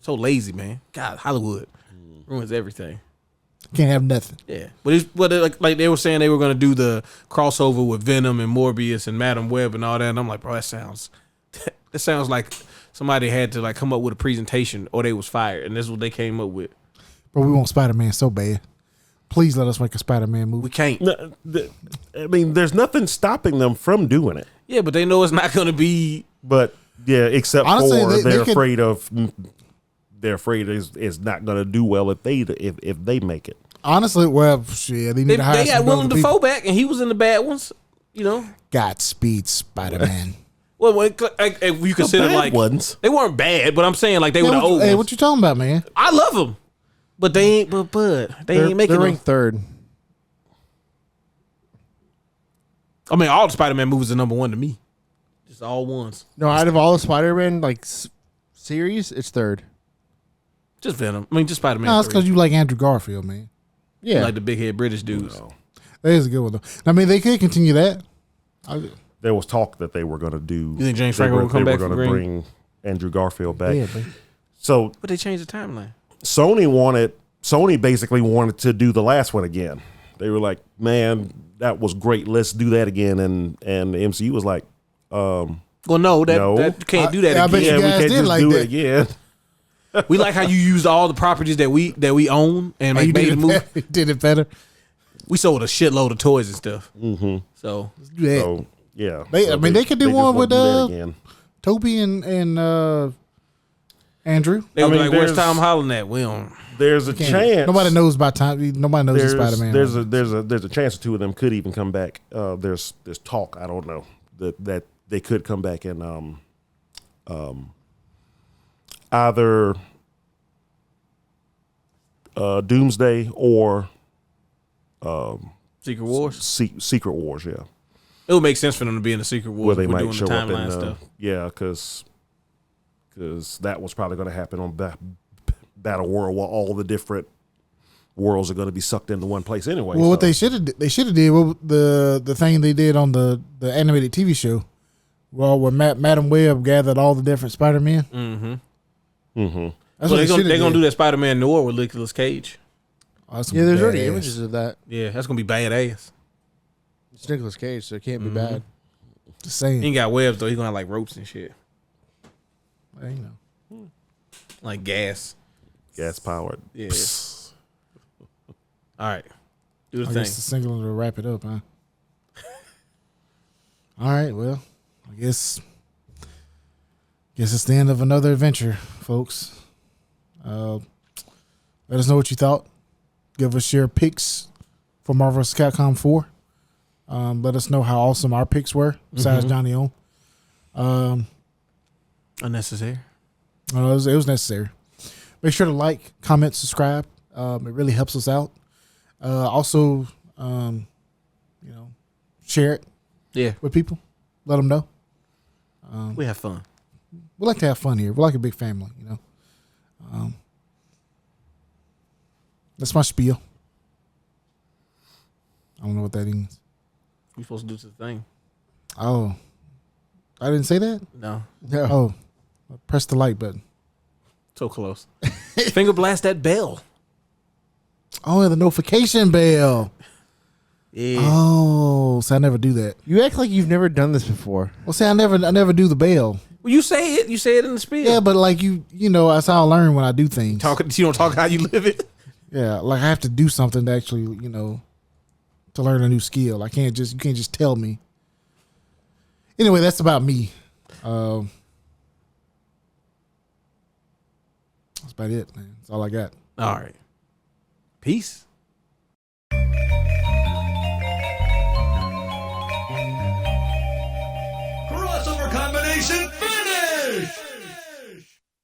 So lazy, man. God, Hollywood ruins everything. Can't have nothing. Yeah, but like they were saying they were going to do the crossover with Venom and Morbius and Madam Web and all that, and I'm like, bro, that sounds like somebody had to like come up with a presentation or they was fired, and this is what they came up with. But we want Spider-Man so bad. Please let us make a Spider-Man movie. We can't. No, I mean, there's nothing stopping them from doing it. Yeah, but they know it's not going to be. But yeah, except honestly, for they're afraid of. They're afraid it's not going to do well if they make it. Honestly, well, shit, they need to hire. They got Willem Dafoe back, and he was in the bad ones. Godspeed, Spider-Man. Well, if you consider like ones, they weren't bad, but I'm saying like they were the old ones. Hey, what you talking about, man? I love them, but they ain't. But they ain't making. They're ranked third. I mean, all the Spider-Man movies are number one to me. Just all ones. No, out of all the Spider-Man series, it's third. Just Venom. I mean, just Spider-Man. No, it's because you like Andrew Garfield, man. Yeah, like the big head British dudes. No. That is a good one, though. I mean, they could continue that. There was talk that they were going to do. You think James Franco will come back? They were going to bring Andrew Garfield back. Yeah, baby. So, but they changed the timeline. Sony basically wanted to do the last one again. They were like, "Man, that was great. Let's do that again." And the MCU was like, "Well, no, that you can't do that again. I bet you guys we can't just like do that. it again." We like how you used all the proproperties that we own and made the movie. You did it better. We sold a shitload of toys and stuff. Mm-hmm. So yeah, they could do one with Toby and Andrew. They would be like, "Where's Tom Holland at?" We don't. There's a chance. Nobody knows about Tom. Nobody knows Spider-Man. There's a chance the two of them could even come back. There's talk. I don't know that they could come back and either Doomsday or Secret Wars. Secret Wars, yeah. It would make sense for them to be in the Secret Wars. Where they might doing show the up timeline stuff. Yeah, because that was probably going to happen on battle world while all the different worlds are going to be sucked into one place anyway. Well, what they should have did the thing they did on the animated TV show, well, where Madam Web gathered all the different Spider-Man. Mm-hmm. Mm-hmm. That's So what they're gonna do that Spider-Man Noir with Nicolas Cage. Oh, that's gonna Yeah, be there's already badass. images of that. Yeah, that's gonna be badass. It's Nicolas Cage, so it can't be bad. Just saying. He ain't got webs though. He's gonna have like ropes and shit, Well, you know. like gas. Gas powered. Yeah. All right, do the I thing. guess the single to wrap it up, huh? All right, well, I guess it's the end of another adventure, folks. Let us know what you thought. Give us your picks for Marvel vs. Capcom 4. Let us know how awesome our picks were, besides Johnny O. Unnecessary. It was necessary. Make sure to like, comment, subscribe. It really helps us out. Also, share it Yeah, with people. Let them know. we have fun. We like to have fun here. We're like a big family, you know. That's my spiel. I don't know what that means. We supposed to do the thing. Oh, I didn't say that? No, No. Oh, press the like button. so close. Finger blast that bell. Oh, and the notification bell. Yeah. Oh, so I never do that. You act like you've never done this before. Well, see, I never do the bell. Well, you say it. You say it in the spiel. Yeah, but like you know, that's how I learn when I do things. You don't talk how you live it. Yeah, like I have to do something to actually, to learn a new skill. You can't just tell me. Anyway, that's about me. That's about it, man. That's all I got. All right. Peace. Crossover combination